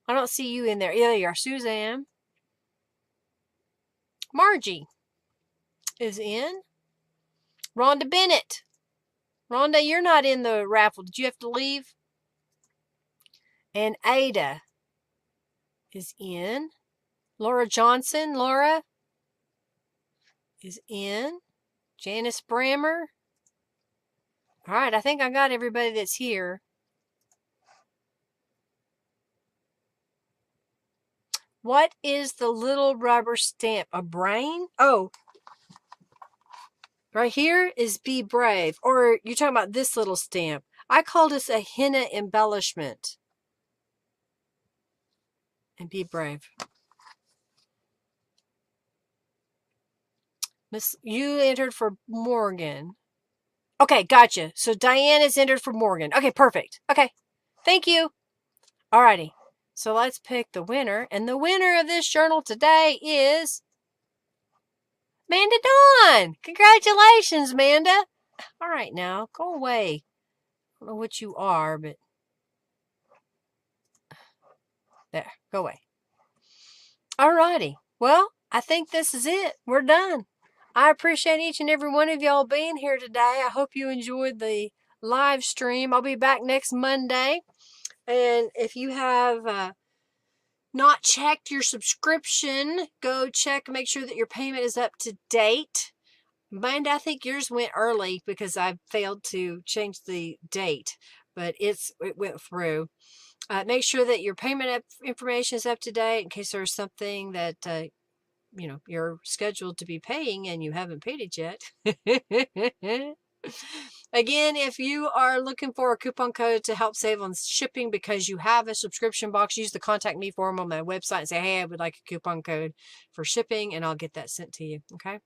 I don't see you in there. Yeah, you are, Suzanne. Margie is in. Rhonda Bennett. Rhonda, you're not in the raffle. Did you have to leave? And Ada is in. Laura Johnson, Laura is in. Janice Brammer. All right, I think I got everybody that's here. What is the little rubber stamp? A brain? Oh, right here is Be Brave. Or you're talking about this little stamp. I call this a henna embellishment. And Be Brave. Miss, you entered for Morgan. Okay, gotcha. So Diane is entered for Morgan. Okay, perfect. Okay, thank you. Alrighty. So let's pick the winner. And the winner of this journal today is Manda Dawn. Congratulations, Manda. All right, now, go away. I don't know what you are, but there, go away. Alrighty. Well, I think this is it. We're done. I appreciate each and every one of y'all being here today. I hope you enjoyed the live stream. I'll be back next Monday. And if you have not checked your subscription, go check, make sure that your payment is up to date. Amanda, I think yours went early because I failed to change the date, but it went through. Make sure that your payment information is up to date in case there's something that you're scheduled to be paying and you haven't paid it yet. Again, if you are looking for a coupon code to help save on shipping because you have a subscription box, use the contact me form on my website and say, hey, I would like a coupon code for shipping, and I'll get that sent to you. Okay.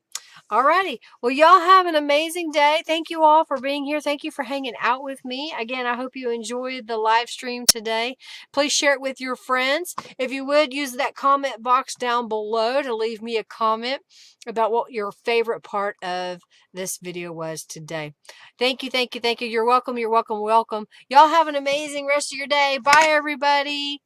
Alrighty. Well, y'all have an amazing day. Thank you all for being here. Thank you for hanging out with me. Again, I hope you enjoyed the live stream today. Please share it with your friends. If you would, use that comment box down below to leave me a comment about what your favorite part of this video was today. Thank you, thank you, thank you. You're welcome, you're welcome, welcome. Y'all have an amazing rest of your day. Bye, everybody.